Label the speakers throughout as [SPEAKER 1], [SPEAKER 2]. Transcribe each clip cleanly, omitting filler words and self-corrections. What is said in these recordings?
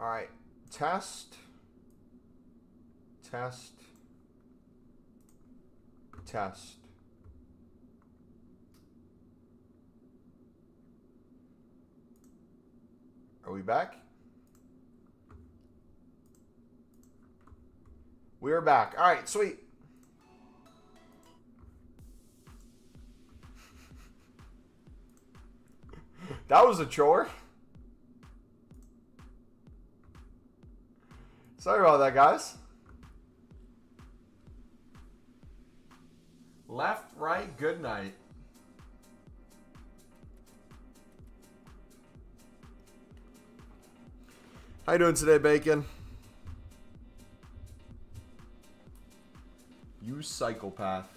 [SPEAKER 1] All right. Test. Test. Test. Are we back? We are back. All right, sweet. That was a chore. Sorry about that, guys. Left, right, good night. How you doing today, Bacon? You psychopath.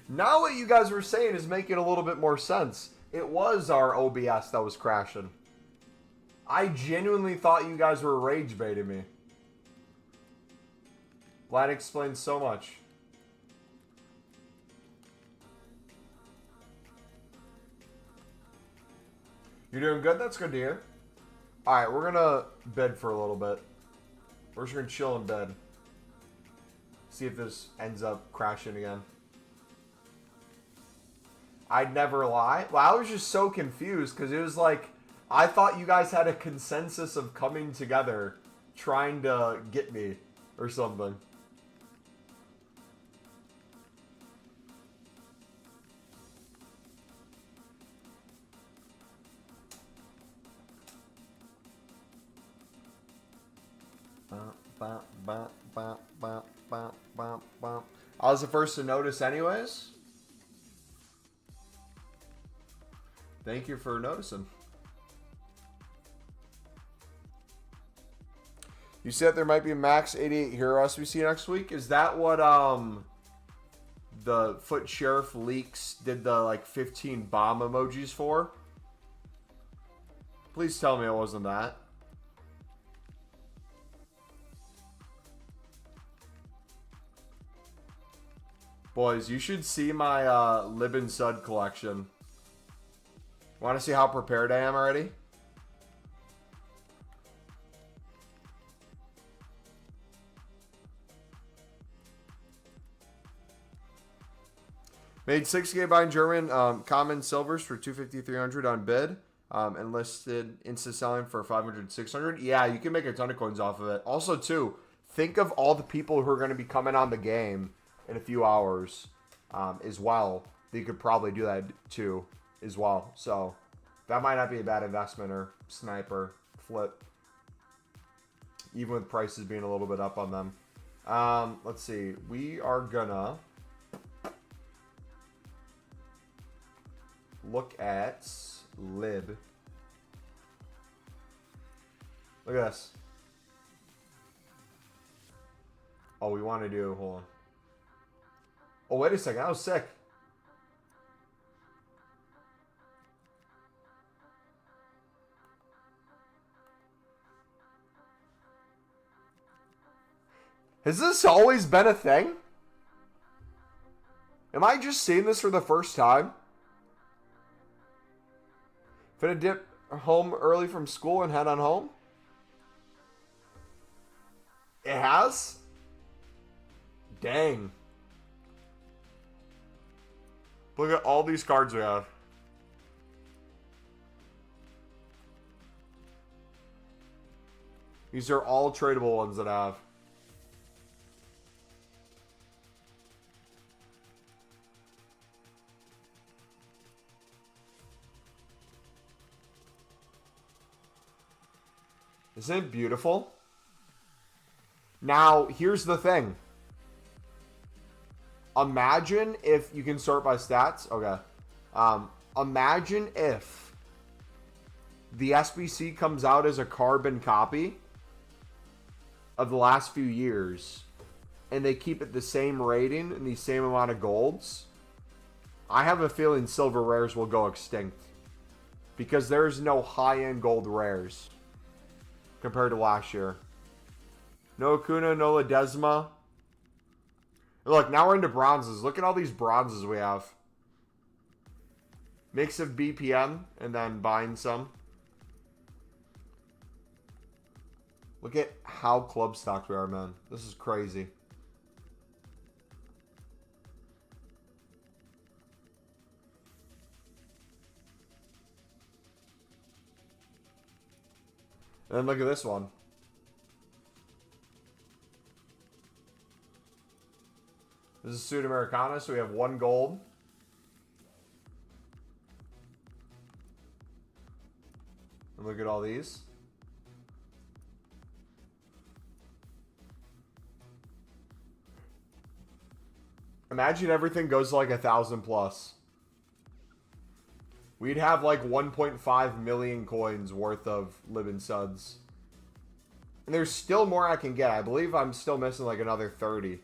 [SPEAKER 1] Now what you guys were saying is making a little bit more sense. It was our OBS that was crashing. I genuinely thought you guys were rage baiting me. That explains so much. You're doing good? That's good to hear. Alright, we're gonna bed for a little bit. We're just gonna chill in bed. See if this ends up crashing again. I'd never lie. Well, I was just so confused because it was like, I thought you guys had a consensus of coming together trying to get me or something. I was the first to notice anyways. Thank you for noticing. You said there might be a max 88 hero SBC next week. Is that what the Foot Sheriff leaks did the like 15 bomb emojis for? Please tell me it wasn't that. Boys, you should see my Lib and Sud collection. Want to see how prepared I am already? Made 6K buying German common silvers for 250, 300 on bid. And listed insta selling for 500, 600. Yeah, you can make a ton of coins off of it. Also, too, think of all the people who are going to be coming on the game in a few hours as well. You could probably do that too as well. So that might not be a bad investment or sniper flip, even with prices being a little bit up on them. Let's see. We are gonna look at Lib. Look at this. Oh, we want to do, hold on. Oh, wait a second. That was sick. Has this always been a thing? Am I just seeing this for the first time? Finna dip home early from school and head on home? It has? Dang. Look at all these cards we have. These are all tradable ones that I have. Isn't it beautiful? Now, here's the thing. Imagine if you can sort by stats. Okay. Imagine if the SBC comes out as a carbon copy of the last few years and they keep it the same rating and the same amount of golds. I have a feeling silver rares will go extinct because there's no high-end gold rares compared to last year. No Acuna, no Ledesma. Look, now we're into bronzes. Look at all these bronzes we have. Mix of BPM and then buying some. Look at how club stocked we are, man. This is crazy. And then look at this one. This is Sud Americana, so we have 1 gold. And look at all these. Imagine everything goes to like 1,000 plus. We'd have like 1.5 million coins worth of Libin Suds. And there's still more I can get. I believe I'm still missing like another 30.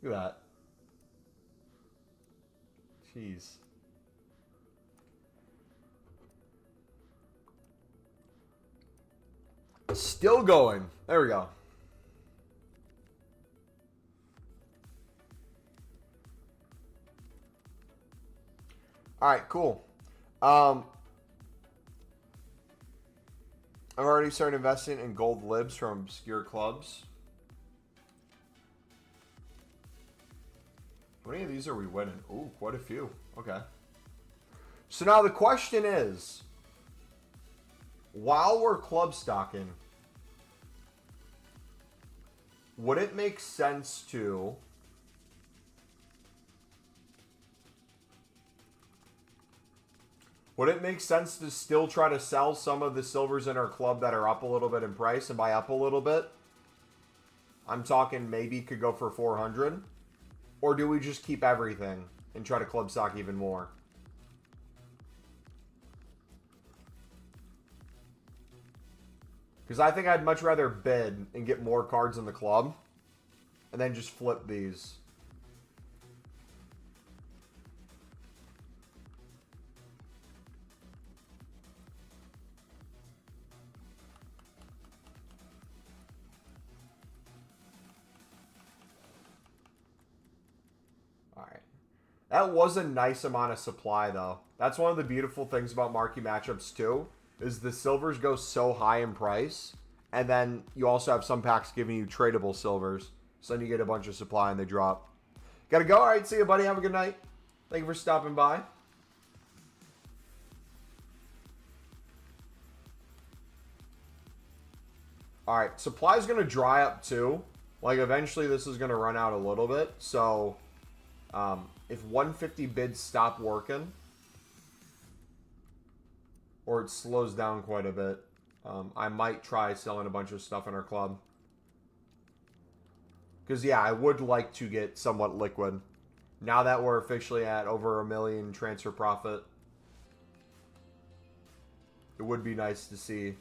[SPEAKER 1] Look at that. Jeez. Still going. There we go. All right, cool. I've already started investing in gold libs from obscure clubs. How many of these are we winning? Ooh, quite a few. Okay. So now the question is, while we're club stocking, would it make sense to still try to sell some of the silvers in our club that are up a little bit in price and buy up a little bit? I'm talking maybe could go for 400. Or do we just keep everything and try to club stock even more? Because I think I'd much rather bid and get more cards in the club and then just flip these. That was a nice amount of supply, though. That's one of the beautiful things about marquee matchups, too, is the silvers go so high in price, and then you also have some packs giving you tradable silvers, so then you get a bunch of supply and they drop. Gotta go. All right, see you, buddy. Have a good night. Thank you for stopping by. All right, supply is going to dry up, too. Like, eventually this is going to run out a little bit, so if 150 bids stop working, or it slows down quite a bit, I might try selling a bunch of stuff in our club. Because, yeah, I would like to get somewhat liquid. Now that we're officially at over 1 million transfer profit, it would be nice to see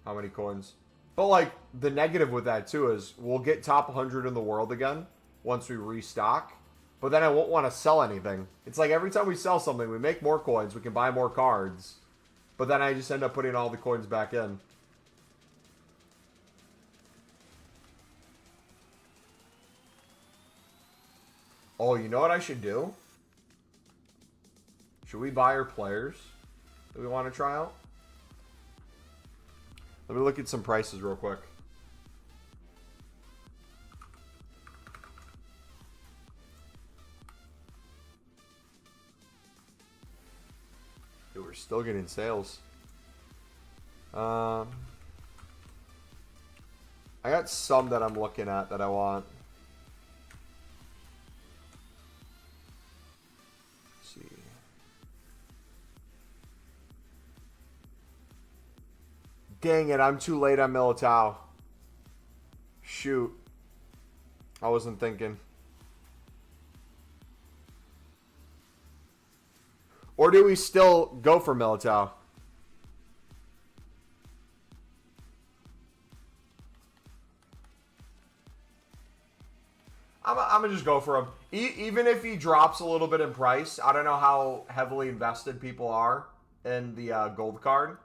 [SPEAKER 1] how many coins. But, like, the negative with that, too, is we'll get top 100 in the world again once we restock. But then I won't want to sell anything. It's like every time we sell something, we make more coins. We can buy more cards. But then I just end up putting all the coins back in. Oh, you know what I should do? Should we buy our players that we want to try out? Let me look at some prices real quick. Dude, we're still getting sales. I got some that I'm looking at that I want. Let's see. Dang it, I'm too late on Militao. Shoot. I wasn't thinking. Or do we still go for Militao? I'm going to just go for him. Even if he drops a little bit in price, I don't know how heavily invested people are in the gold card.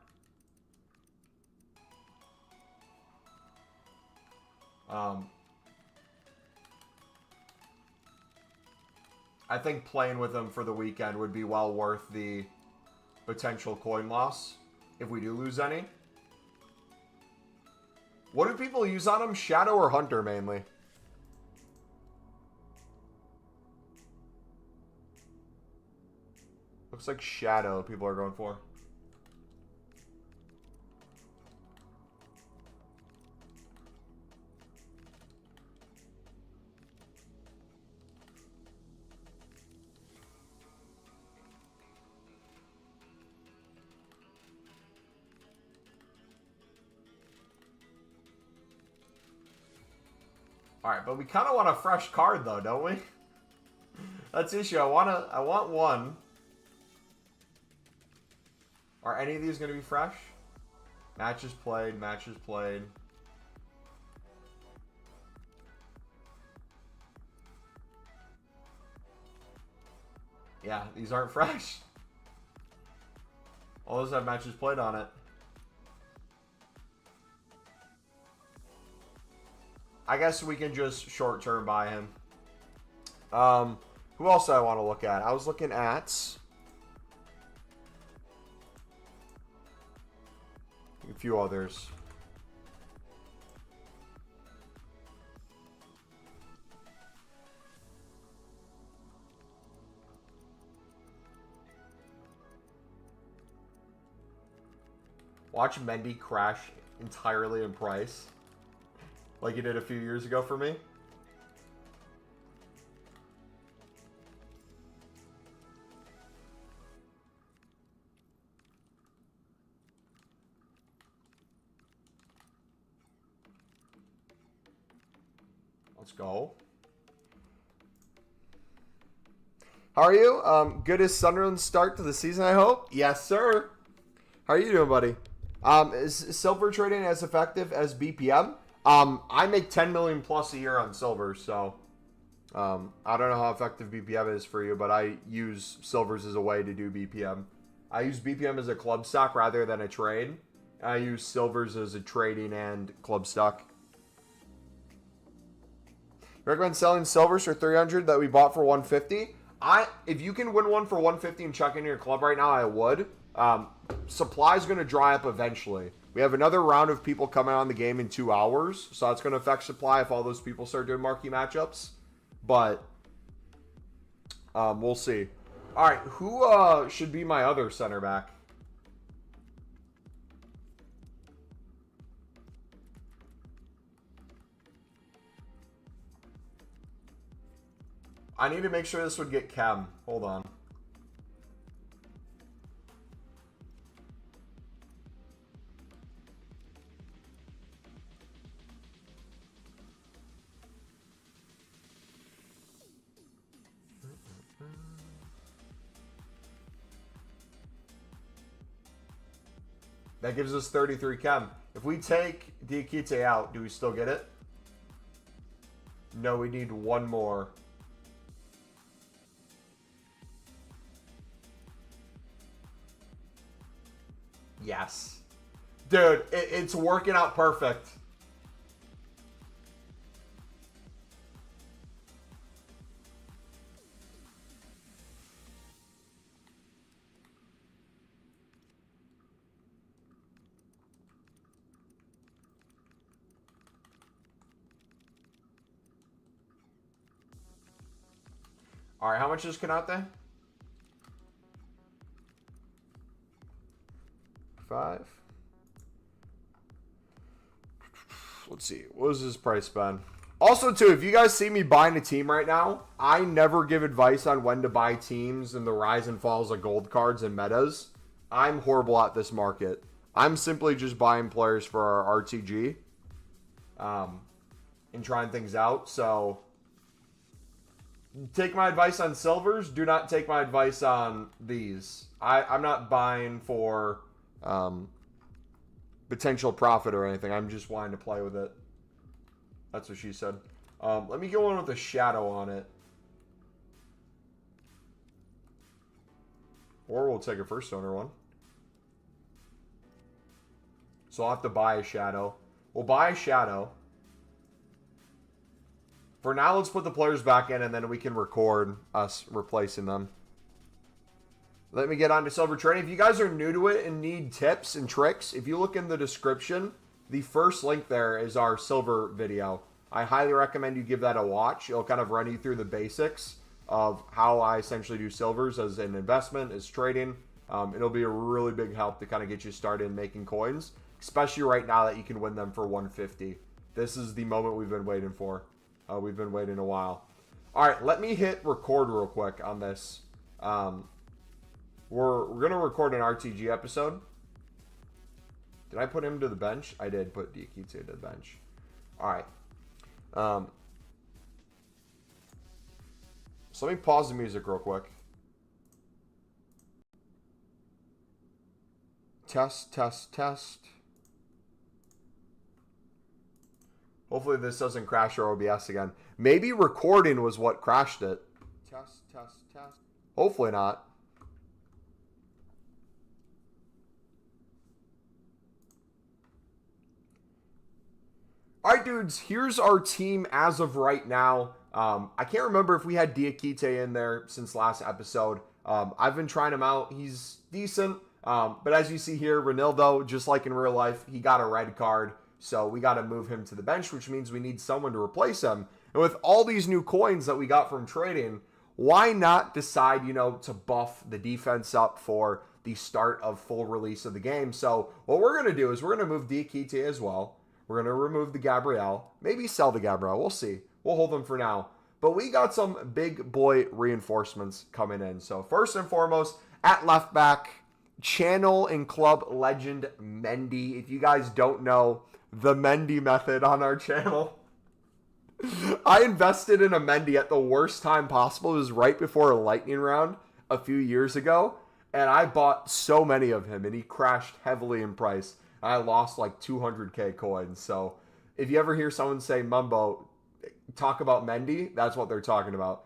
[SPEAKER 1] I think playing with him for the weekend would be well worth the potential coin loss if we do lose any. What do people use on him? Shadow or Hunter mainly? Looks like Shadow people are going for. Alright, but we kind of want a fresh card though, don't we? That's the issue. I want one. Are any of these going to be fresh? Matches played, matches played. Yeah, these aren't fresh. All those have matches played on it. I guess we can just short-term buy him. Who else do I want to look at? I was looking at a few others. Watch Mendy crash entirely in price. Like he did a few years ago for me. Let's go. How are you? Good as Sunderland's start to the season, I hope? Yes, sir. How are you doing, buddy? Is silver trading as effective as BPM? I make 10 million plus a year on silver, so I don't know how effective BPM is for you, but I use silvers as a way to do BPM. I use BPM as a club stock rather than a trade. I use silvers as a trading and club stock. Recommend selling silvers for 300 that we bought for 150. If you can win one for 150 and chuck in your club right now, I would. Supply is going to dry up eventually. We have another round of people coming on the game in 2 hours, so that's going to affect supply if all those people start doing marquee matchups. But we'll see. All right, who should be my other center back? I need to make sure this would get Chem. Hold on. That gives us 33 Chem. If we take Diakite out, do we still get it? No, we need one more. Yes. Dude, it's working out perfect. All right, how much is Canate? 5. Let's see. What was his price been? Also, too, if you guys see me buying a team right now, I never give advice on when to buy teams and the rise and falls of gold cards and metas. I'm horrible at this market. I'm simply just buying players for our RTG and trying things out. So take my advice on silvers. Do not take my advice on these. I'm not buying for potential profit or anything. I'm just wanting to play with it. That's what she said. Let me go in with a shadow on it. Or we'll take a first owner one. So I'll have to buy a shadow. We'll buy a shadow. For now, let's put the players back in and then we can record us replacing them. Let me get on to silver trading. If you guys are new to it and need tips and tricks, if you look in the description, the first link there is our silver video. I highly recommend you give that a watch. It'll kind of run you through the basics of how I essentially do silvers as an investment, as trading. It'll be a really big help to kind of get you started in making coins, especially right now that you can win them for 150. This is the moment we've been waiting for. We've been waiting a while. All right, let me hit record real quick on this. We're going to record an RTG episode. Did I put him to the bench? I did put Diakite to the bench. All right. So let me pause the music real quick. Test, test, test. Hopefully this doesn't crash our OBS again. Maybe recording was what crashed it. Test, test, test. Hopefully not. All right, dudes, here's our team as of right now. I can't remember if we had Diakite in there since last episode. I've been trying him out. He's decent. But as you see here, Ronaldo, just like in real life, he got a red card. So we got to move him to the bench, which means we need someone to replace him. And with all these new coins that we got from trading, why not decide, to buff the defense up for the start of full release of the game? So what we're going to do is we're going to move Diakite as well. We're going to remove the Gabriel. Maybe sell the Gabriel. We'll see. We'll hold them for now. But we got some big boy reinforcements coming in. So first and foremost, at left back, channel and club legend Mendy. If you guys don't know the Mendy method on our channel, I invested in a Mendy at the worst time possible. It was right before a lightning round a few years ago. And I bought so many of him and he crashed heavily in price. I lost like 200k coins. So if you ever hear someone say Mumbo, talk about Mendy, that's what they're talking about.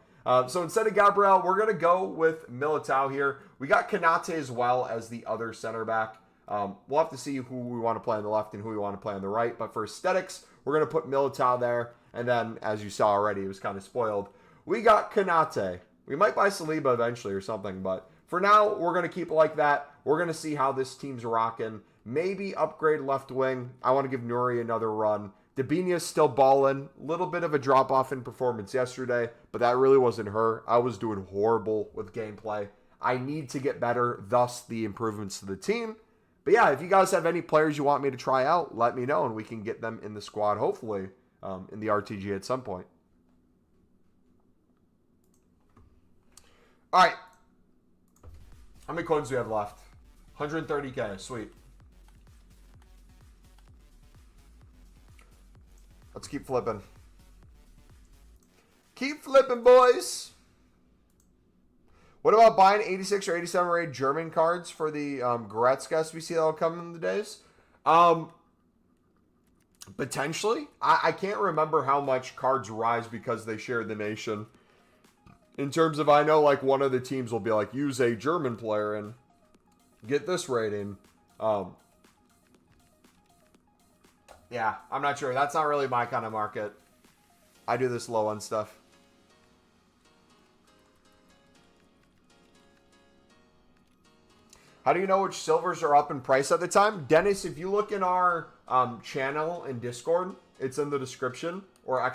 [SPEAKER 1] So instead of Gabriel, we're going to go with Militao here. We got Konate as well as the other center back. We'll have to see who we want to play on the left and who we want to play on the right. But for aesthetics, we're going to put Militao there. And then, as you saw already, it was kind of spoiled. We got Konate. We might buy Saliba eventually or something. But for now, we're going to keep it like that. We're going to see how this team's rocking. Maybe upgrade left wing. I want to give Nuri another run. Debinha's still balling. Little bit of a drop-off in performance yesterday, but that really wasn't her. I was doing horrible with gameplay. I need to get better, thus the improvements to the team. But yeah, if you guys have any players you want me to try out, let me know, and we can get them in the squad, hopefully, in the RTG at some point. All right. How many coins do we have left? 130k. Sweet. Let's keep flipping. Keep flipping, boys. What about buying 86 or 87 rated German cards for the Goretzka SBC that'll come in the days? Potentially. I can't remember how much cards rise because they share the nation. In terms of, I know like one of the teams will be like, use a German player and get this rating. Yeah, I'm not sure. That's not really my kind of market. I do this low-end stuff. How do you know which silvers are up in price at the time? Dennis, if you look in our channel in Discord, it's in the description, or !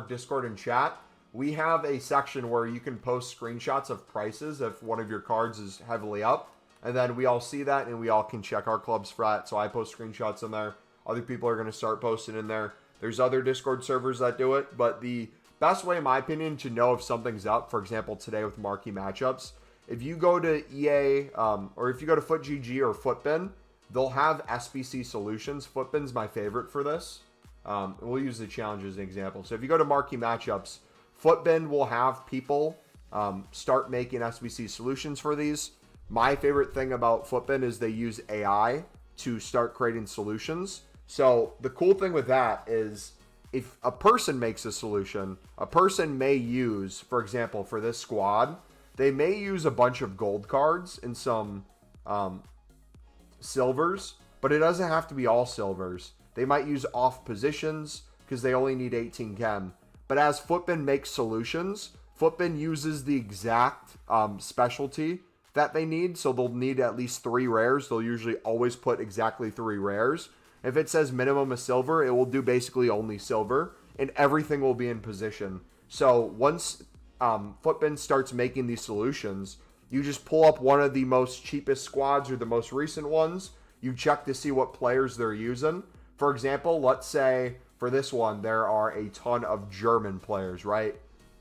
[SPEAKER 1] Discord in chat. We have a section where you can post screenshots of prices if one of your cards is heavily up. And then we all see that and we all can check our club's frat. So I post screenshots in there. Other people are going to start posting in there. There's other Discord servers that do it. But the best way, in my opinion, to know if something's up, for example, today with marquee matchups, if you go to EA, or if you go to FootGG or Footbin, they'll have SBC solutions. Footbin's my favorite for this. We'll use the challenge as an example. So if you go to marquee matchups, Footbin will have people start making SBC solutions for these. My favorite thing about Footbin is they use AI to start creating solutions. So the cool thing with that is if a person makes a solution, a person may use, for example, for this squad, they may use a bunch of gold cards and some silvers, but it doesn't have to be all silvers. They might use off positions because they only need 18 chem. But as Footbin makes solutions, Footbin uses the exact specialty that they need. So they'll need at least 3 rares. They'll usually always put exactly 3 rares. If it says minimum of silver, it will do basically only silver, and everything will be in position. So once Footbin starts making these solutions, you just pull up one of the most cheapest squads or the most recent ones. You check to see what players they're using. For example, let's say for this one, there are a ton of German players, right?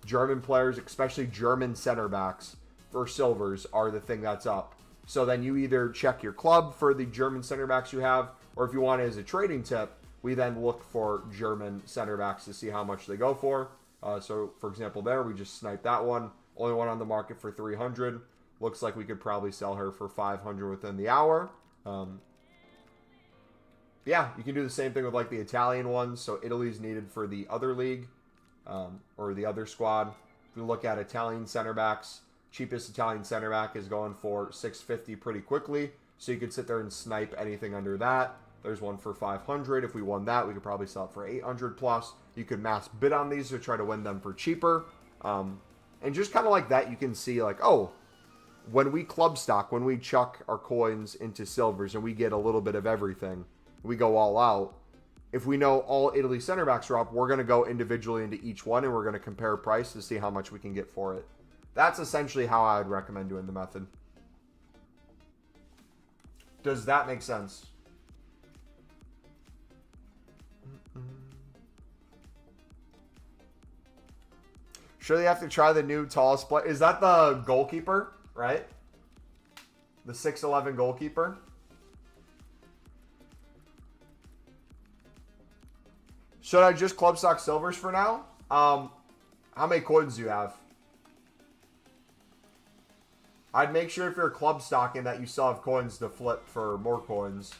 [SPEAKER 1] German players, especially German center backs for silvers, are the thing that's up. So then you either check your club for the German center backs you have, or if you want it as a trading tip, we then look for German center backs to see how much they go for. So, for example, there, we just sniped that one. Only one on the market for 300. Looks like we could probably sell her for 500 within the hour. Yeah, you can do the same thing with like the Italian ones. So Italy's needed for the other league or the other squad. If we look at Italian center backs, cheapest Italian center back is going for 650 pretty quickly. So you could sit there and snipe anything under that. There's one for 500. If we won that, we could probably sell it for 800 plus. You could mass bid on these to try to win them for cheaper. And just kind of like that, you can see like, oh, when we club stock, when we chuck our coins into silvers and we get a little bit of everything, we go all out. If we know all Italy center backs are up, we're going to go individually into each one and we're going to compare price to see how much we can get for it. That's essentially how I would recommend doing the method. Does that make sense? Sure, they have to try the new tallest player. Is that the goalkeeper, right? The 6'11 goalkeeper? Should I just club stock silvers for now? How many coins do you have? I'd make sure if you're club stocking that you still have coins to flip for more coins.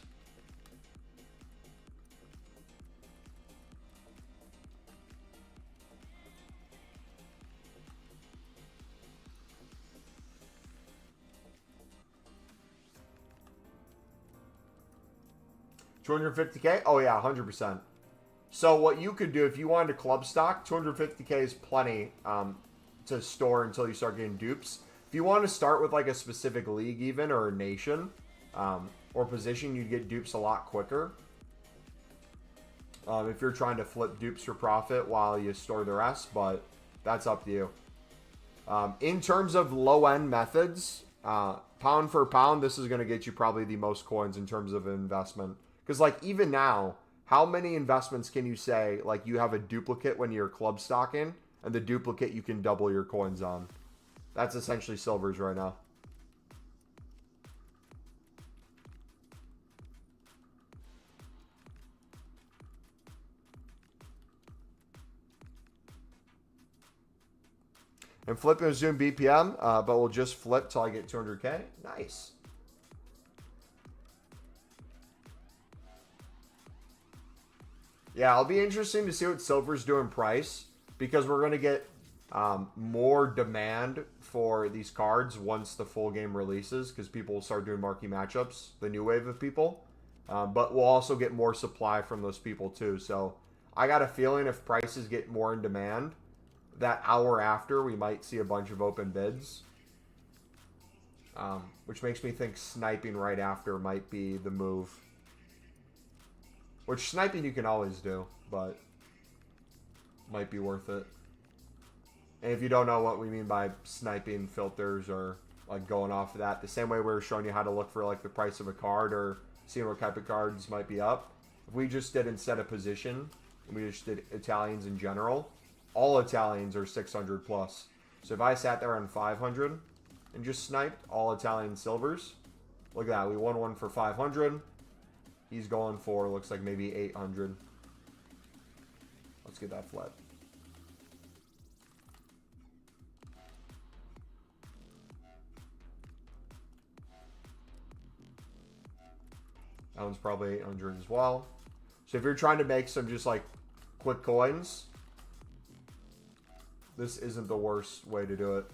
[SPEAKER 1] $250K? Oh yeah, 100%. So what you could do if you wanted to club stock, 250K is plenty to store until you start getting dupes. If you want to start with like a specific league even or a nation or position, you'd get dupes a lot quicker. If you're trying to flip dupes for profit while you store the rest, but that's up to you. In terms of low-end methods, pound for pound, this is going to get you probably the most coins in terms of investment. Because like even now, how many investments can you say like you have a duplicate when you're club stocking and the duplicate you can double your coins on? That's essentially silvers right now. And flipping with Zoom BPM, but we'll just flip till I get 200K. Nice. Yeah, it'll be interesting to see what silver's doing price because we're going to get more demand for these cards once the full game releases because people will start doing marquee matchups, the new wave of people. But we'll also get more supply from those people too. So I got a feeling if prices get more in demand, that hour after we might see a bunch of open bids. Which makes me think sniping right after might be the move. Which sniping you can always do, but might be worth it. And if you don't know what we mean by sniping filters or like going off of that, the same way we were showing you how to look for like the price of a card or seeing what type of cards might be up. If we just did instead of position, and we just did Italians in general, all Italians are 600 plus. So if I sat there on 500 and just sniped all Italian silvers, look at that. We won one for 500. He's going for, looks like maybe 800. Let's get that flip. That one's probably 800 as well. So if you're trying to make some just like quick coins, this isn't the worst way to do it.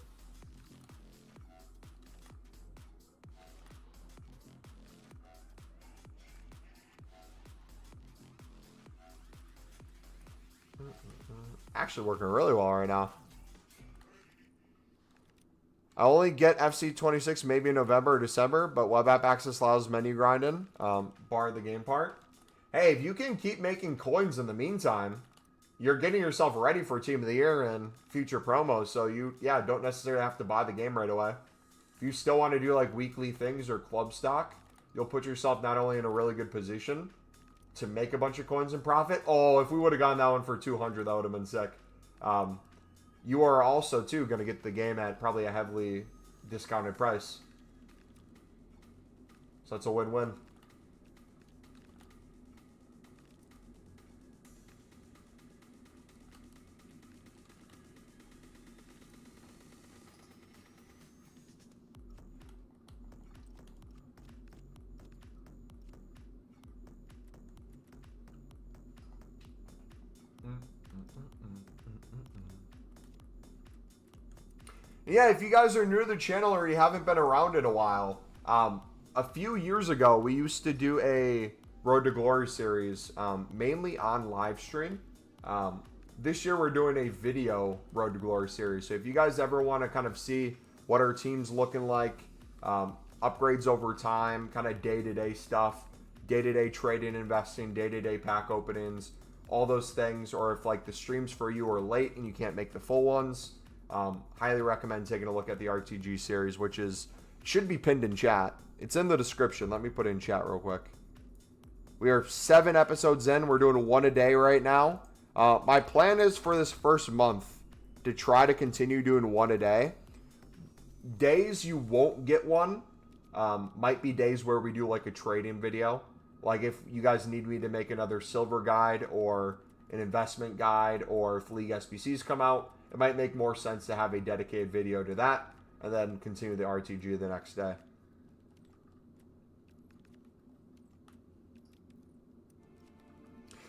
[SPEAKER 1] Actually working really well right now. I only get FC26 maybe in November or December, but web app access allows menu grinding, bar the game part. Hey, if you can keep making coins in the meantime, you're getting yourself ready for Team of the Year and future promos. So you, don't necessarily have to buy the game right away. If you still want to do like weekly things or club stock, you'll put yourself not only in a really good position to make a bunch of coins and profit. Oh, if we would have gotten that one for 200, that would have been sick. You are also, too, going to get the game at probably a heavily discounted price. So that's a win-win. Yeah, if you guys are new to the channel or you haven't been around in a while, a few years ago, we used to do a Road to Glory series, mainly on live stream. This year, we're doing a video Road to Glory series. So if you guys ever want to kind of see what our team's looking like, upgrades over time, kind of day-to-day stuff, day-to-day trading, investing, day-to-day pack openings, all those things, or if like the streams for you are late and you can't make the full ones, highly recommend taking a look at the RTG series, which should be pinned in chat. It's in the description. Let me put it in chat real quick. We are 7 episodes in. We're doing 1 a day right now. My plan is for this first month to try to continue doing 1 a day. Days you won't get one might be days where we do like a trading video. Like if you guys need me to make another silver guide or an investment guide, or if League SBCs come out, it might make more sense to have a dedicated video to that and then continue the RTG the next day.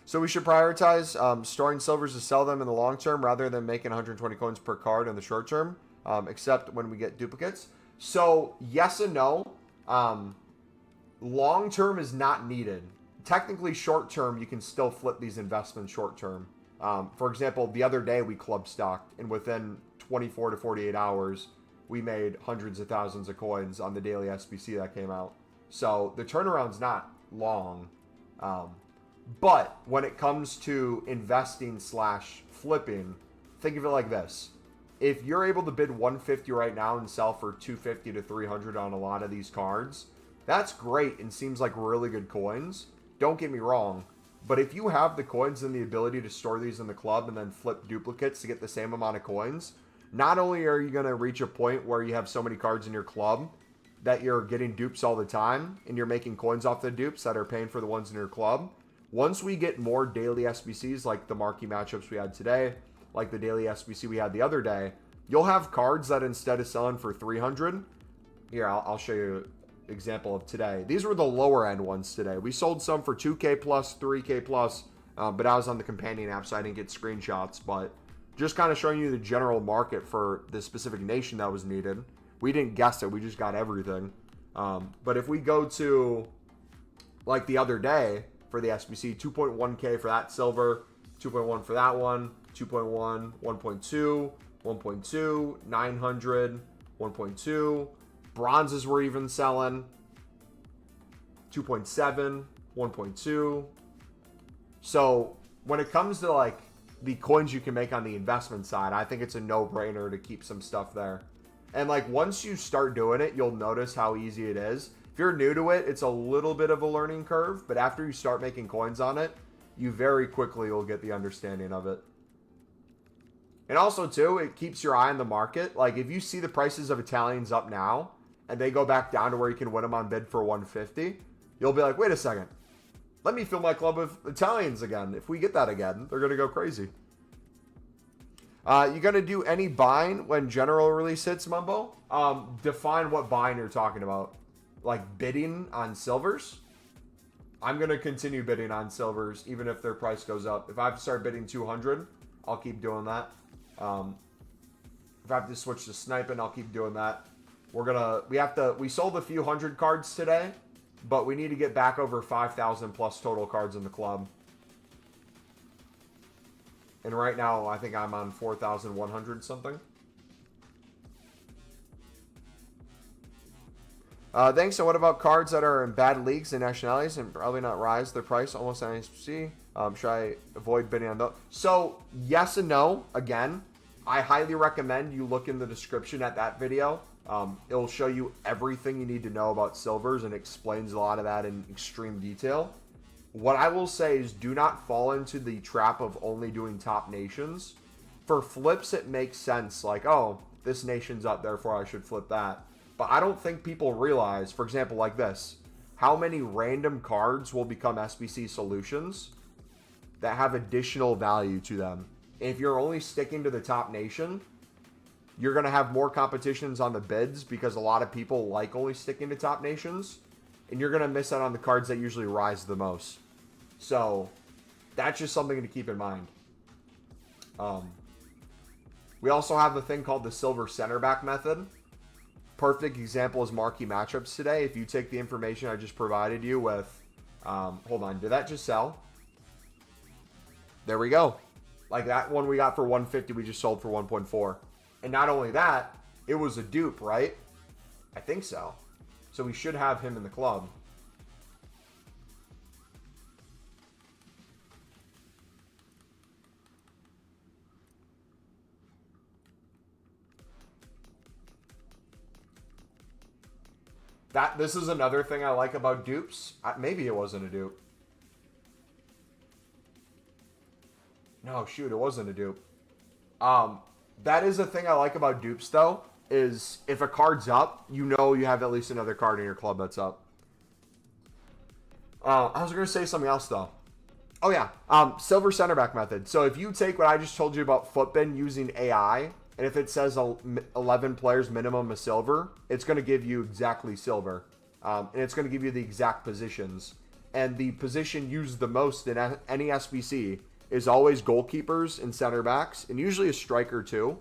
[SPEAKER 1] So we should prioritize storing silvers to sell them in the long term rather than making 120 coins per card in the short term, except when we get duplicates. So yes and no. Long term is not needed. Technically short term, you can still flip these investments short term. For example, the other day we club stocked, and within 24 to 48 hours, we made hundreds of thousands of coins on the daily SBC that came out. So the turnaround's not long. But when it comes to investing / flipping, think of it like this. If you're able to bid 150 right now and sell for 250 to 300 on a lot of these cards, that's great and seems like really good coins. Don't get me wrong. But if you have the coins and the ability to store these in the club and then flip duplicates to get the same amount of coins, not only are you going to reach a point where you have so many cards in your club that you're getting dupes all the time and you're making coins off the dupes that are paying for the ones in your club. Once we get more daily SBCs like the marquee matchups we had today, like the daily SBC we had the other day, you'll have cards that instead of selling for 300, here, I'll show you example of today. These were the lower end ones today. We sold some for 2K plus, 3K plus, but I was on the companion app, so I didn't get screenshots. But just kind of showing you the general market for the specific nation that was needed. We didn't guess it. We just got everything. But if we go to, like the other day for the SBC, 2.1K for that silver, 2.1 for that one, 2.1, 1.2, 1.2, 900, 1.2. Bronzes were even selling 2.7, 1.2. So when it comes to like the coins you can make on the investment side, I think it's a no-brainer to keep some stuff there. And like once you start doing it, you'll notice how easy it is. If you're new to it, it's a little bit of a learning curve, but after you start making coins on it, you very quickly will get the understanding of it. And also too, it keeps your eye on the market. Like if you see the prices of Italians up now, and they go back down to where you can win them on bid for 150, you'll be like, wait a second. Let me fill my club with Italians again. If we get that again, they're going to go crazy. You going to do any buying when general release hits, Mumbo? Define what buying you're talking about. Like bidding on silvers? I'm going to continue bidding on silvers even if their price goes up. If I have to start bidding 200, I'll keep doing that. If I have to switch to sniping, I'll keep doing that. We sold a few hundred cards today, but we need to get back over 5,000 plus total cards in the club. And right now, I think I'm on 4,100 something. Thanks. So what about cards that are in bad leagues and nationalities and probably not rise their price almost on SBC? Should I avoid bidding on those? So yes and no. Again, I highly recommend you look in the description at that video. It'll show you everything you need to know about silvers and explains a lot of that in extreme detail. What I will say is do not fall into the trap of only doing top nations. For flips, it makes sense. Like, oh, this nation's up, therefore I should flip that. But I don't think people realize, for example, like this, how many random cards will become SBC solutions that have additional value to them. And if you're only sticking to the top nation, you're going to have more competitions on the bids because a lot of people like only sticking to top nations. And you're going to miss out on the cards that usually rise the most. So that's just something to keep in mind. We also have a thing called the silver center back method. Perfect example is marquee matchups today. If you take the information I just provided you with, hold on, did that just sell? There we go. Like that one we got for 150, we just sold for 1.4. And not only that, it was a dupe, right? I think so. So we should have him in the club. This is another thing I like about dupes. Maybe it wasn't a dupe. No, shoot, it wasn't a dupe. That is a thing I like about dupes, though, is if a card's up, you know you have at least another card in your club that's up. I was going to say something else, though. Oh, yeah. Silver center back method. So if you take what I just told you about footbin using AI, and if it says 11 players minimum a silver, it's going to give you exactly silver. And it's going to give you the exact positions. And the position used the most in any SBC is always goalkeepers and center backs, and usually a striker too.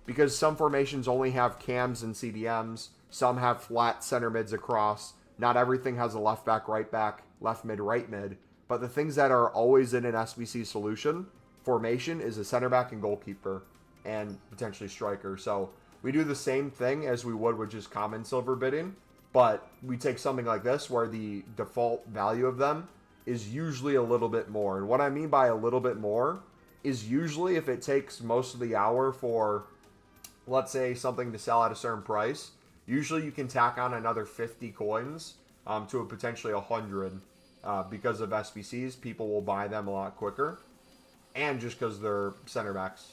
[SPEAKER 1] Because some formations only have cams and CDMs. Some have flat center mids across. Not everything has a left back, right back, left mid, right mid. But the things that are always in an SBC solution formation is a center back and goalkeeper and potentially striker. So we do the same thing as we would with just common silver bidding, but we take something like this where the default value of them is usually a little bit more. And what I mean by a little bit more is usually if it takes most of the hour for, let's say, something to sell at a certain price, usually you can tack on another 50 coins to a potentially 100 because of SBCs. People will buy them a lot quicker. And just because they're center backs.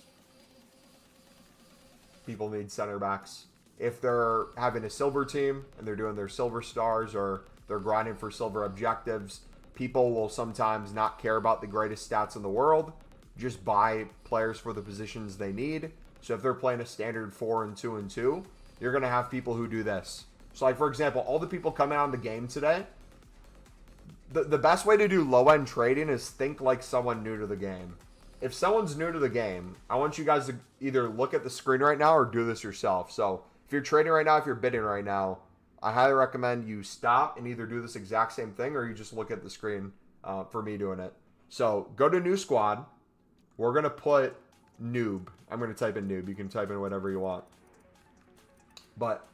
[SPEAKER 1] People need center backs. If they're having a silver team and they're doing their silver stars or they're grinding for silver objectives, people will sometimes not care about the greatest stats in the world. Just buy players for the positions they need. So if they're playing a standard 4 and 2 and 2, you're going to have people who do this. So like, for example, all the people coming on the game today, the best way to do low-end trading is think like someone new to the game. If someone's new to the game, I want you guys to either look at the screen right now or do this yourself. So if you're trading right now, if you're bidding right now, I highly recommend you stop and either do this exact same thing or you just look at the screen for me doing it. So go to new squad. We're going to put noob. I'm going to type in noob. You can type in whatever you want. But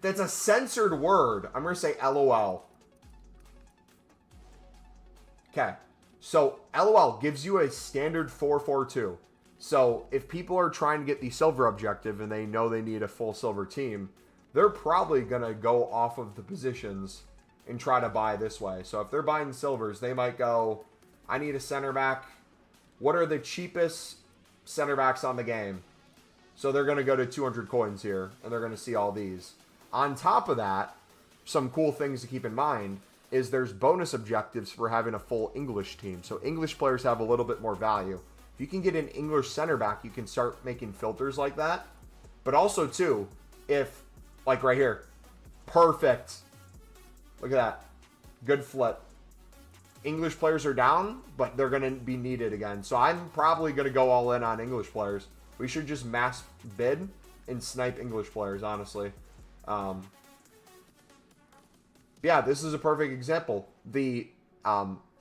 [SPEAKER 1] that's a censored word. I'm going to say LOL. Okay. So LOL gives you a standard 4-4-2. So if people are trying to get the silver objective and they know they need a full silver team, they're probably going to go off of the positions and try to buy this way. So if they're buying silvers, they might go, I need a center back. What are the cheapest center backs on the game? So they're going to go to 200 coins here, and they're going to see all these. On top of that, some cool things to keep in mind is there's bonus objectives for having a full English team. So English players have a little bit more value. If you can get an English center back, you can start making filters like that. But also, too, if, like right here, perfect. Look at that. Good flip. English players are down, but they're going to be needed again. So I'm probably going to go all in on English players. We should just mass bid and snipe English players, honestly. Yeah, this is a perfect example. The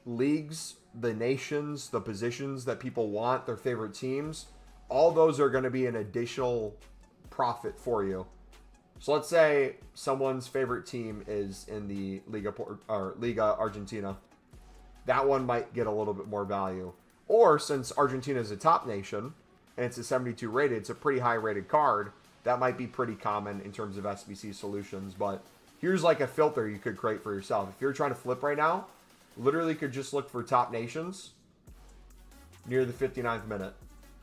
[SPEAKER 1] leagues, the nations, the positions that people want, their favorite teams, all those are going to be an additional profit for you. So let's say someone's favorite team is in the Liga Argentina. That one might get a little bit more value. Or since Argentina is a top nation and it's a 72 rated, it's a pretty high rated card. That might be pretty common in terms of SBC solutions. But here's like a filter you could create for yourself. If you're trying to flip right now, literally could just look for top nations near the 59th minute.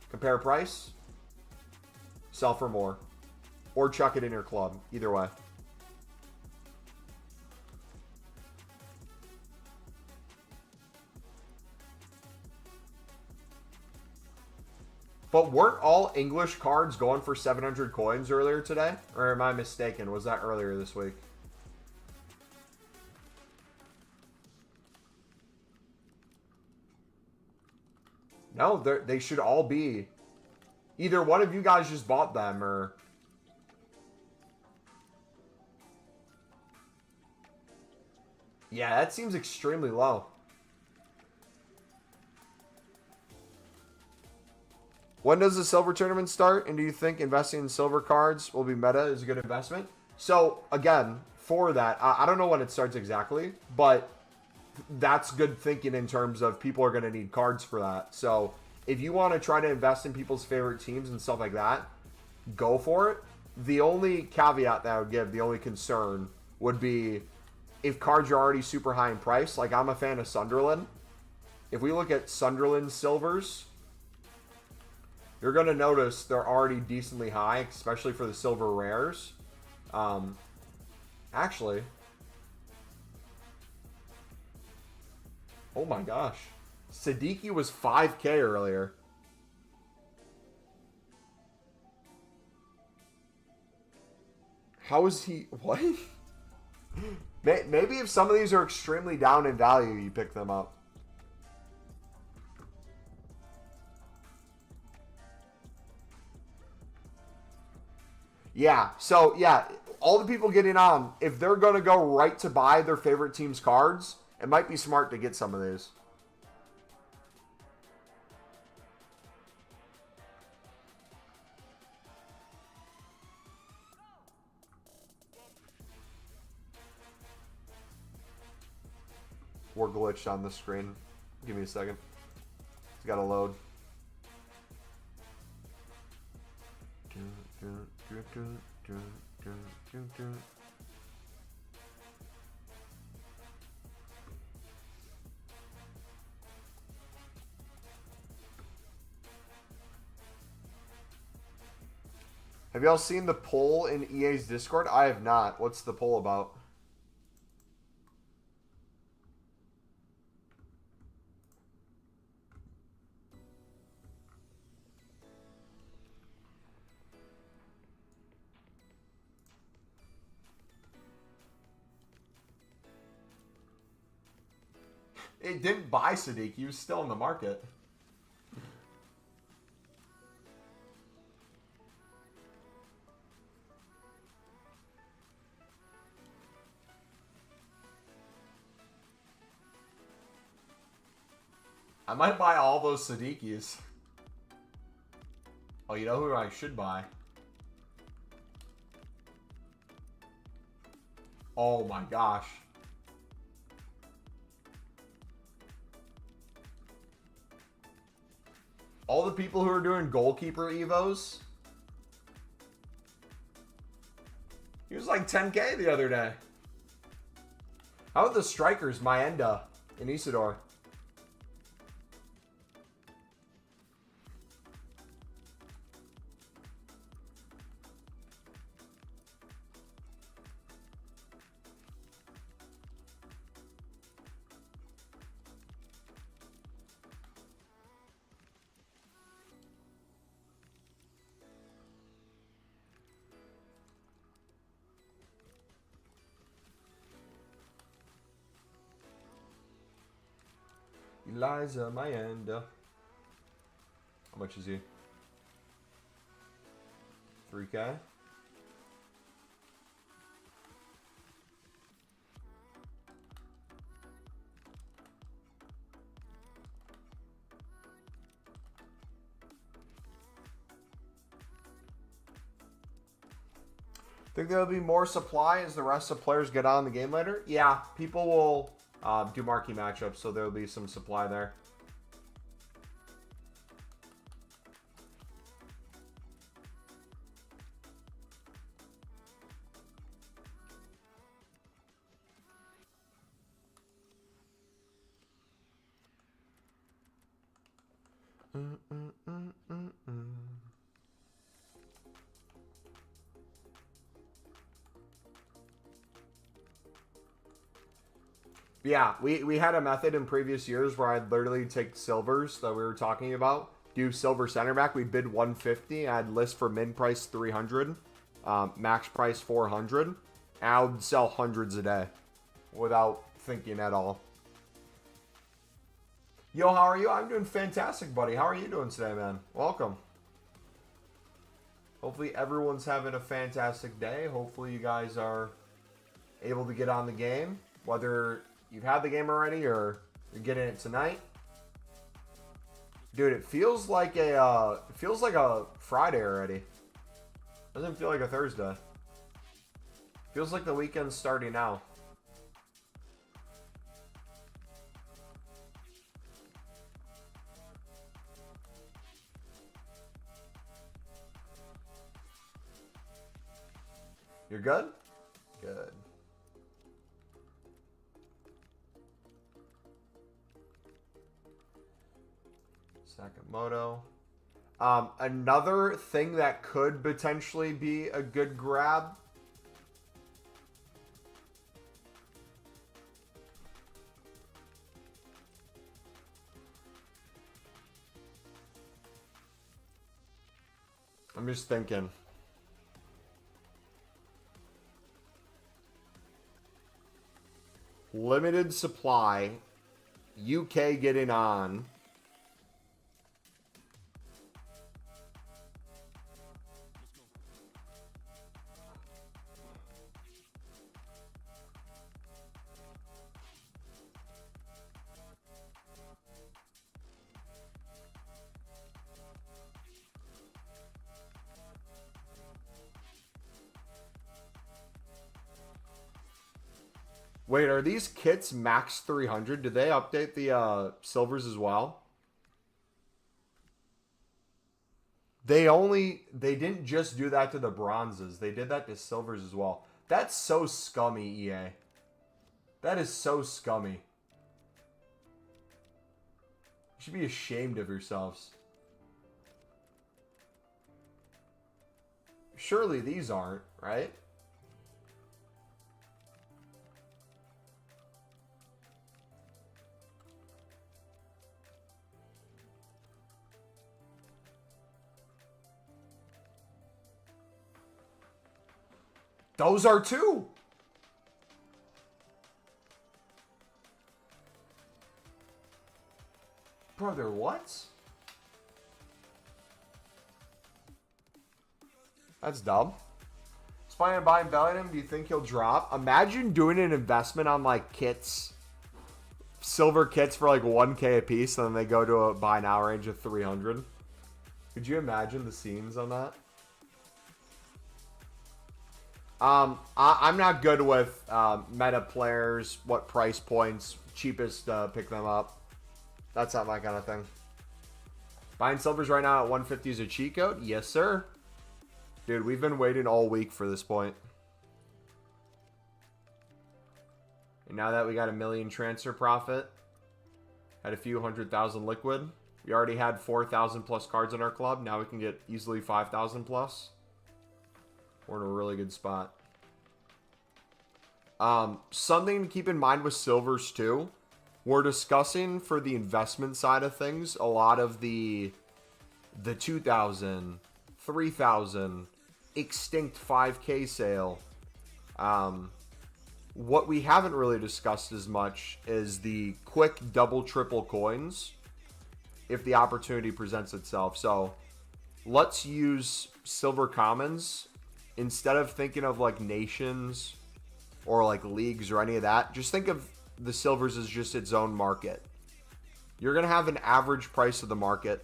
[SPEAKER 1] Compare price, sell for more, or chuck it in your club. Either way. But weren't all English cards going for 700 coins earlier today? Or am I mistaken? Was that earlier this week? No, they should all be. Either one of you guys just bought them, or... Yeah, that seems extremely low. When does the silver tournament start? And do you think investing in silver cards will be meta is a good investment? So, again, for that, I don't know when it starts exactly, but that's good thinking in terms of people are going to need cards for that. So, if you want to try to invest in people's favorite teams and stuff like that, go for it. The only caveat that I would give, the only concern would be if cards are already super high in price. Like, I'm a fan of Sunderland. If we look at Sunderland silvers, you're going to notice they're already decently high, especially for the silver rares. Actually, oh my gosh. Siddiqui was 5K earlier. How is he... What? Maybe if some of these are extremely down in value, you pick them up. Yeah, so yeah, all the people getting on, if they're going to go right to buy their favorite team's cards, it might be smart to get some of these. We're glitched on the screen. Give me a second. It's got to load. Have y'all seen the poll in EA's Discord? I have not. What's the poll about? It didn't buy Sadiq. He was still in the market. I might buy all those Sadiqis. Oh, you know who I should buy? Oh my gosh. All the people who are doing goalkeeper evos. He was like 10K the other day. How about the strikers, Maenda and Isidore? Eliza Maenda. How much is he? 3K? Think there'll be more supply as the rest of players get on the game later? Yeah, people will do marquee matchups, so there'll be some supply there. Yeah, we had a method in previous years where I'd literally take silvers that we were talking about, do silver center back. We bid 150. I'd list for min price 300, max price 400. And I would sell hundreds a day without thinking at all. Yo, how are you? I'm doing fantastic, buddy. How are you doing today, man? Welcome. Hopefully everyone's having a fantastic day. Hopefully you guys are able to get on the game, whether you've had the game already or you're getting it tonight. Dude, it feels like a Friday already. Doesn't feel like a Thursday. Feels like the weekend's starting now. You're good? Good. Sakamoto. Another thing that could potentially be a good grab. I'm just thinking. Limited supply. UK getting on. Wait, are these kits max 300? Did they update the silvers as well? They didn't just do that to the bronzes. They did that to silvers as well. That's so scummy, EA. That is so scummy. You should be ashamed of yourselves. Surely these aren't, right? Those are two. Brother, what? That's dumb. Spying on buying Bellingham, do you think he'll drop? Imagine doing an investment on like kits. Silver kits for like 1K a piece, and then they go to a buy now range of 300. Could you imagine the scenes on that? I'm not good with meta players, what price points, cheapest pick them up. That's not my kind of thing. Buying silvers right now at 150 is a cheat code? Yes, sir. Dude, we've been waiting all week for this point. And now that we got $1 million transfer profit, had a few 100,000 liquid. We already had 4,000 plus cards in our club. Now we can get easily 5,000 plus. We're in a really good spot. Something to keep in mind with silvers too. We're discussing for the investment side of things a lot of the 2,000, 3,000 extinct 5K sale. What we haven't really discussed as much is the quick double triple coins if the opportunity presents itself. So let's use silver commons. Instead of thinking of like nations or like leagues or any of that, just think of the silvers as just its own market. You're going to have an average price of the market.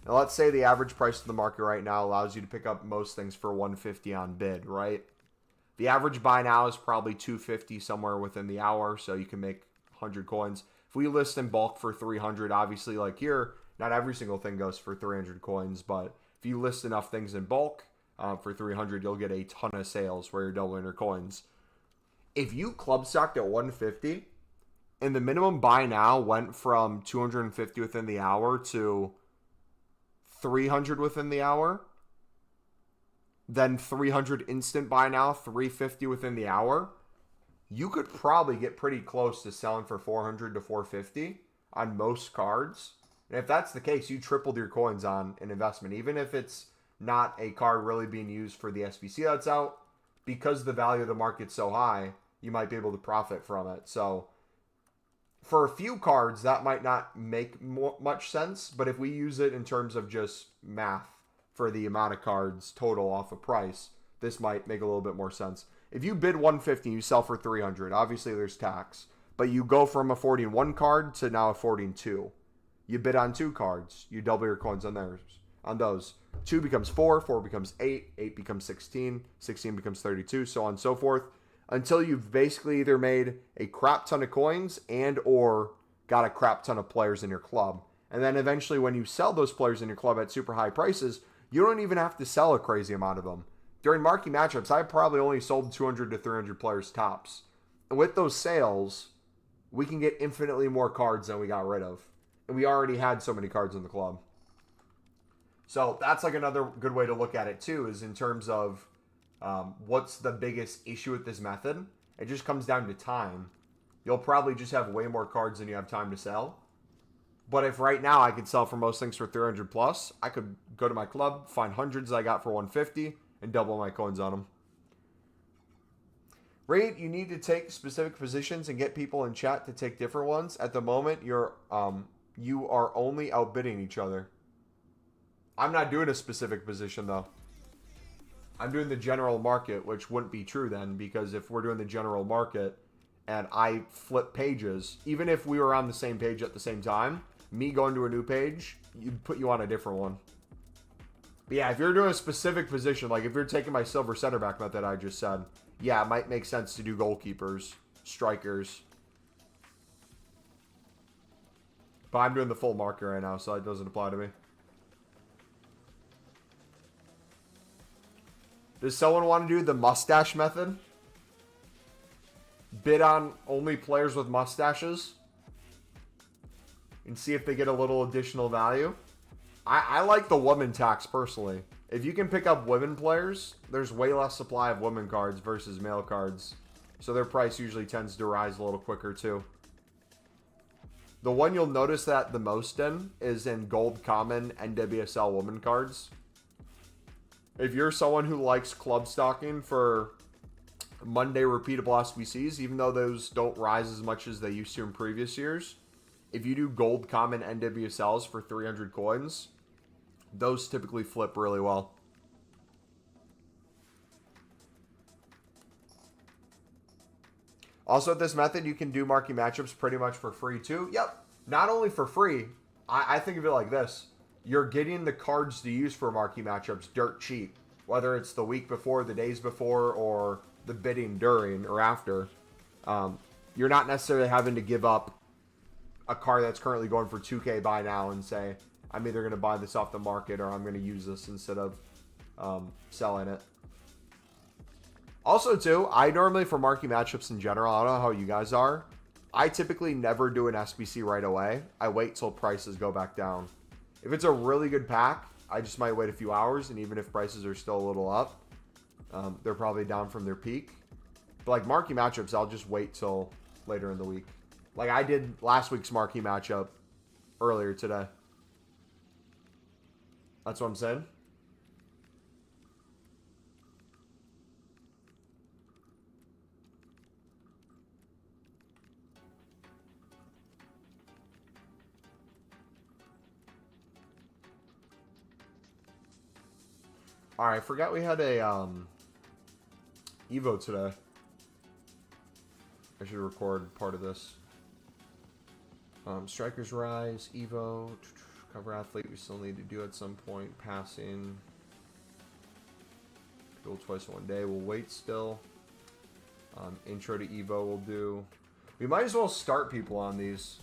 [SPEAKER 1] Now let's say the average price of the market right now allows you to pick up most things for 150 on bid, right? The average buy now is probably 250 somewhere within the hour, so you can make 100 coins. If we list in bulk for 300, obviously like here, not every single thing goes for 300 coins, but if you list enough things in bulk for 300, you'll get a ton of sales where you're doubling your coins. If you club stocked at 150 and the minimum buy now went from 250 within the hour to 300 within the hour, then 300 instant buy now, 350 within the hour, you could probably get pretty close to selling for 400 to 450 on most cards. And if that's the case, you tripled your coins on an investment, even if it's not a card really being used for the SBC that's out. Because the value of the market's so high, you might be able to profit from it. So for a few cards, that might not make much sense. But if we use it in terms of just math for the amount of cards total off a price, this might make a little bit more sense. If you bid 150 and you sell for 300, obviously there's tax. But you go from affording one card to now affording two. You bid on two cards. You double your coins on those. 2 becomes 4, 4 becomes 8, 8 becomes 16, 16 becomes 32, so on and so forth, until you've basically either made a crap ton of coins and or got a crap ton of players in your club. And then eventually when you sell those players in your club at super high prices, you don't even have to sell a crazy amount of them. During marquee matchups, I probably only sold 200 to 300 players tops. And with those sales, we can get infinitely more cards than we got rid of. And we already had so many cards in the club. So that's like another good way to look at it too, is in terms of what's the biggest issue with this method. It just comes down to time. You'll probably just have way more cards than you have time to sell. But if right now I could sell for most things for 300 plus, I could go to my club, find hundreds I got for 150, and double my coins on them. Raid, you need to take specific positions and get people in chat to take different ones. At the moment, you are only outbidding each other. I'm not doing a specific position, though. I'm doing the general market, which wouldn't be true then, because if we're doing the general market and I flip pages, even if we were on the same page at the same time, me going to a new page, you'd put you on a different one. But yeah, if you're doing a specific position, like if you're taking my silver center back method I just said, yeah, it might make sense to do goalkeepers, strikers. But I'm doing the full market right now, so it doesn't apply to me. Does someone want to do the mustache method? Bid on only players with mustaches? And see if they get a little additional value? I like the woman tax personally. If you can pick up women players, there's way less supply of women cards versus male cards. So their price usually tends to rise a little quicker too. The one you'll notice that the most in is in gold common NWSL woman cards. If you're someone who likes club stocking for Monday repeatable SBCs, even though those don't rise as much as they used to in previous years, if you do gold common NWSLs for 300 coins, those typically flip really well. Also, with this method, you can do marquee matchups pretty much for free too. Yep, not only for free, I think of it like this. You're getting the cards to use for marquee matchups dirt cheap. Whether it's the week before, the days before, or the bidding during or after. You're not necessarily having to give up a card that's currently going for 2K buy now and say, I'm either going to buy this off the market or I'm going to use this instead of selling it. Also, too, I normally, for marquee matchups in general, I don't know how you guys are, I typically never do an SBC right away. I wait till prices go back down. If it's a really good pack, I just might wait a few hours, and even if prices are still a little up, they're probably down from their peak. But like marquee matchups, I'll just wait till later in the week. Like I did last week's marquee matchup earlier today. That's what I'm saying. Alright, I forgot we had a Evo today. I should record part of this. Strikers Rise, Evo, cover athlete we still need to do at some point, passing. Goal twice in one day, we'll wait still. Intro to Evo will do. We might as well start people on these.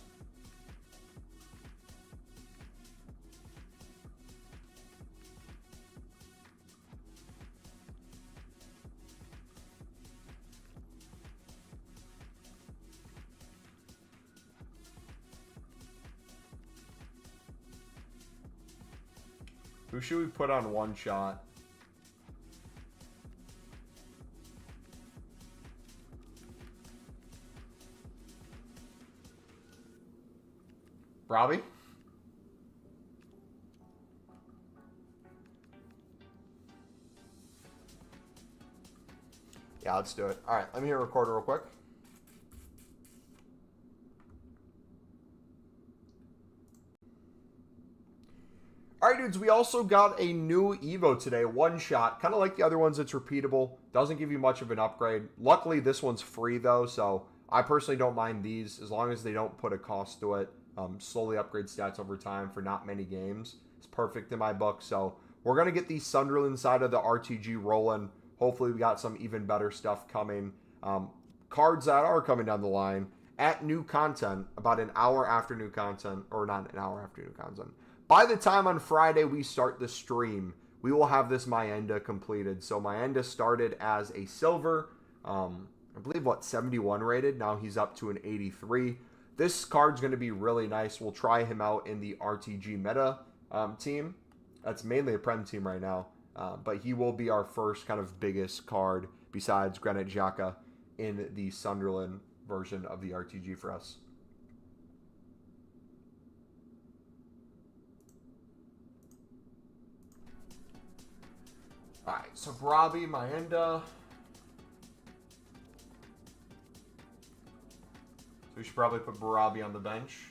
[SPEAKER 1] Who should we put on one shot? Robbie? Yeah, let's do it. All right, let me hit record real quick. All right, dudes, we also got a new Evo today, one shot. Kind of like the other ones, it's repeatable. Doesn't give you much of an upgrade. Luckily, this one's free, though, so I personally don't mind these as long as they don't put a cost to it. Slowly upgrade stats over time for not many games. It's perfect in my book, so we're going to get the Sunderland side of the RTG rolling. Hopefully, we got some even better stuff coming. Cards that are coming down the line at new content, about an hour after new content, or not an hour after new content. By the time on Friday we start the stream, we will have this Mayenda completed. So Mayenda started as a silver, I believe, 71 rated. Now he's up to an 83. This card's going to be really nice. We'll try him out in the RTG meta team. That's mainly a Prem team right now. But he will be our first kind of biggest card besides Granit Xhaka in the Sunderland version of the RTG for us. Alright, so Barabi, Mayenda. So we should probably put Barabi on the bench.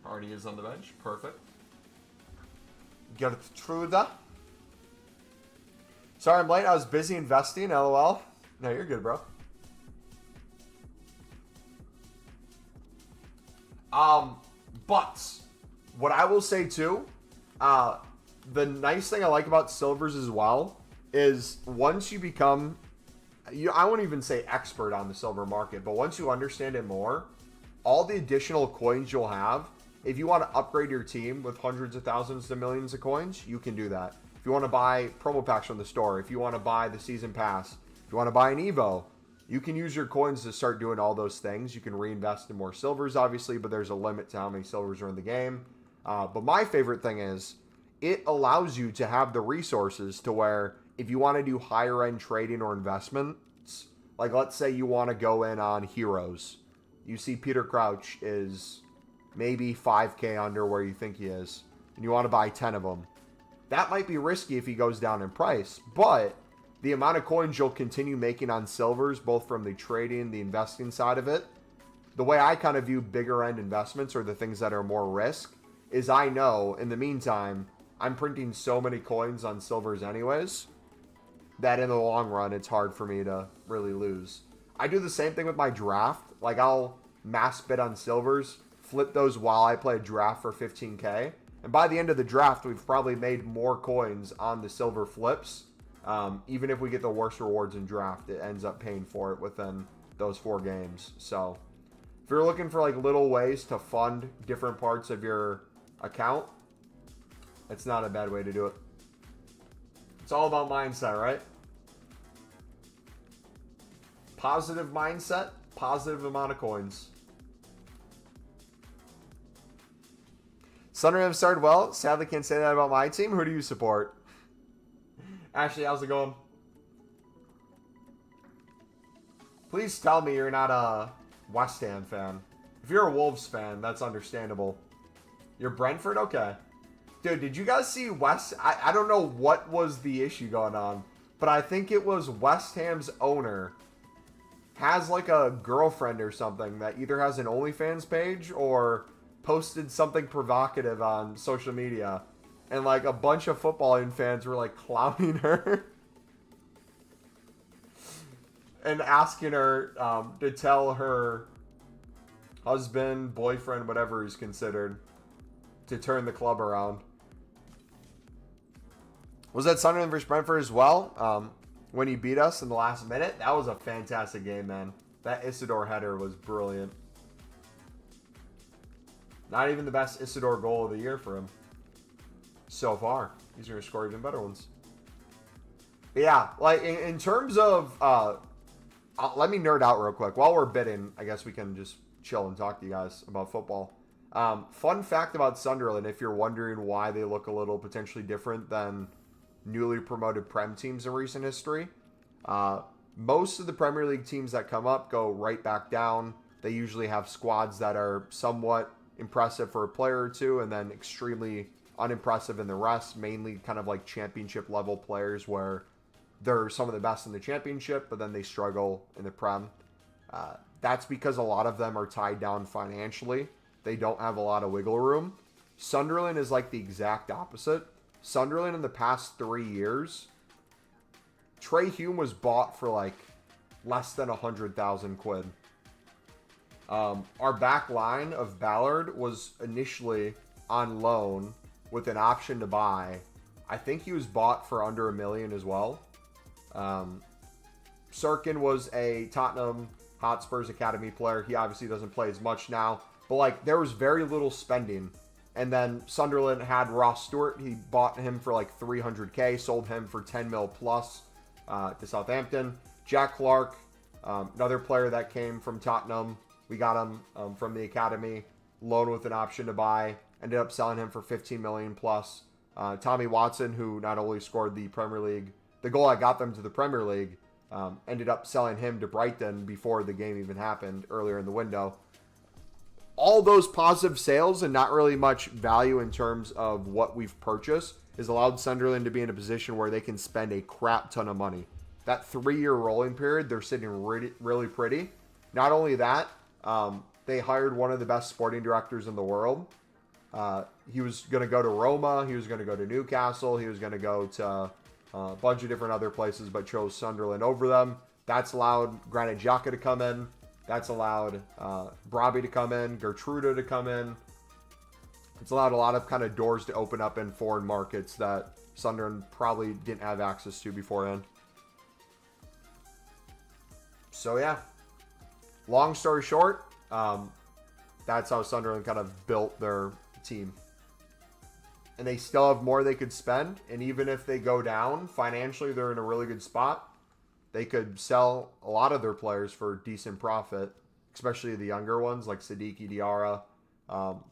[SPEAKER 1] Already is on the bench. Perfect. Gertruda. Sorry I'm late. I was busy investing. LOL. No, you're good, bro. But what I will say too, the nice thing I like about silvers as well is once you become, I won't even say expert on the silver market, but once you understand it more, all the additional coins you'll have, if you want to upgrade your team with hundreds of thousands to millions of coins, you can do that. If you want to buy promo packs from the store, if you want to buy the season pass, if you want to buy an Evo, you can use your coins to start doing all those things. You can reinvest in more silvers, obviously, but there's a limit to how many silvers are in the game. But my favorite thing is it allows you to have the resources to where if you want to do higher end trading or investments, like let's say you want to go in on heroes. You see Peter Crouch is maybe 5K under where you think he is, and you want to buy 10 of them. That might be risky if he goes down in price, but the amount of coins you'll continue making on silvers, both from the trading, the investing side of it, the way I kind of view bigger end investments or the things that are more risk, is I know in the meantime, I'm printing so many coins on silvers anyways, that in the long run, it's hard for me to really lose. I do the same thing with my draft. Like I'll mass bid on silvers, flip those while I play a draft for 15K. And by the end of the draft, we've probably made more coins on the silver flips. Even if we get the worst rewards in draft, it ends up paying for it within those 4 games. So if you're looking for like little ways to fund different parts of your account, it's not a bad way to do it. It's all about mindset, right? Positive mindset, positive amount of coins. Sunderland started well. Sadly, can't say that about my team. Who do you support? Ashley, how's it going? Please tell me you're not a West Ham fan. If you're a Wolves fan, that's understandable. You're Brentford? Okay. Dude, did you guys see I don't know what was the issue going on, but I think it was West Ham's owner has like a girlfriend or something that either has an OnlyFans page or posted something provocative on social media. And like a bunch of footballing fans were like clowning her and asking her to tell her husband, boyfriend, whatever he's considered, to turn the club around. Was that Sunderland versus Brentford as well? When he beat us in the last minute? That was a fantastic game, man. That Isidore header was brilliant. Not even the best Isidore goal of the year for him. So far. He's going to score even better ones. But yeah, like in terms of... let me nerd out real quick. While we're bidding, I guess we can just chill and talk to you guys about football. Fun fact about Sunderland, if you're wondering why they look a little potentially different than newly promoted Prem teams in recent history. Most of the Premier League teams that come up go right back down. They usually have squads that are somewhat impressive for a player or two and then extremely unimpressive in the rest, mainly kind of like championship level players where they're some of the best in the championship, but then they struggle in the Prem. That's because a lot of them are tied down financially. They don't have a lot of wiggle room. Sunderland is like the exact opposite. Sunderland in the past 3 years, Trey Hume was bought for like less than 100,000 quid. Our back line of Ballard was initially on loan with an option to buy. I think he was bought for under $1 million as well. Sirkin was a Tottenham Hotspurs Academy player. He obviously doesn't play as much now, but like there was very little spending. And then Sunderland had Ross Stewart. He bought him for like 300K, sold him for 10 mil plus to Southampton. Jack Clark, another player that came from Tottenham. We got him from the academy, loan with an option to buy. Ended up selling him for 15 million plus. Tommy Watson, who not only scored the Premier League, the goal that got them to the Premier League, ended up selling him to Brighton before the game even happened earlier in the window. All those positive sales and not really much value in terms of what we've purchased has allowed Sunderland to be in a position where they can spend a crap ton of money. That 3-year rolling period, they're sitting really, really pretty. Not only that, they hired one of the best sporting directors in the world. He was going to go to Roma. He was going to go to Newcastle. He was going to go to a bunch of different other places, but chose Sunderland over them. That's allowed Granit Xhaka to come in. That's allowed Brabi to come in, Gertruda to come in. It's allowed a lot of kind of doors to open up in foreign markets that Sunderland probably didn't have access to beforehand. So yeah, long story short, that's how Sunderland kind of built their team. And they still have more they could spend. And even if they go down financially, they're in a really good spot. They could sell a lot of their players for decent profit, especially the younger ones like Siddiqui Diarra.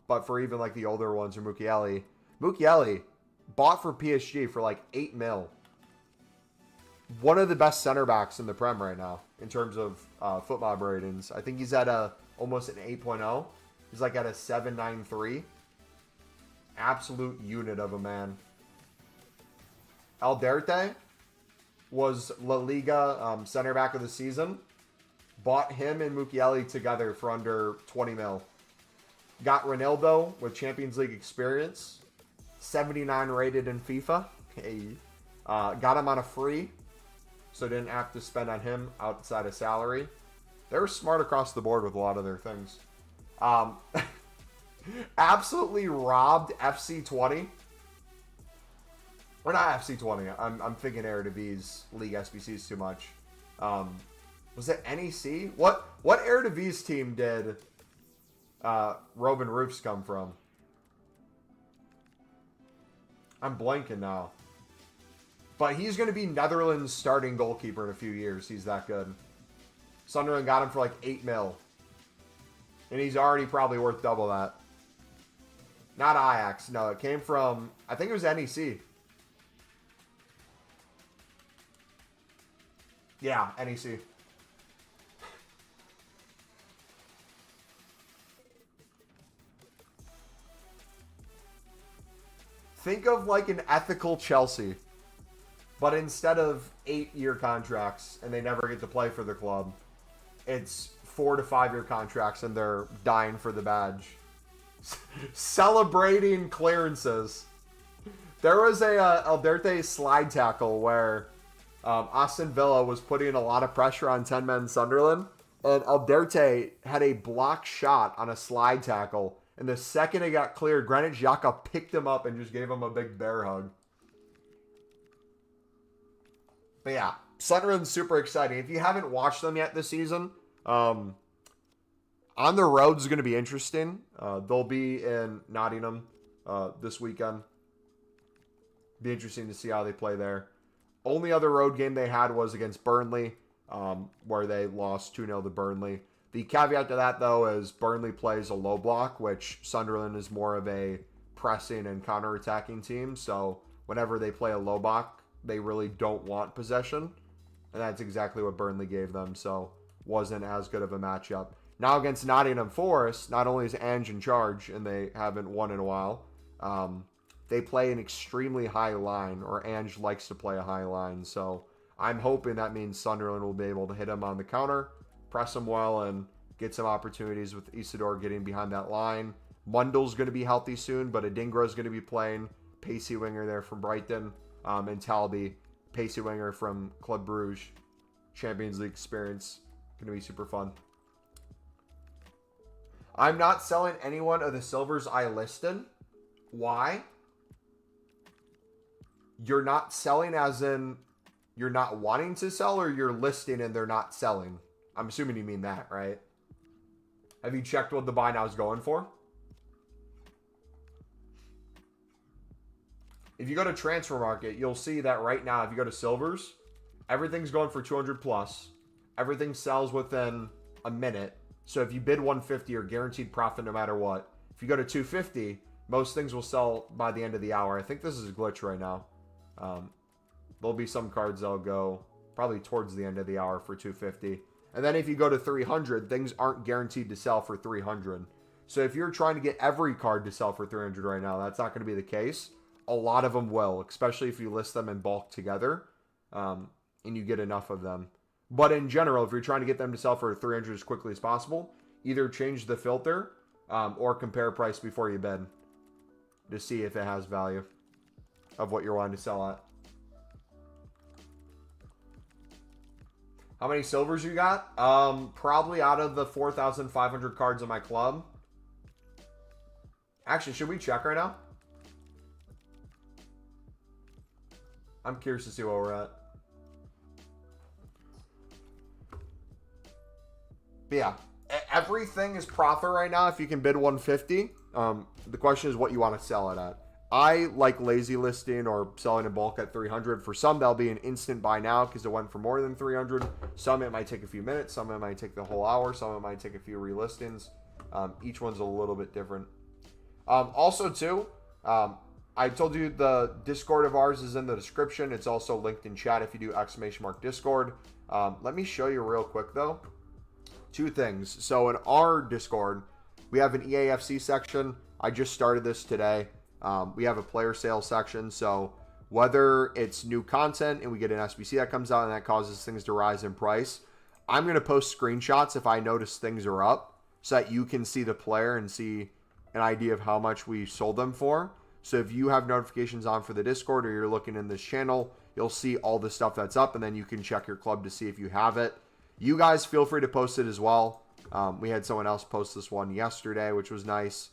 [SPEAKER 1] But for even like the older ones or Mukiele bought for PSG for like 8 mil. One of the best center backs in the Prem right now in terms of FootMob ratings. I think he's at almost an 8.0. He's like at a 7.93. Absolute unit of a man. Alderte was La Liga center back of the season. Bought him and Mukiele together for under 20 mil. Got Ronaldo with Champions League experience. 79 rated in FIFA. Hey. Got him on a free. So didn't have to spend on him outside of salary. They were smart across the board with a lot of their things. Absolutely robbed FC20. Or not FC20. I'm thinking Eredivisie League SBCs too much. Was it NEC? What Eredivisie team did Robin Roofs come from? I'm blanking now. But he's going to be Netherlands' starting goalkeeper in a few years. He's that good. Sunderland got him for like 8 mil. And he's already probably worth double that. Not Ajax. No, it came from, I think it was NEC. Yeah, NEC. Think of like an ethical Chelsea. But instead of 8-year contracts and they never get to play for the club, it's 4 to 5 year contracts and they're dying for the badge. Celebrating clearances. There was a Alderte slide tackle where Aston Villa was putting a lot of pressure on 10-man Sunderland, and Alderte had a block shot on a slide tackle, and the second it got cleared, Granit Xhaka picked him up and just gave him a big bear hug. But yeah, Sunderland's super exciting. If you haven't watched them yet this season, on the road is going to be interesting. They'll be in Nottingham this weekend. Be interesting to see how they play there. Only other road game they had was against Burnley, where they lost 2-0 to Burnley. The caveat to that, though, is Burnley plays a low block, which Sunderland is more of a pressing and counter-attacking team. So whenever they play a low block, they really don't want possession. And that's exactly what Burnley gave them. So wasn't as good of a matchup. Now against Nottingham Forest, not only is Ange in charge, and they haven't won in a while, they play an extremely high line, or Ange likes to play a high line. So I'm hoping that means Sunderland will be able to hit him on the counter, press him well, and get some opportunities with Isidore getting behind that line. Mundell's going to be healthy soon, but Adingra's going to be playing. Pacey winger there from Brighton. And Talby, pacey winger from Club Brugge. Champions League experience. Going to be super fun. I'm not selling any one of the silvers I listed. Why? You're not selling as in you're not wanting to sell, or you're listing and they're not selling? I'm assuming you mean that, right? Have you checked what the buy now is going for? If you go to Transfer Market, you'll see that right now, if you go to silvers, everything's going for 200 plus. Everything sells within a minute. So if you bid 150, you're guaranteed profit no matter what. If you go to 250, most things will sell by the end of the hour. I think this is a glitch right now. There'll be some cards that'll go probably towards the end of the hour for 250. And then if you go to 300, things aren't guaranteed to sell for 300. So if you're trying to get every card to sell for 300 right now, that's not going to be the case. A lot of them will, especially if you list them in bulk together, and you get enough of them. But in general, if you're trying to get them to sell for 300 as quickly as possible, either change the filter or compare price before you bid to see if it has value of what you're wanting to sell at. How many silvers you got? Probably out of the 4,500 cards in my club. Actually, should we check right now? I'm curious to see where we're at. But yeah, everything is profit right now if you can bid 150. The question is what you want to sell it at. I like lazy listing or selling in bulk at 300. For some, that'll be an instant buy now because it went for more than 300. Some, it might take a few minutes. Some, it might take the whole hour. Some, it might take a few relistings. Each one's a little bit different. Also, too, I told you the Discord of ours is in the description. It's also linked in chat if you do !Discord. Let me show you real quick, though. Two things. So in our Discord, we have an EAFC section. I just started this today. We have a player sales section. So whether it's new content and we get an SBC that comes out and that causes things to rise in price, I'm going to post screenshots if I notice things are up so that you can see the player and see an idea of how much we sold them for. So if you have notifications on for the Discord or you're looking in this channel, you'll see all the stuff that's up, and then you can check your club to see if you have it. You guys feel free to post it as well. We had someone else post this one yesterday, which was nice.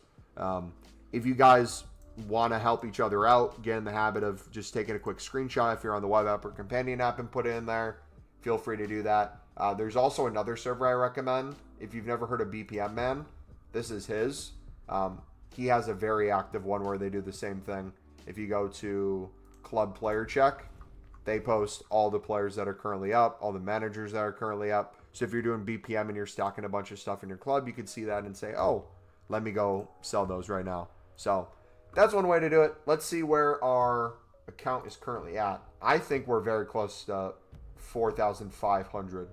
[SPEAKER 1] If you guys want to help each other out, get in the habit of just taking a quick screenshot if you're on the web app or companion app and put it in there. Feel free to do that. There's also another server I recommend. If you've never heard of BPM Man, this is his. He has a very active one where they do the same thing. If you go to Club Player Check, they post all the players that are currently up, all the managers that are currently up. So if you're doing BPM and you're stocking a bunch of stuff in your club, you can see that and say, oh, let me go sell those right now. So that's one way to do it. Let's see where our account is currently at. I think we're very close to 4,500.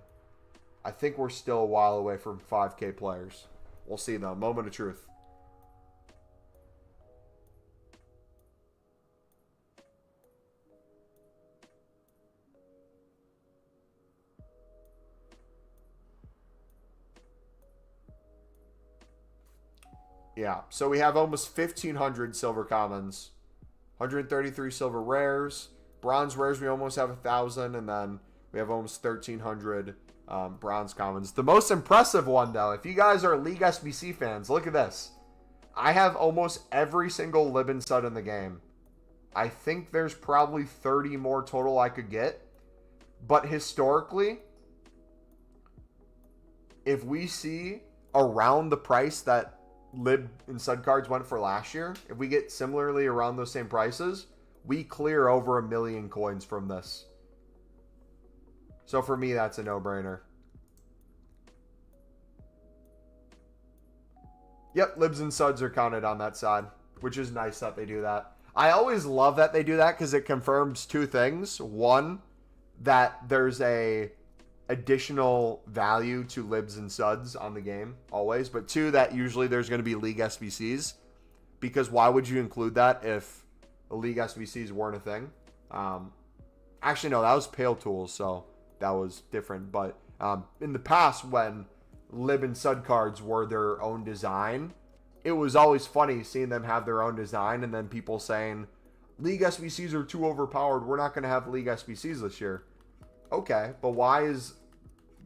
[SPEAKER 1] I think we're still a while away from 5K players. We'll see though. Moment of truth. Yeah, so we have almost 1,500 silver commons, 133 silver rares, bronze rares we almost have 1,000, and then we have almost 1,300 bronze commons. The most impressive one, though, if you guys are League SBC fans, look at this. I have almost every single Libin stud in the game. I think there's probably 30 more total I could get. But historically, if we see around the price that Lib and Sud cards went for last year, if we get similarly around those same prices, we clear over 1 million coins from this. So for me, that's a no-brainer. Yep, Libs and Suds are counted on that side, which is nice that they do that. I always love that they do that because it confirms two things. One, that there's a additional value to Libs and Suds on the game, always. But two, that usually there's going to be League SBCs. Because why would you include that if the League SBCs weren't a thing? Actually, no, that was Pale Tools, so that was different. But in the past, when Lib and Sud cards were their own design, it was always funny seeing them have their own design and then people saying, League SBCs are too overpowered. We're not going to have League SBCs this year. Okay, but why is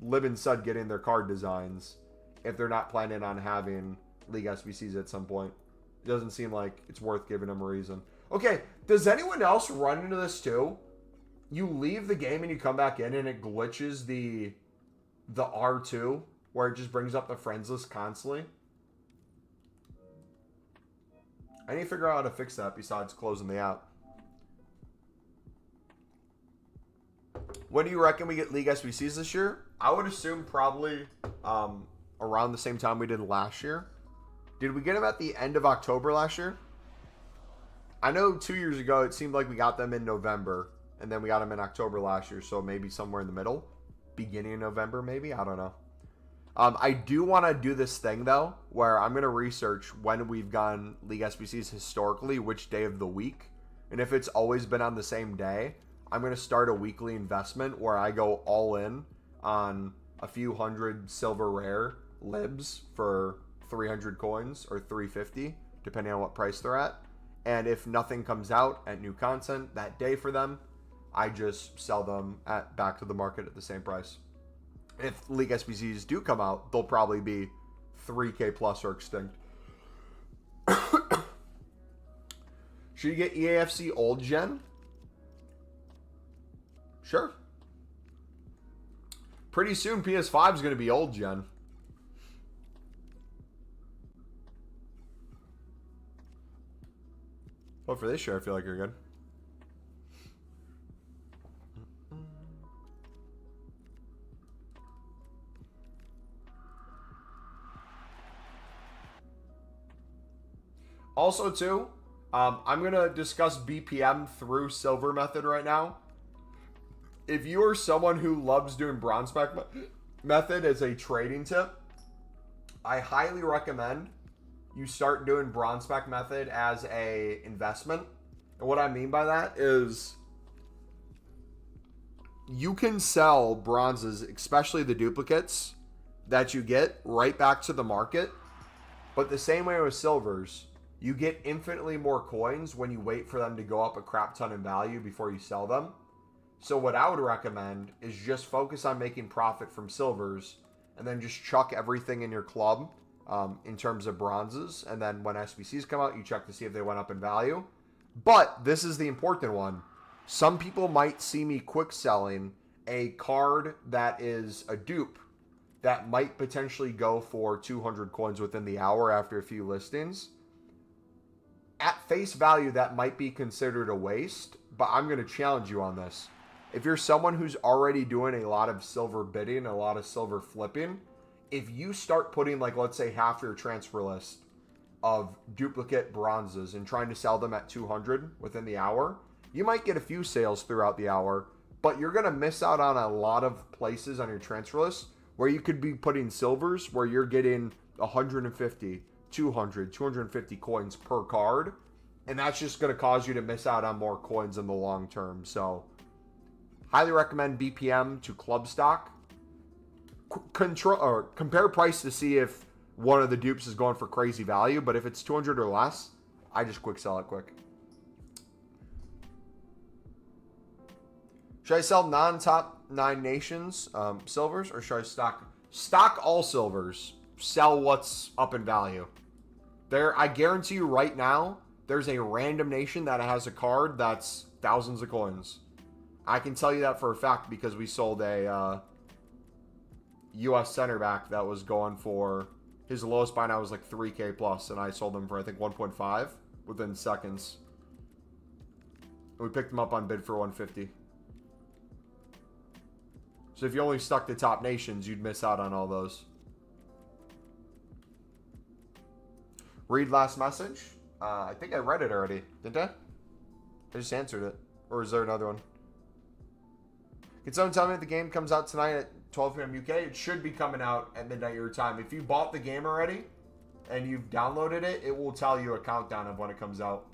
[SPEAKER 1] Lib and Sud getting their card designs if they're not planning on having League SBCs at some point? It doesn't seem like it's worth giving them a reason. Okay, does anyone else run into this too? You leave the game and you come back in and it glitches the R2 where it just brings up the friends list constantly. I need to figure out how to fix that besides closing the app. When do you reckon we get League SBCs this year? I would assume probably around the same time we did last year. Did we get them at the end of October last year? I know 2 years ago it seemed like we got them in November, and then we got them in October last year, so maybe somewhere in the middle. Beginning of November, maybe? I don't know. I do want to do this thing, though, where I'm going to research when we've gotten League SBCs historically, which day of the week. And if it's always been on the same day, I'm going to start a weekly investment where I go all in on a few hundred silver rare libs for 300 coins or 350, depending on what price they're at. And if nothing comes out at new content that day for them, I just sell them back to the market at the same price. If League SBCs do come out, they'll probably be 3K plus or extinct. Should you get EAFC old gen? Sure. Pretty soon PS5 is going to be old gen. But for this year, I feel like you're good. Also, too, I'm going to discuss BPM through silver method right now. If you are someone who loves doing bronze spec method as a trading tip, I highly recommend you start doing bronze spec method as a investment. And what I mean by that is you can sell bronzes, especially the duplicates that you get, right back to the market. But the same way with silvers, you get infinitely more coins when you wait for them to go up a crap ton in value before you sell them. So what I would recommend is just focus on making profit from silvers and then just chuck everything in your club in terms of bronzes. And then when SBCs come out, you check to see if they went up in value. But this is the important one. Some people might see me quick selling a card that is a dupe that might potentially go for 200 coins within the hour after a few listings. At face value, that might be considered a waste, but I'm going to challenge you on this. If you're someone who's already doing a lot of silver bidding, a lot of silver flipping, if you start putting, like, let's say half your transfer list of duplicate bronzes and trying to sell them at 200 within the hour, you might get a few sales throughout the hour, but you're going to miss out on a lot of places on your transfer list where you could be putting silvers where you're getting 150, 200, 250 coins per card, and that's just going to cause you to miss out on more coins in the long term. So highly recommend BPM to club stock. Control or compare price to see if one of the dupes is going for crazy value, but if it's 200 or less, I just quick sell it quick. Should I sell non-top 9 nations silvers, or should I stock all silvers? Sell what's up in value. I guarantee you right now, there's a random nation that has a card that's thousands of coins. I can tell you that for a fact because we sold a U.S. center back that was going for, his lowest buy now was like 3K plus, and I sold him for I think 1.5 within seconds. And we picked him up on bid for 150. So if you only stuck to top nations, you'd miss out on all those. Read last message. I think I read it already, didn't I? I just answered it. Or is there another one? Can someone tell me if the game comes out tonight at 12 p.m. UK? It should be coming out at midnight your time. If you bought the game already and you've downloaded it, it will tell you a countdown of when it comes out.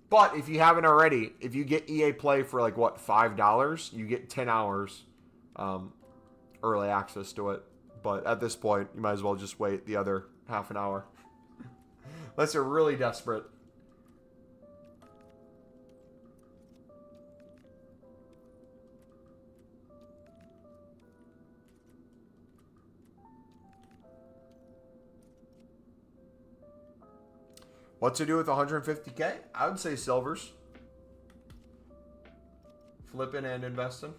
[SPEAKER 1] But if you haven't already, if you get EA Play for like, what, $5, you get 10 hours early access to it. But at this point, you might as well just wait the other half an hour. Unless you're really desperate. What to do with 150K? I would say silvers. Flipping and investing.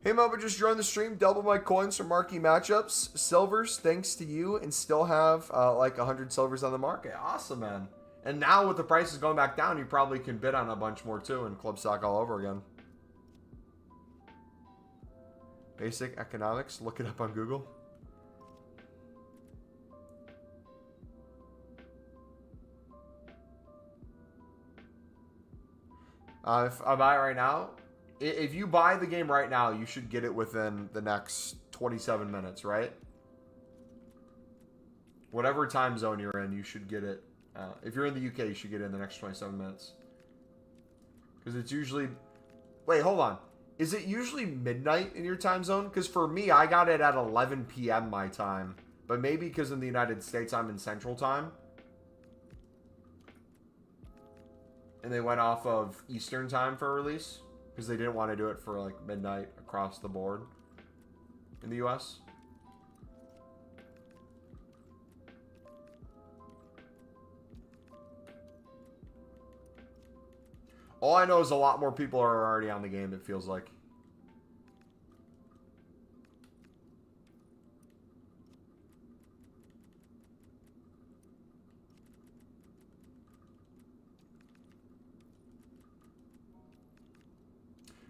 [SPEAKER 1] Hey Mumbo, just joined the stream. Double my coins from Marquee matchups. Silvers, thanks to you, and still have like 100 silvers on the market. Awesome, man. And now with the prices going back down, you probably can bid on a bunch more too and club stock all over again. Basic economics. Look it up on Google. If I buy it right now, if you buy the game right now, you should get it within the next 27 minutes, right? Whatever time zone you're in, you should get it. If you're in the UK, you should get it in the next 27 minutes. Because it's usually... Wait, hold on. Is it usually midnight in your time zone? Because for me, I got it at 11 p.m. my time. But maybe because in the United States, I'm in Central Time. And they went off of Eastern Time for release. Because they didn't want to do it for like midnight across the board in the US. All I know is a lot more people are already on the game, it feels like.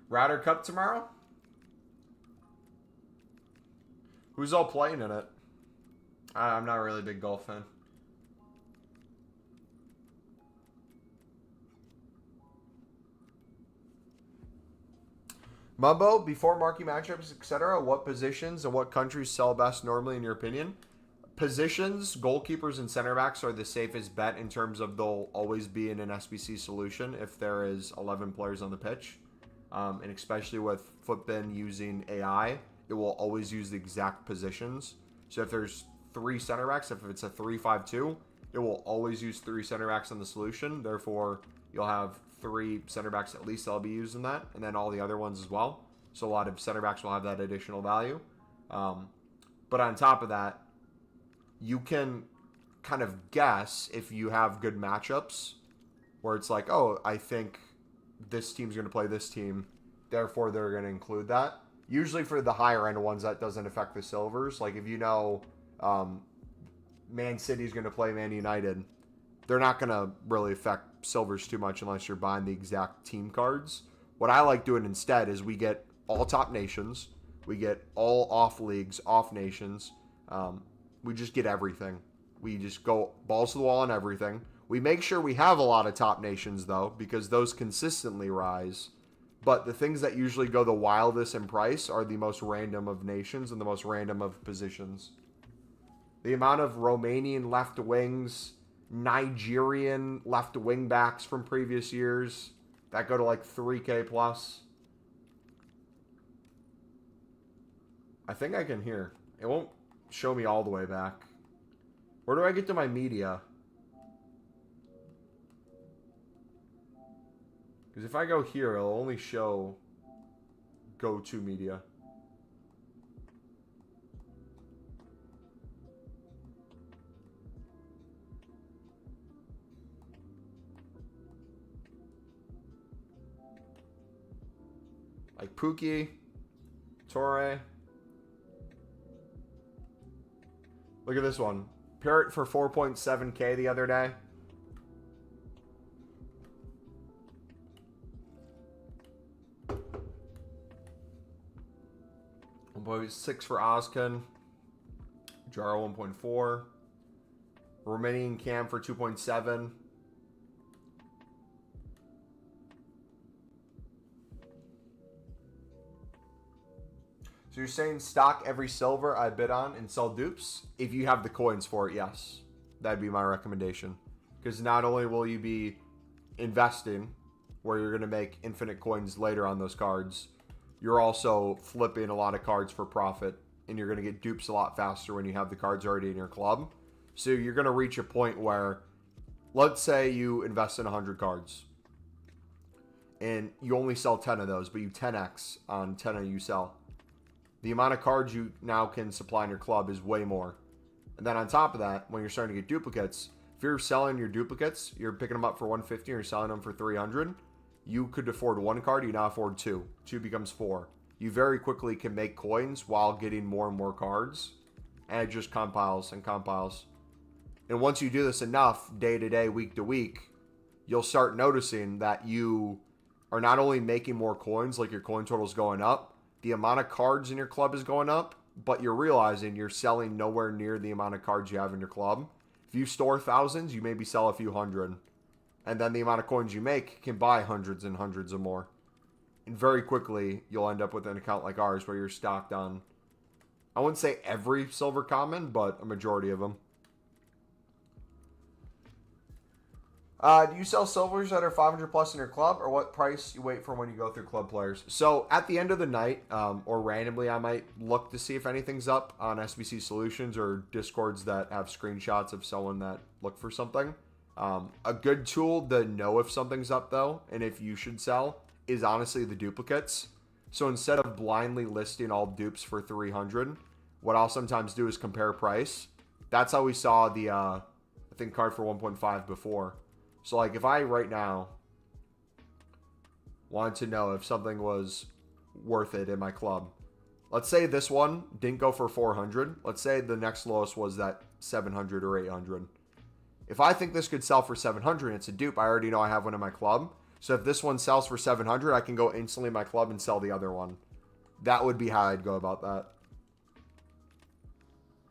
[SPEAKER 1] Ryder Cup tomorrow? Who's all playing in it? I'm not really a big golf fan. Mumbo, before marquee matchups, etc., what positions and what countries sell best normally in your opinion? Positions, goalkeepers, and center backs are the safest bet in terms of they'll always be in an SBC solution if there is 11 players on the pitch. And especially with Footbin using AI, it will always use the exact positions. So if there's 3 center backs, if it's a 3-5-2, it will always use 3 center backs on the solution. Therefore, you'll have 3 center backs at least that'll be using that, and then all the other ones as well. So a lot of center backs will have that additional value. But on top of that, you can kind of guess if you have good matchups where it's like, oh, I think this team's going to play this team, therefore they're going to include that. Usually for the higher end ones, that doesn't affect the silvers. Like if you know Man City's going to play Man United, they're not going to really affect silvers too much unless you're buying the exact team cards. What I like doing instead is we get all top nations, we get all off leagues, off nations. We just get everything. We just go balls to the wall on everything. We make sure we have a lot of top nations, though, because those consistently rise. But the things that usually go the wildest in price are the most random of nations and the most random of positions. The amount of Romanian left wings, Nigerian left wing backs from previous years that go to like 3K plus. I think I can hear. It won't show me all the way back. Where do I get to my media? Because if I go here, it'll only show go-to media. Like Pookie, Torre. Look at this one. Parrot for 4.7K the other day. $1.6 for Ozkin. Jaro 1.4. Romanian Cam for 2.7. So you're saying stock every silver I bid on and sell dupes? If you have the coins for it, yes. That'd be my recommendation. Because not only will you be investing, where you're going to make infinite coins later on those cards, you're also flipping a lot of cards for profit. And you're going to get dupes a lot faster when you have the cards already in your club. So you're going to reach a point where, let's say you invest in 100 cards. And you only sell 10 of those, but you 10x on 10 of you sell. The amount of cards you now can supply in your club is way more. And then on top of that, when you're starting to get duplicates, if you're selling your duplicates, you're picking them up for 150 and you're selling them for 300, you could afford one card, you now afford two. Two becomes four. You very quickly can make coins while getting more and more cards. And it just compiles and compiles. And once you do this enough, day to day, week to week, you'll start noticing that you are not only making more coins, like your coin total is going up, the amount of cards in your club is going up, but you're realizing you're selling nowhere near the amount of cards you have in your club. If you store thousands, you maybe sell a few hundred. And then the amount of coins you make can buy hundreds and hundreds of more. And very quickly, you'll end up with an account like ours where you're stocked on, I wouldn't say every silver common, but a majority of them. Do you sell silvers that are 500 plus in your club, or what price you wait for when you go through club players? So at the end of the night, or randomly, I might look to see if anything's up on SBC Solutions or Discords that have screenshots of someone that looked for something. A good tool to know if something's up, though, and if you should sell, is honestly the duplicates. So instead of blindly listing all dupes for 300, what I'll sometimes do is compare price. That's how we saw the, I think, card for 1.5 before. So, like, if I right now wanted to know if something was worth it in my club, let's say this one didn't go for 400. Let's say the next lowest was that 700 or 800. If I think this could sell for 700, it's a dupe. I already know I have one in my club. So if this one sells for 700, I can go instantly in my club and sell the other one. That would be how I'd go about that.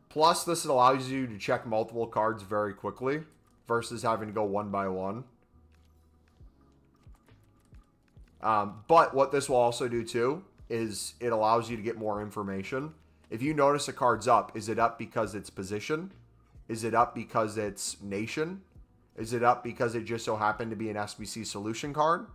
[SPEAKER 1] Plus, this allows you to check multiple cards very quickly versus having to go one by one. But what this will also do too is it allows you to get more information. If you notice a card's up, is it up because it's position? Is it up because it's nation? Is it up because it just so happened to be an SBC solution card?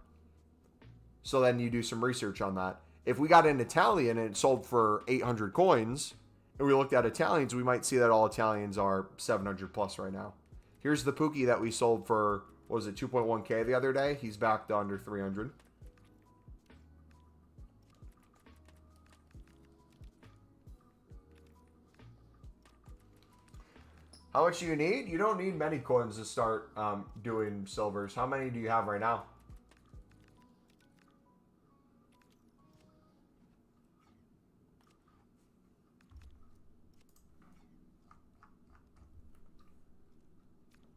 [SPEAKER 1] So then you do some research on that. If we got an Italian and it sold for 800 coins, and we looked at Italians, we might see that all Italians are 700 plus right now. Here's the Pookie that we sold for, what was it, 2.1K the other day. He's back to under 300. How much do you need? You don't need many coins to start doing silvers. How many do you have right now?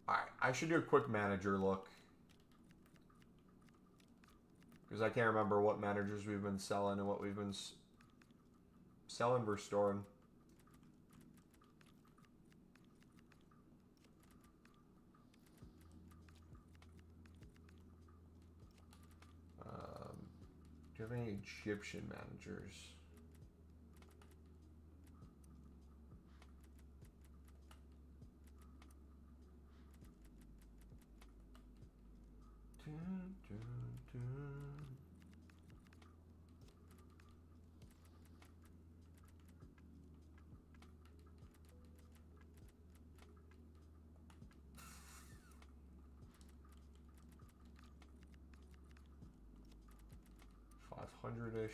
[SPEAKER 1] Alright, I should do a quick manager look. Because I can't remember what managers we've been selling and what we've been selling versus storing. Do you have any Egyptian managers? $500-ish.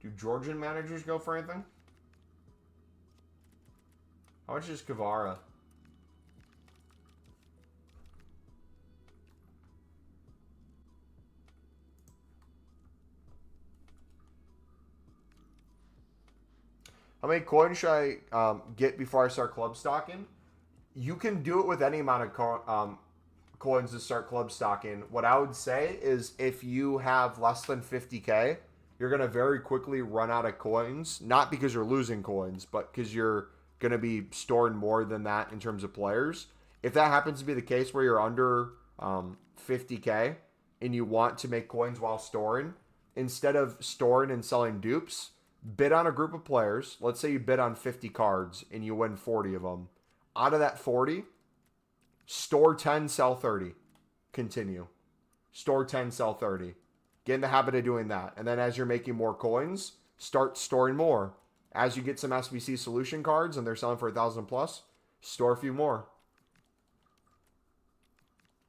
[SPEAKER 1] Do Georgian managers go for anything? How much is Kvara? How many coins should I get before I start club stocking? You can do it with any amount of coins to start club stocking. What I would say is if you have less than 50k, you're going to very quickly run out of coins. Not because you're losing coins, but because you're going to be storing more than that in terms of players. If that happens to be the case where you're under 50k and you want to make coins while storing, instead of storing and selling dupes, bid on a group of players. Let's say you bid on 50 cards and you win 40 of them. Out of that 40, store 10, sell 30. Continue. Store 10, sell 30. Get in the habit of doing that. And then as you're making more coins, start storing more. As you get some SBC solution cards and they're selling for 1,000 plus, store a few more.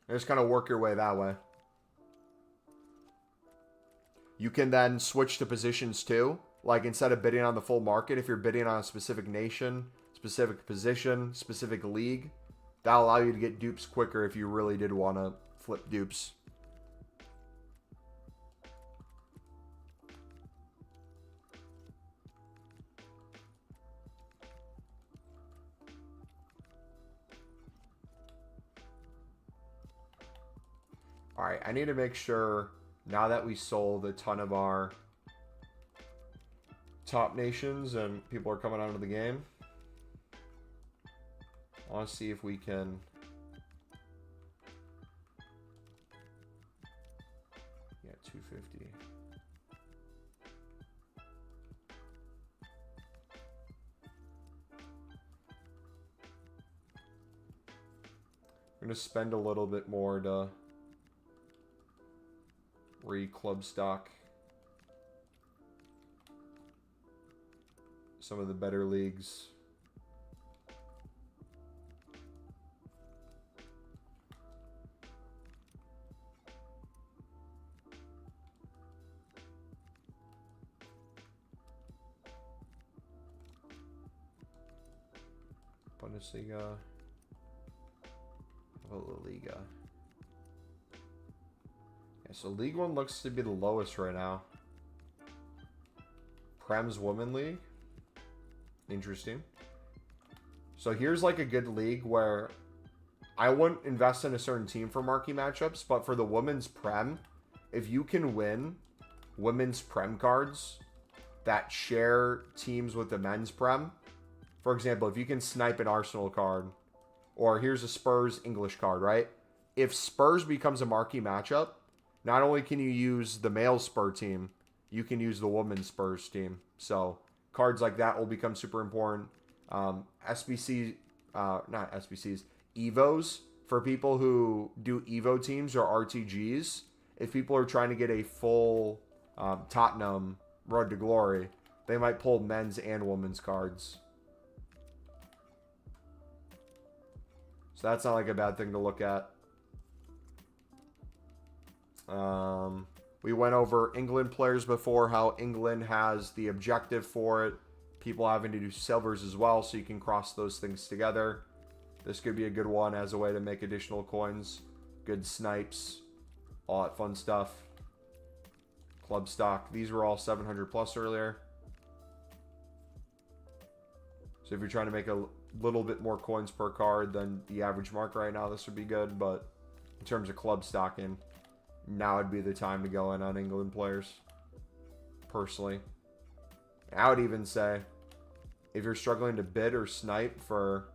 [SPEAKER 1] And just kind of work your way that way. You can then switch to positions too. Like instead of bidding on the full market, if you're bidding on a specific nation, specific position, specific league, that'll allow you to get dupes quicker if you really did want to flip dupes. All right, I need to make sure now that we sold a ton of our top nations and people are coming onto the game, I want to see if we can yeah, 250. I'm going to spend a little bit more to re-club stock some of the better leagues. Bundesliga. How about La Liga? Yeah, so League One looks to be the lowest right now. Prem's Women League. Interesting. So here's like a good league where I wouldn't invest in a certain team for marquee matchups, but for the women's Prem, if you can win women's Prem cards that share teams with the men's Prem, for example, if you can snipe an Arsenal card, or here's a Spurs English card, right? If Spurs becomes a marquee matchup, not only can you use the male Spur team, you can use the women's Spurs team. So cards like that will become super important. SBC, not SBCs, EVOs for people who do EVO teams or RTGs. If people are trying to get a full Tottenham Road to Glory, they might pull men's and women's cards. So that's not like a bad thing to look at. We went over England players before, how England has the objective for it. People having to do silvers as well, so you can cross those things together. This could be a good one as a way to make additional coins. Good snipes. All that fun stuff. Club stock. These were all 700 plus earlier. So if you're trying to make a little bit more coins per card than the average mark right now, this would be good. But in terms of club stocking, now would be the time to go in on England players. Personally. I would even say, if you're struggling to bid or snipe for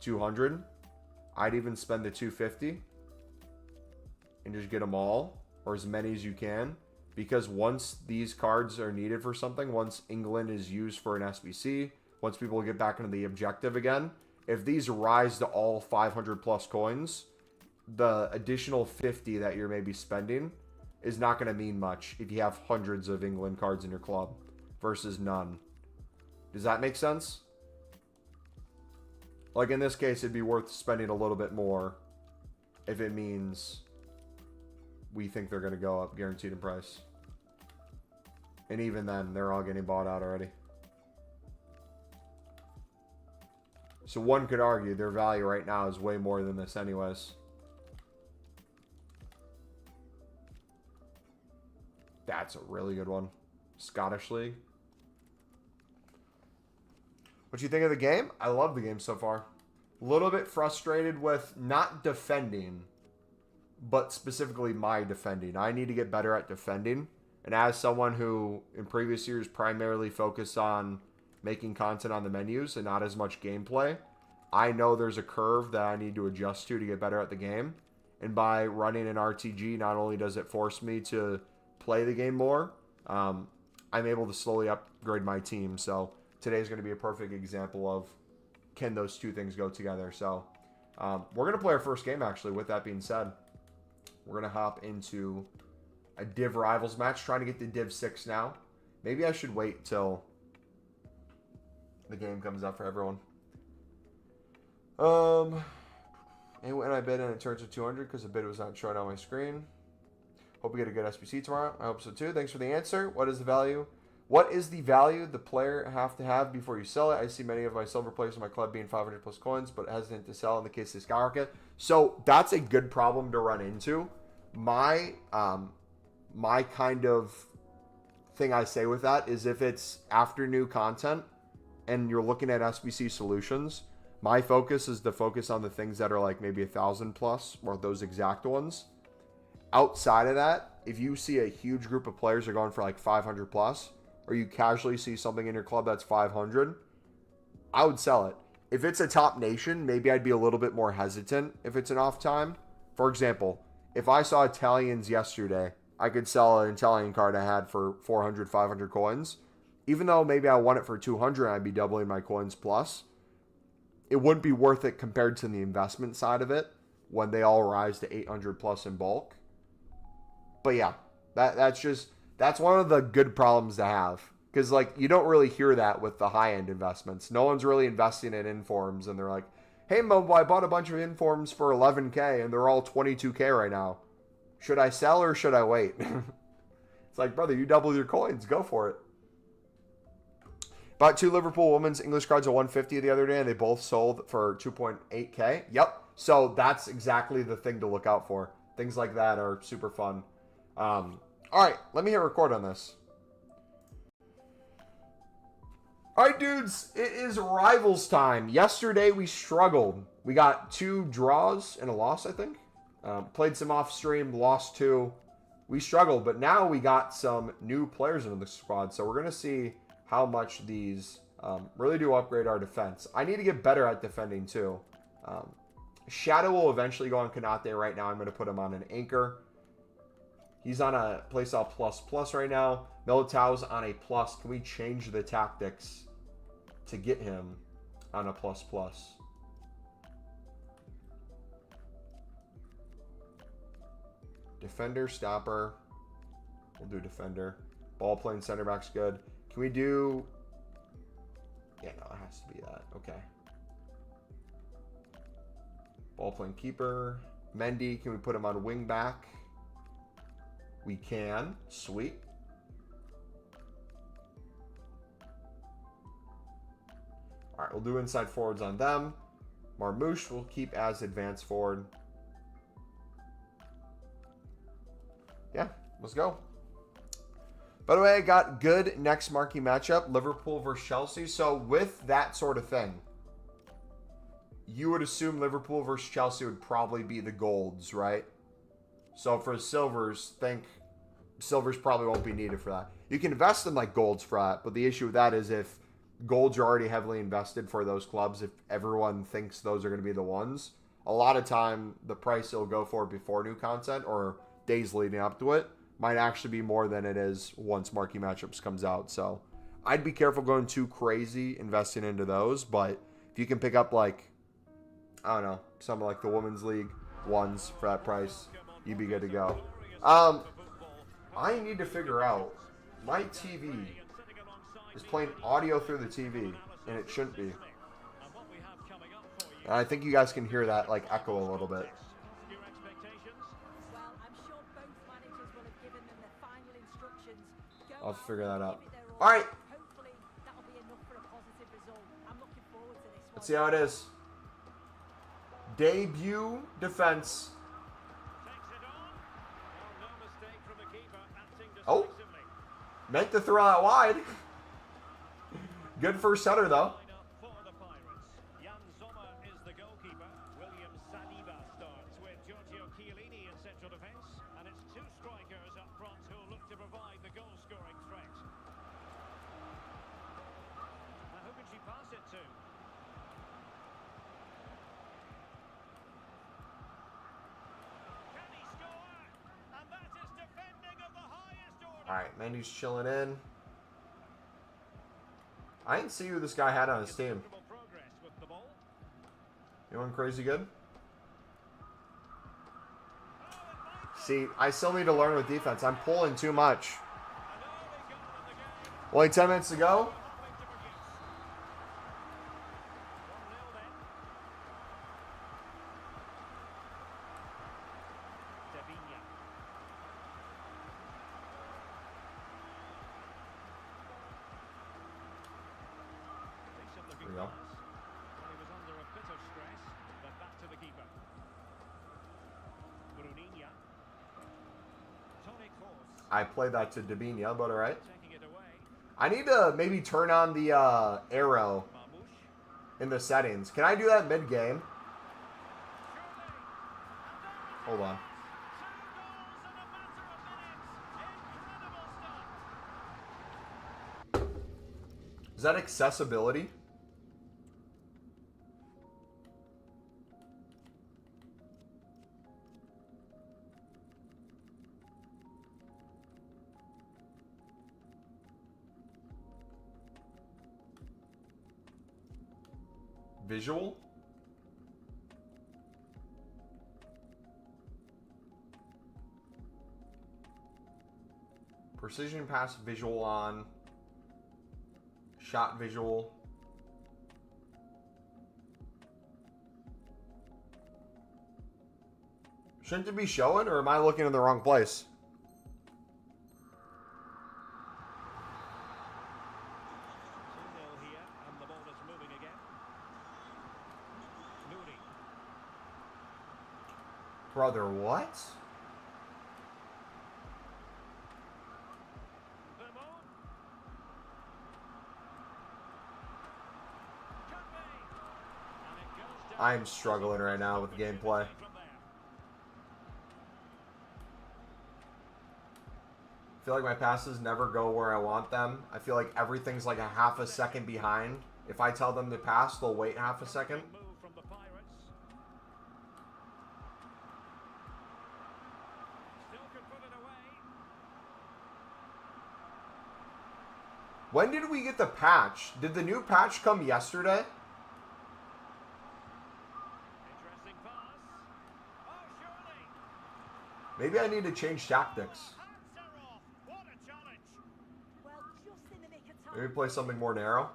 [SPEAKER 1] 200, I'd even spend the 250 and just get them all, or as many as you can. Because once these cards are needed for something, once England is used for an SBC, once people get back into the objective again, if these rise to all 500 plus coins, the additional 50 that you're maybe spending is not going to mean much if you have hundreds of England cards in your club versus none. Does that make sense? Like in this case, it'd be worth spending a little bit more if it means we think they're going to go up guaranteed in price. And even then, they're all getting bought out already. So one could argue their value right now is way more than this anyways. That's a really good one. Scottish League. What do you think of the game? I love the game so far. A little bit frustrated with not defending, but specifically my defending. I need to get better at defending. And as someone who in previous years primarily focused on making content on the menus and not as much gameplay, I know there's a curve that I need to adjust to get better at the game. And by running an RTG, not only does it force me to play the game more, I'm able to slowly upgrade my team. So today's going to be a perfect example of can those two things go together. So we're going to play our first game, actually. With that being said, we're going to hop into a Div Rivals match, trying to get to Div 6 now. Maybe I should wait till the game comes up for everyone. And when I bid and it turns to 200 because the bid was not showing on my screen. Hope we get a good SBC tomorrow. I hope so too. Thanks for the answer. What is the value? What is the value the player have to have before you sell it? I see many of my silver players in my club being 500 plus coins, but hesitant to sell in the case they skyrocket. So that's a good problem to run into. My kind of thing I say with that is if it's after new content and you're looking at SBC solutions, my focus is to focus on the things that are like maybe 1,000 plus or those exact ones. Outside of that, if you see a huge group of players are going for like 500 plus, or you casually see something in your club that's 500, I would sell it. If it's a top nation, maybe I'd be a little bit more hesitant if it's an off time. For example, if I saw Italians yesterday, I could sell an Italian card I had for 400, 500 coins. Even though maybe I won it for 200, I'd be doubling my coins plus. It wouldn't be worth it compared to the investment side of it when they all rise to 800 plus in bulk. But yeah, that's one of the good problems to have. Because like you don't really hear that with the high-end investments. No one's really investing in informs and they're like, hey Mumbo, I bought a bunch of informs for 11K and they're all 22K right now. Should I sell or should I wait? It's like, brother, you double your coins. Go for it. Bought 2 Liverpool women's English cards at 150 the other day, and they both sold for 2.8K. Yep. So that's exactly the thing to look out for. Things like that are super fun. All right, let me hit record on this. All right, dudes, it is Rivals time. Yesterday we struggled. We got 2 draws and a loss, I think. Played some off stream, lost 2. We struggled, but now we got some new players in the squad, so we're going to see how much these really do upgrade our defense. I need to get better at defending too. Shadow will eventually go on Kanate. Right now I'm going to put him on an anchor. He's on a playstyle plus right now. Militao's on a plus. Can we change the tactics to get him on a plus? Defender, stopper. We'll do defender. Ball playing center back's good. Can we do... Yeah, no, it has to be that. Okay. Ball playing keeper. Mendy, can we put him on wing back? We can. Sweet. All right, we'll do inside forwards on them. Marmouche we'll keep as advanced forward. Yeah, let's go. By the way, I got good next marquee matchup, Liverpool versus Chelsea. So with that sort of thing, you would assume Liverpool versus Chelsea would probably be the golds, right? So for silvers, think silvers probably won't be needed for that. You can invest in like golds for that, but the issue with that is if golds are already heavily invested for those clubs, if everyone thinks those are going to be the ones, a lot of time the price it'll go for before new content or days leading up to it might actually be more than it is once marquee matchups comes out. So I'd be careful going too crazy investing into those, but if you can pick up like, I don't know, something like the Women's League ones for that price, you'd be good to go. I need to figure out, my TV is playing audio through the TV, and it shouldn't be. And I think you guys can hear that like echo a little bit. I'll figure that out. All right. Let's see how it is. Debut defense. Oh. Meant to throw that wide. Good first setter, though. Alright, Mendy's chilling in. I didn't see who this guy had on his team. Anyone crazy good? See, I still need to learn with defense. I'm pulling too much. Only 10 minutes to go. I played that to Dabinia, but alright. I need to maybe turn on the arrow in the settings. Can I do that mid-game? Hold on. Is that accessibility? Visual? Precision pass visual on. Shot visual. Shouldn't it be showing, or am I looking in the wrong place? Brother, what? I'm struggling right now with gameplay. I feel like my passes never go where I want them. I feel like everything's like a half a second behind. If I tell them to pass, they'll wait half a second. When did we get the patch? Did the new patch come yesterday? Maybe I need to change tactics. Maybe play something more narrow.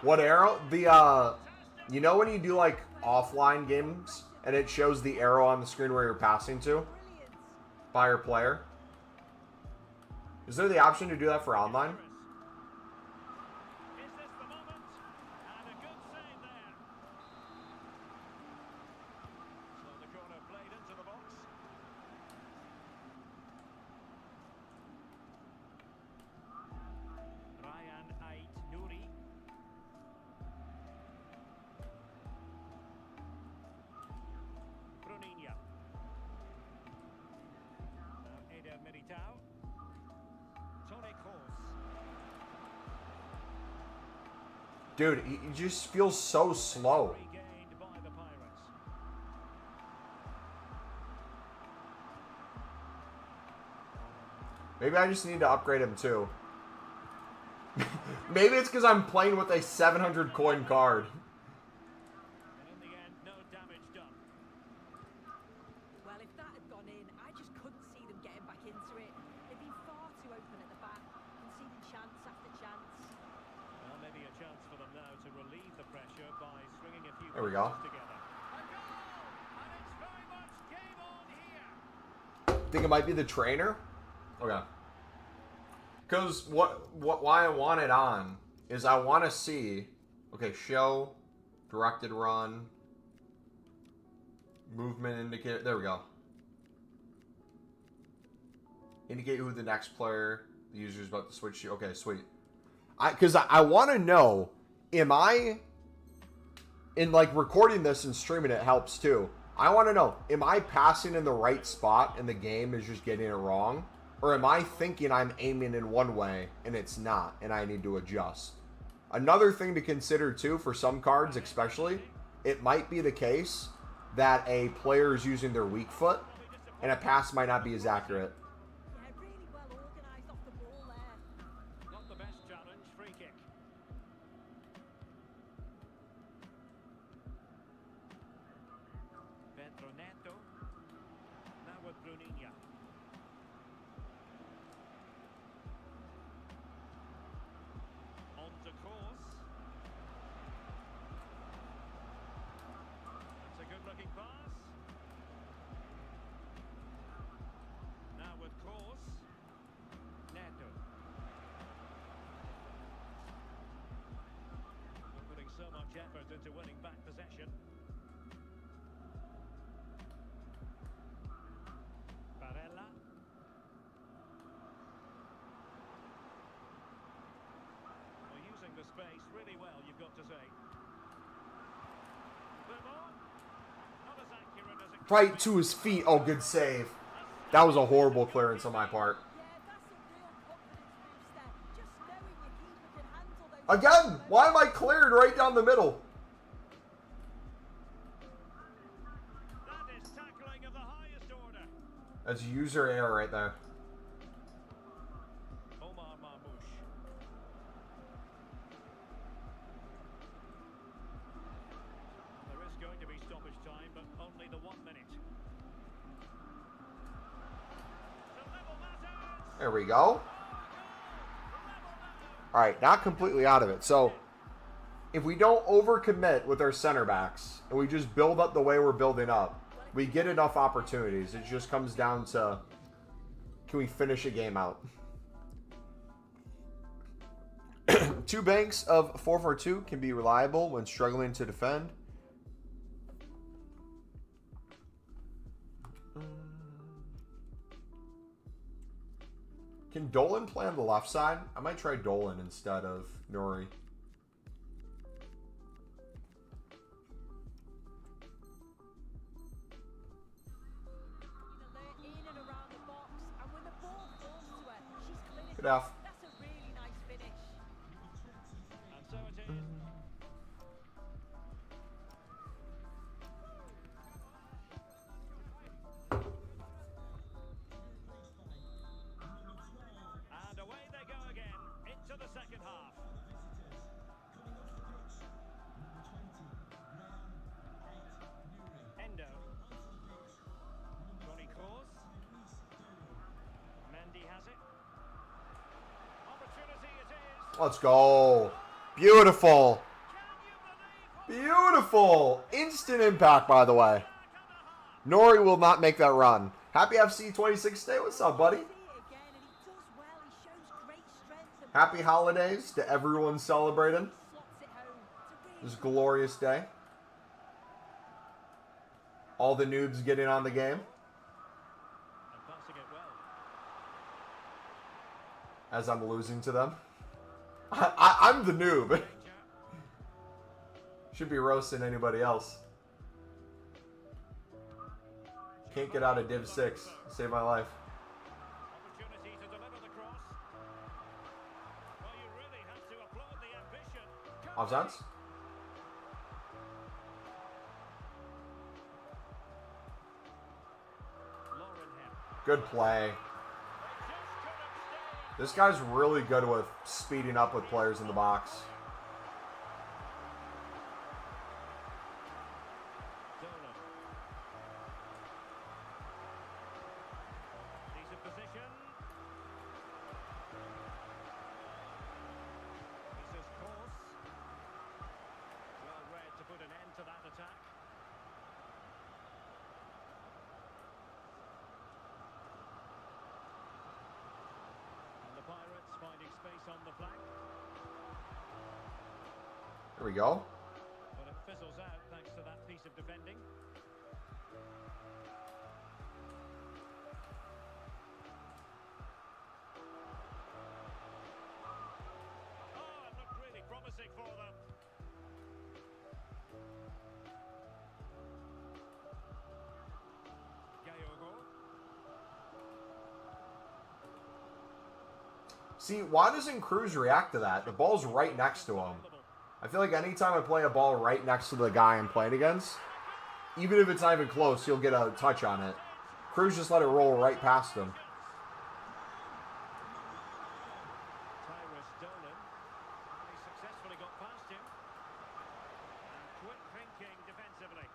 [SPEAKER 1] What arrow? The, you know when you do, like, offline games, and it shows the arrow on the screen where you're passing to? By your player? Is there the option to do that for online? Dude, he just feels so slow. Maybe I just need to upgrade him too. Maybe it's because I'm playing with a 700 coin card.
[SPEAKER 2] And in the end, no damage done.
[SPEAKER 3] Well, if that had gone in, I just couldn't see them getting back into it. They've been far too open at the back, conceding chance after chance.
[SPEAKER 2] Well, maybe a chance for them now to relieve the pressure by stringing a few
[SPEAKER 1] There we go.
[SPEAKER 2] passes together. A goal! And it's very much game on here.
[SPEAKER 1] Think it might be the trainer? Okay. Because why I want it on is I want to see, okay, show, directed run, movement indicator, there we go. Indicate who the next player the user is about to switch to. Okay, sweet. Because I want to know, am I, in like recording this and streaming it helps too. I want to know, am I passing in the right spot and the game is just getting it wrong? Or am I thinking I'm aiming in one way and it's not and I need to adjust? Another thing to consider too, for some cards especially, it might be the case that a player is using their weak foot and a pass might not be as accurate.
[SPEAKER 3] Yeah, really well organised off the ball there.
[SPEAKER 2] Not the best challenge, free kick. Pedro Neto. Now with Bruninha. On the course. That's a good looking pass. Now with course. Neto. They're putting so much effort into winning back possession. Barella. They're using the space really well, you've got to say. Clement. Not as accurate as it
[SPEAKER 1] Right to his feet. Oh, good save. That was a horrible clearance on my part.
[SPEAKER 3] Yeah, that's a real confidence booster. Just knowing your keeper can handle those.
[SPEAKER 1] Again, why am I cleared right down the middle?
[SPEAKER 2] That is tackling of the highest order.
[SPEAKER 1] That's user error right there.
[SPEAKER 2] Omar Marmouche. There is going to be stoppage time, but only the 1 minute. To level matters.
[SPEAKER 1] There we go. All right, not completely out of it. So if we don't overcommit with our center backs and we just build up the way we're building up, we get enough opportunities. It just comes down to, can we finish a game out? 2 banks of 4-4-2 can be reliable when struggling to defend. Can Dolan play on the left side? I might try Dolan instead of Nori.
[SPEAKER 3] In and around the box, and when the ball falls to her, she's cleared it.
[SPEAKER 1] Good off.
[SPEAKER 3] That's a really nice finish.
[SPEAKER 2] And so it is. And away they go again into the second half. Endo. Tony Kroos. Mendy has it. Opportunity it is.
[SPEAKER 1] Let's go. Beautiful.
[SPEAKER 2] Can you believe what
[SPEAKER 1] Beautiful. Instant impact, by the way. Nori will not make that run. Happy FC 26 Day. What's up, buddy?
[SPEAKER 3] See it again, and he does well. He shows great strength. And
[SPEAKER 1] Happy holidays to everyone celebrating
[SPEAKER 3] slots it home. It's a
[SPEAKER 1] this
[SPEAKER 3] really
[SPEAKER 1] glorious day. All the noobs getting on the game
[SPEAKER 2] and passing it well.
[SPEAKER 1] as I'm losing to them. I'm the noob.
[SPEAKER 2] Danger.
[SPEAKER 1] Should be roasting anybody else. Can't get out of Div 6. Save my life.
[SPEAKER 2] Opportunity to deliver the cross. Well, you really have to applaud the ambition.
[SPEAKER 1] Offsides?
[SPEAKER 2] Lauren Hemp.
[SPEAKER 1] Good play.
[SPEAKER 2] They just couldn't
[SPEAKER 1] This guy's really good with speeding up with players in the box.
[SPEAKER 2] Decent position. He says course. Well read to put an end to that attack. And the Pirates finding space on the flank.
[SPEAKER 1] There we go.
[SPEAKER 2] But it fizzles out thanks to that piece of defending. Oh, it looked really promising for them. Gayogo.
[SPEAKER 1] See, why doesn't Cruz react to that? The ball's right next to him. I feel like anytime I play a ball right next to the guy I'm playing against, even if it's not even close, he'll get a touch on it. Cruz just let it roll right past him.
[SPEAKER 2] Tyrus Dolan. He successfully got past him. And quick thinking defensively.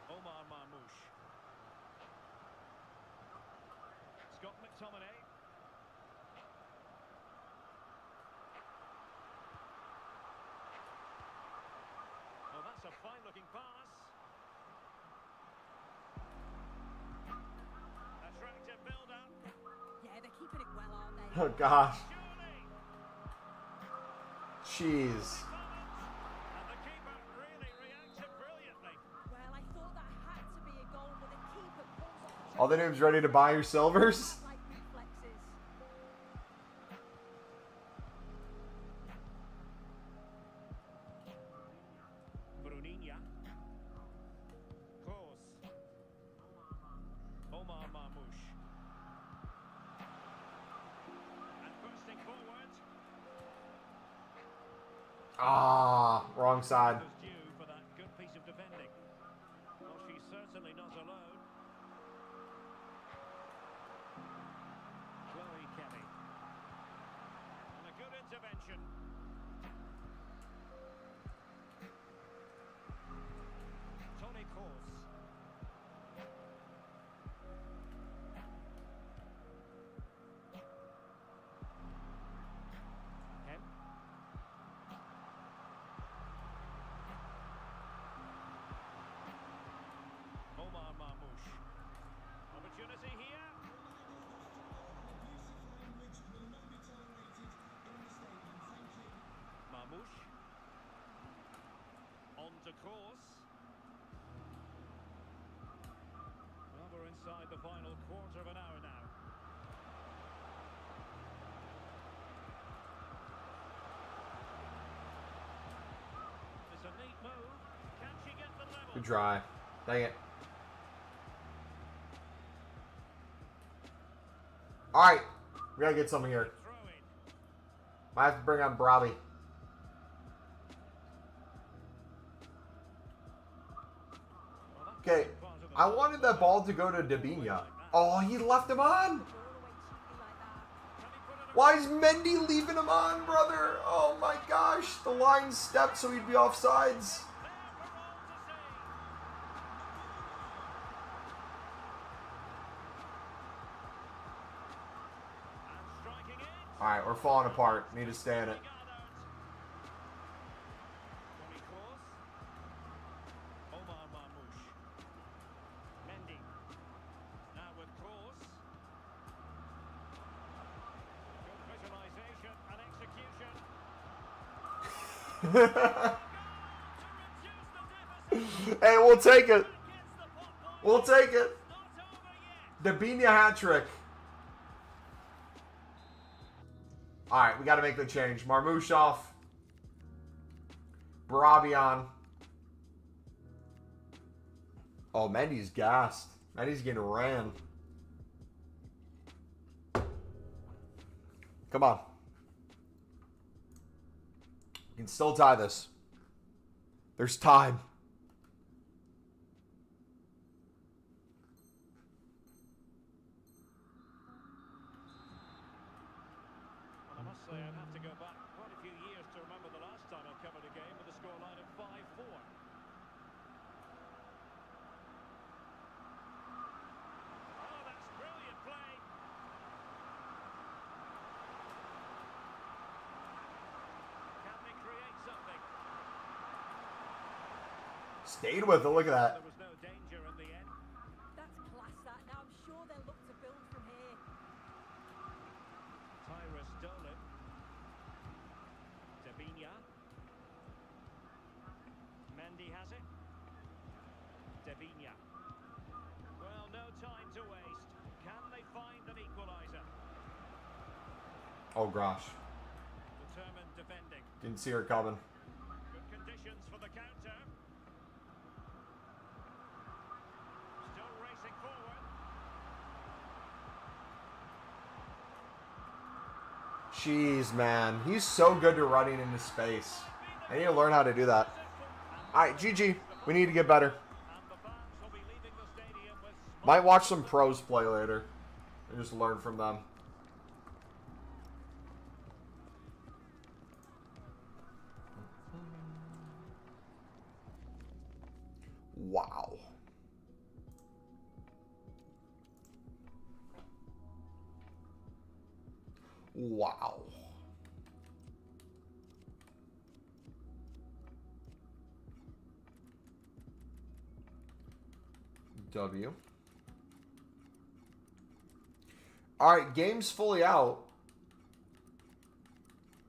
[SPEAKER 2] Omar Marmouche. Scott McTominay. Oh, that's a fine-looking pass. Attractive build-up.
[SPEAKER 3] Yeah, they're keeping it well, aren't they?
[SPEAKER 1] Oh, gosh.
[SPEAKER 2] Surely.
[SPEAKER 1] Jeez.
[SPEAKER 2] And the keeper really reacted brilliantly.
[SPEAKER 3] Well, I thought that had to be a goal, but the keeper pulls off
[SPEAKER 1] All the names ready to buy your silvers?
[SPEAKER 3] like reflexes.
[SPEAKER 2] Bruninha. Close. Omar Marmouche. And bursting forward.
[SPEAKER 1] Ah, wrong side.
[SPEAKER 2] Was due for that good piece of defending. Well, she's certainly not alone. Chloe Kelly. And a good intervention. Tony Course. Kemp. Omar Marmouche. Opportunity here. Marmouche. On to Course. Well, we're inside the final quarter of an hour now. It's a neat move. Can she get the level?
[SPEAKER 1] Good try. Dang it. Alright. We gotta get something here.
[SPEAKER 2] Throw in.
[SPEAKER 1] Might have to bring on Brobby.
[SPEAKER 2] Well, that's
[SPEAKER 1] Okay.
[SPEAKER 2] part of the
[SPEAKER 1] I wanted that ball to go to Dabinia. Oh, he left him on.
[SPEAKER 3] Ball away cheaply like that.
[SPEAKER 2] Can he put it
[SPEAKER 1] Why is Mendy leaving him on, brother? Oh my gosh. The line stepped so he'd be offsides. Alright, we're falling apart. Need to stay in it.
[SPEAKER 2] Omar Marmouche. Mendy. Now with Course. Good visualization and execution.
[SPEAKER 1] Hey, we'll take it.
[SPEAKER 2] Gets the pop.
[SPEAKER 1] We'll take it.
[SPEAKER 2] Not over yet.
[SPEAKER 1] Dabinia hat trick. Alright, we got to make the change. Marmouche off. Brobby on. Oh, Mendy's gassed. Mendy's getting ran. Come on. We can still tie this. There's time.
[SPEAKER 2] honestly, I'd have to go back quite a few years to remember the last time I covered a game with a scoreline of 5-4. Oh, that's brilliant play. Can they create something?
[SPEAKER 1] Stayed with it. Look at that.
[SPEAKER 2] There was no danger in the end.
[SPEAKER 3] That's class, that. Now I'm sure they'll look to build from here.
[SPEAKER 2] Tyrus Dolan. Davinia. Mendy has it. Davinia. Well, no time to waste. Can they find an equaliser?
[SPEAKER 1] Oh gosh,
[SPEAKER 2] Determined defending.
[SPEAKER 1] didn't see her coming.
[SPEAKER 2] Good conditions for the counter. Still racing forward.
[SPEAKER 1] Jeez, man, he's so good to running into space. I need to learn how to do that. All right, GG. We need to get better.
[SPEAKER 2] And the fans will be leaving the stadium with
[SPEAKER 1] Might watch some pros play later and just learn from them. Wow. Wow. W. All right, game's fully out.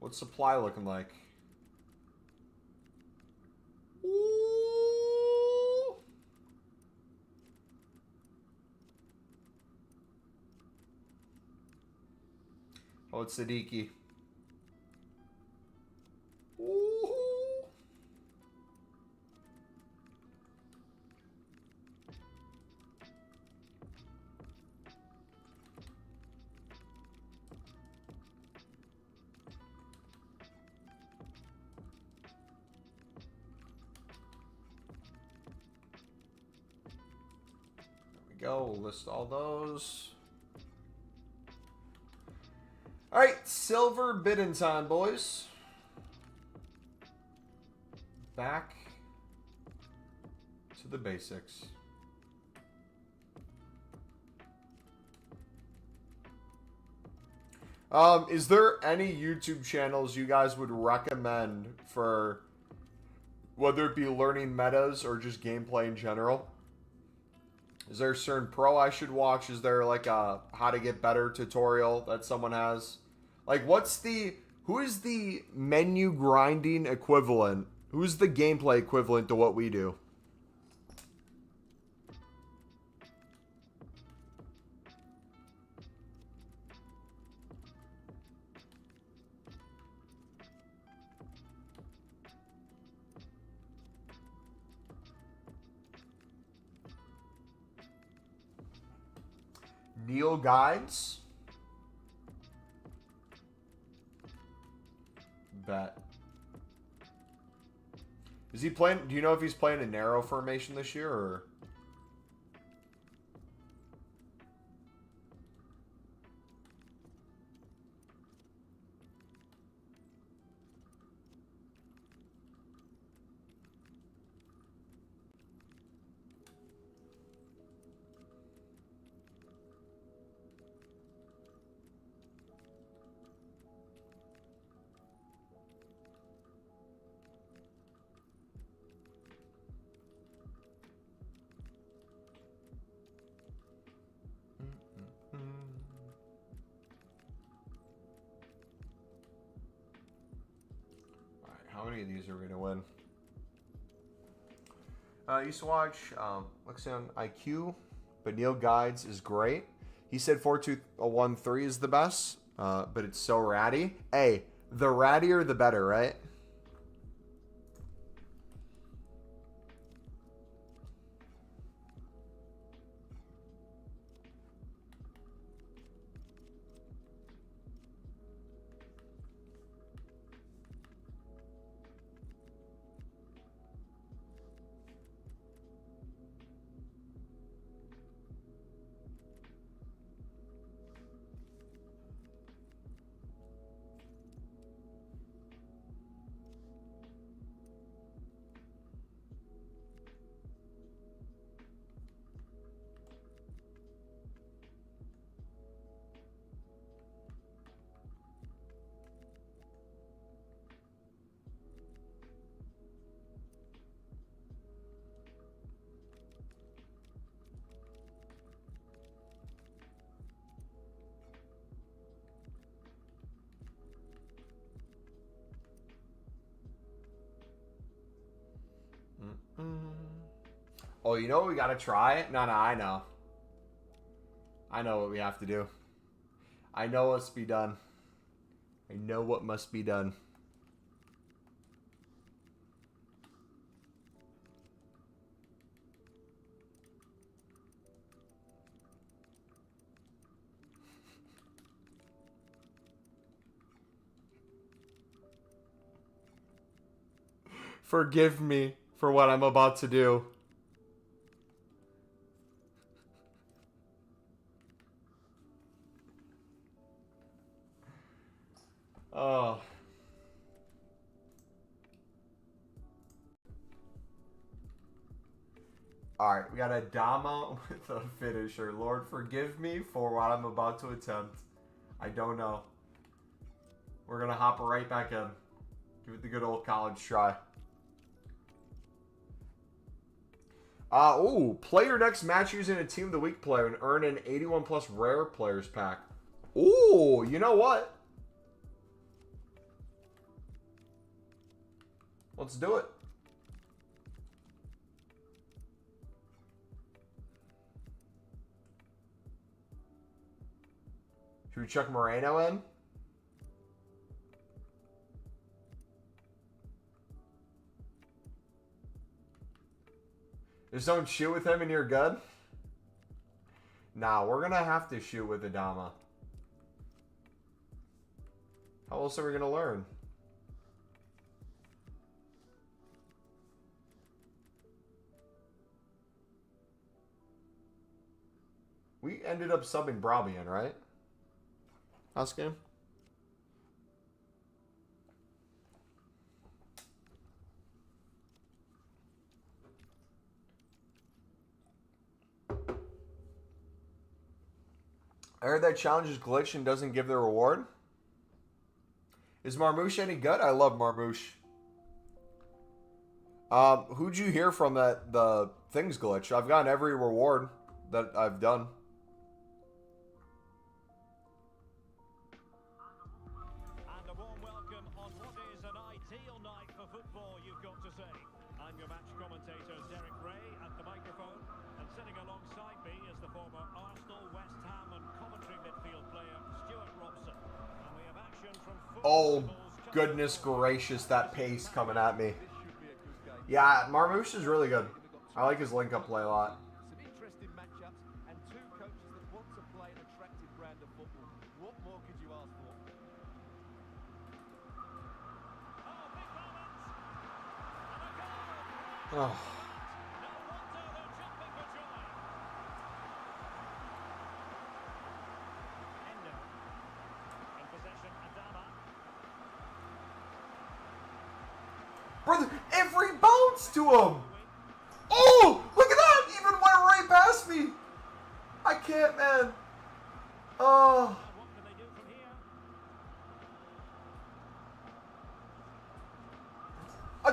[SPEAKER 1] What's supply looking like? Ooh. Oh, it's Siddiqui. Ooh. Go. We'll list all those. All right, silver bidding time, boys. Back to the basics. Is there any YouTube channels you guys would recommend for whether it be learning metas or just gameplay in general? Is there a certain pro I should watch? Is there like a how to get better tutorial that someone has? Like who is the menu grinding equivalent? Who's the gameplay equivalent to what we do? Neil Guides. Bet. Is he playing? Do you know if he's playing a narrow formation this year or? How many of these are we going to win? I used to watch Lexion IQ, but Neil Guides is great. He said 4-2-1-3 is the best, but it's so ratty. Hey, the rattier the better, right? Oh, you know what we gotta try? No, I know. I know what we have to do. I know what's be done. I know what must be done. Forgive me for what I'm about to do. Oh. Alright, we got a Dama with a finisher. Lord, forgive me for what I'm about to attempt. I don't know. We're going to hop right back in. Give it the good old college try. Play your next match using a Team of the Week player and earn an 81 plus rare players pack. Ooh, you know what? Let's do it. Should we chuck Moreno in? Just don't shoot with him and you're good? Nah, we're going to have to shoot with Adama. How else are we going to learn? We ended up subbing Brabian, right? Last game? I heard that challenge is glitched and doesn't give the reward. Is Marmouche any good? I love Marmouche. Who'd you hear from that the things glitch? I've gotten every reward that I've done.
[SPEAKER 2] And a warm welcome on what is an ideal night for football, you've got to say. I'm your match commentator, Derek Ray, at the microphone. And sitting alongside me is the former Arsenal, West Ham and Coventry midfield player, Stuart Robson. And we have action from
[SPEAKER 1] Oh, goodness gracious, that pace coming at me. Yeah, Marmouche is really good. I like his link-up play a lot.
[SPEAKER 4] Some interesting matchups and two coaches that want to play an attractive brand of football. What more could you ask for?
[SPEAKER 2] Oh, big moment! And a goal!
[SPEAKER 1] Oh.
[SPEAKER 2] No wonder they're jumping for joy. Endo. In possession, Adama.
[SPEAKER 1] Brother, every bounce to him! Oh! Look at that! Even went right past me! I can't, man. Oh.
[SPEAKER 2] What can they do from here?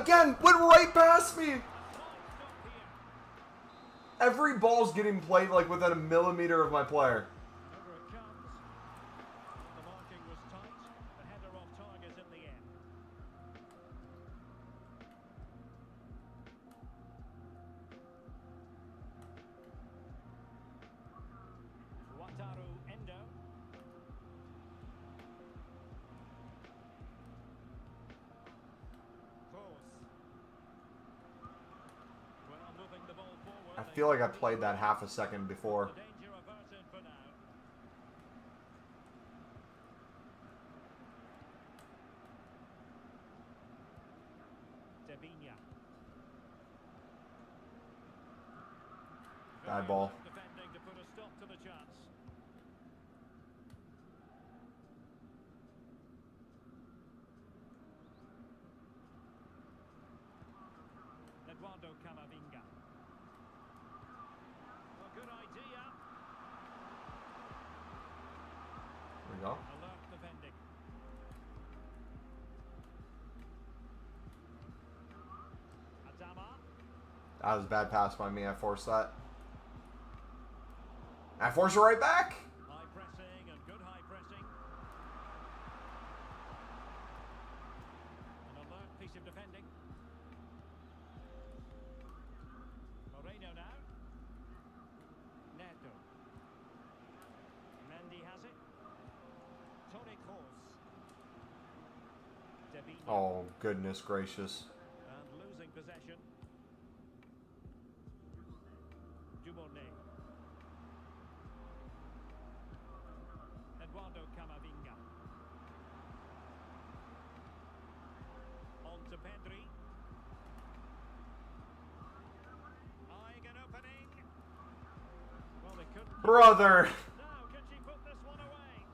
[SPEAKER 1] Again, went right past me!
[SPEAKER 2] Slight stop here.
[SPEAKER 1] Every ball's getting played like within a millimeter of my player.
[SPEAKER 2] Over it comes. The marking was tight. The header off target in the end. Wataru Endo. Close. Well, moving the ball forward.
[SPEAKER 1] I feel like I played that half a second before.
[SPEAKER 2] The danger averted for now. Devinia.
[SPEAKER 1] Bad ball.
[SPEAKER 2] Defending to put a stop to the chance. Eduardo Camavinga. A good idea.
[SPEAKER 1] There we go.
[SPEAKER 2] Alert defending. Adama.
[SPEAKER 1] That was a bad pass by me. I forced that. I forced it right back.
[SPEAKER 2] High pressing and good high pressing. An alert piece of defending. Moreno now. Camavinga.
[SPEAKER 1] Oh, goodness gracious.
[SPEAKER 2] And losing possession. Dubonnet. Eduardo Camavinga. On to Pedri. Eyeing an opening. Well, they couldn't.
[SPEAKER 1] Brother!
[SPEAKER 2] Now, can she put this one away?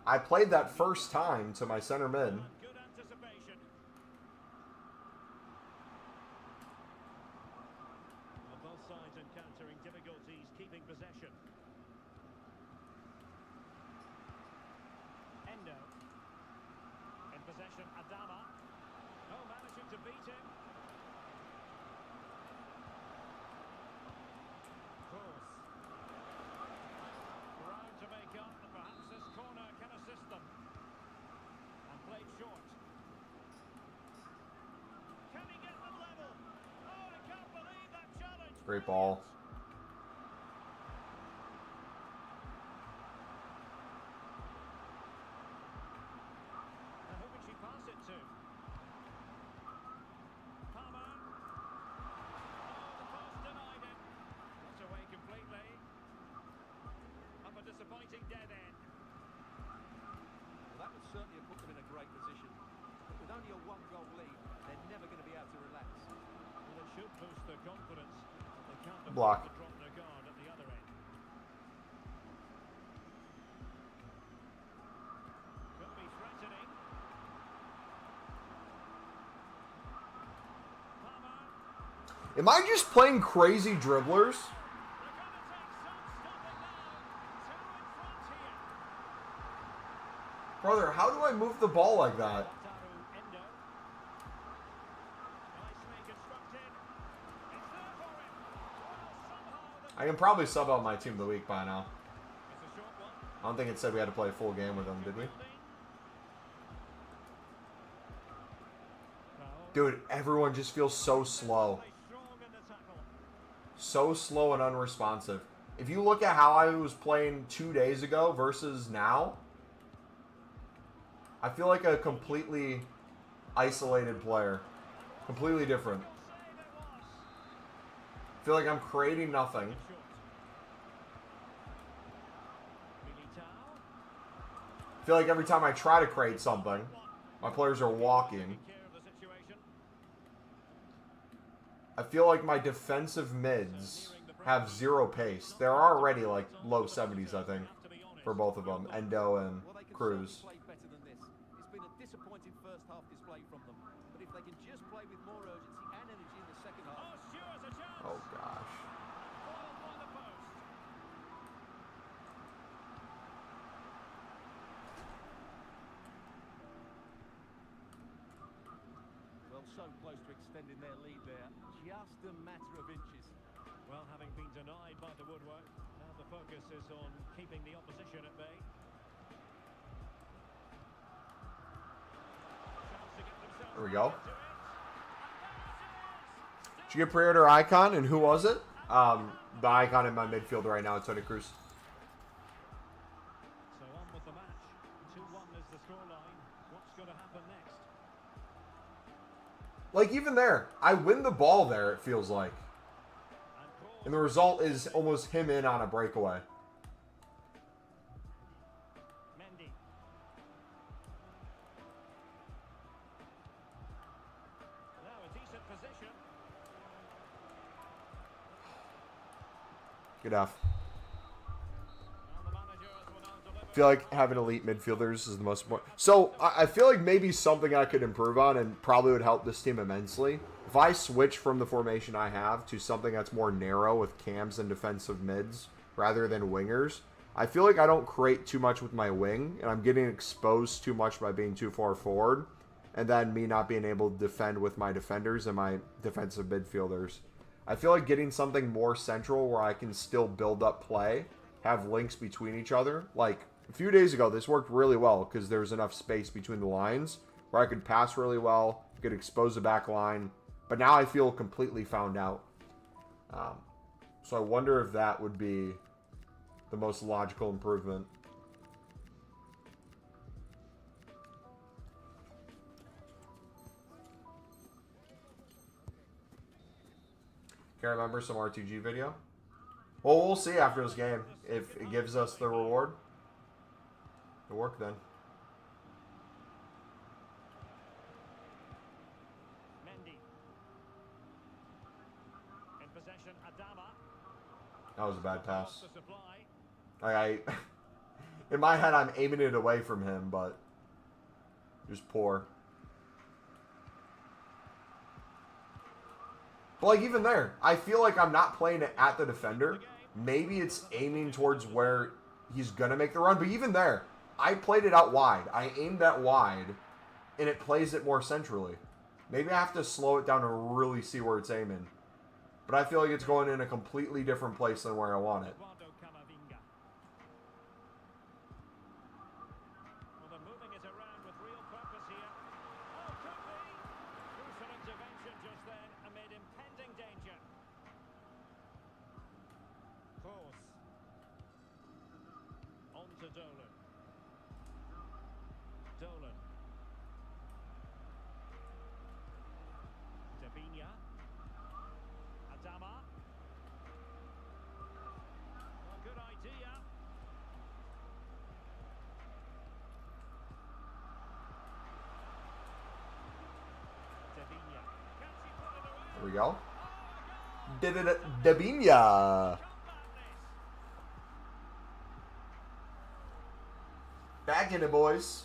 [SPEAKER 1] I played that first time to my center mid.
[SPEAKER 2] And good anticipation. Well, both sides encountering difficulties keeping possession. Endo. In possession, Adama. Oh, managing to beat him. Course. Ground to make up, and perhaps this corner can assist them. And played short. Can he get them level? Oh, I can't believe that challenge.
[SPEAKER 1] Great ball.
[SPEAKER 2] Now, who can she pass it to? Palmer. Oh, the post denied it. Got away completely. Up a disappointing dead end.
[SPEAKER 4] Well, that would certainly have put them in a great position. But with only a one-goal lead, they're never going to be able to relax.
[SPEAKER 2] Well, it should boost their confidence. But they can't
[SPEAKER 1] Block.
[SPEAKER 2] afford to drop their guard at the other end. Could be threatening. Palmer.
[SPEAKER 1] Am I just playing crazy dribblers?
[SPEAKER 2] They're going to take some stopping now. Two in front here.
[SPEAKER 1] Brother, how do I move the ball like that?
[SPEAKER 2] Lautaro Endo. Nicely constructed. It's there for him. Well, somehow the
[SPEAKER 1] I can probably sub out my team of the week by now.
[SPEAKER 2] It's a short one.
[SPEAKER 1] I don't think it said we had to play a full game with them, did we? Dude, everyone just feels so slow.
[SPEAKER 2] Strong in the tackle.
[SPEAKER 1] So slow and unresponsive. If you look at how I was playing 2 days ago versus now, I feel like a completely isolated player. Completely different.
[SPEAKER 2] Save it was.
[SPEAKER 1] I feel like I'm creating nothing.
[SPEAKER 2] Short. Militao.
[SPEAKER 1] I feel like every time I try to create something, my players are walking.
[SPEAKER 2] Taking care of the situation.
[SPEAKER 1] I feel like my defensive mids have zero pace. They're already like low 70s, I think,
[SPEAKER 2] Have to be honest.
[SPEAKER 1] for both of them, Endo and
[SPEAKER 4] Well, they can
[SPEAKER 1] Cruz.
[SPEAKER 4] certainly play better than this. It's been a disappointing first half display from them. But if they can just play with more urgency and energy in the second half,
[SPEAKER 2] Oh, Stewart's a chance.
[SPEAKER 1] Oh gosh.
[SPEAKER 2] Foiled by the post.
[SPEAKER 4] well, so close to extending their lead there. Just a matter of inches.
[SPEAKER 2] Well, having been denied by the woodwork, now the focus is on keeping the opposition at bay. Chance to get themselves
[SPEAKER 1] There we go.
[SPEAKER 2] into it.
[SPEAKER 1] Did you get pre-order icon, and who was it? The icon in my midfield right now, Tony Cruz.
[SPEAKER 2] So on with the match. 2-1 is the scoreline. What's going to happen next?
[SPEAKER 1] Like, even there, I win the ball there, it feels like. And the result is almost him in on a breakaway.
[SPEAKER 2] Mendy. Now a decent position.
[SPEAKER 1] Good enough.
[SPEAKER 2] And the managers will now deliver.
[SPEAKER 1] I feel like having elite midfielders is the most important. So, I feel like maybe something I could improve on and probably would help this team immensely. If I switch from the formation I have to something that's more narrow with cams and defensive mids rather than wingers, I feel like I don't create too much with my wing, and I'm getting exposed too much by being too far forward, and then me not being able to defend with my defenders and my defensive midfielders. I feel like getting something more central where I can still build up play, have links between each other. Like, a few days ago, this worked really well because there was enough space between the lines where I could pass really well, could expose the back line, but now I feel completely found out. So I wonder if that would be the most logical improvement. Can I remember some RTG video? Well, we'll see after this game. If it gives us the reward, it'll work then.
[SPEAKER 2] Mendy. In possession, Adama.
[SPEAKER 1] That was a bad pass.
[SPEAKER 2] To supply.
[SPEAKER 1] In my head, I'm aiming it away from him, but just poor. But like even there, I feel like I'm not playing it at the defender. Maybe it's aiming towards where he's gonna make the run. But even there, I played it out wide. I aimed that wide, and it plays it more centrally. Maybe I have to slow it down to really see where it's aiming. But I feel like it's going in a completely different place than where I want it.
[SPEAKER 2] Well, the moving it around with real purpose here. Oh, could be. Crucial intervention just then amid impending danger. Course. On to Dolan. Dolan. Davinia. Adama. Well, good idea. Davinia. Can she put it away?
[SPEAKER 1] There we go. Davinia. Back in it, boys.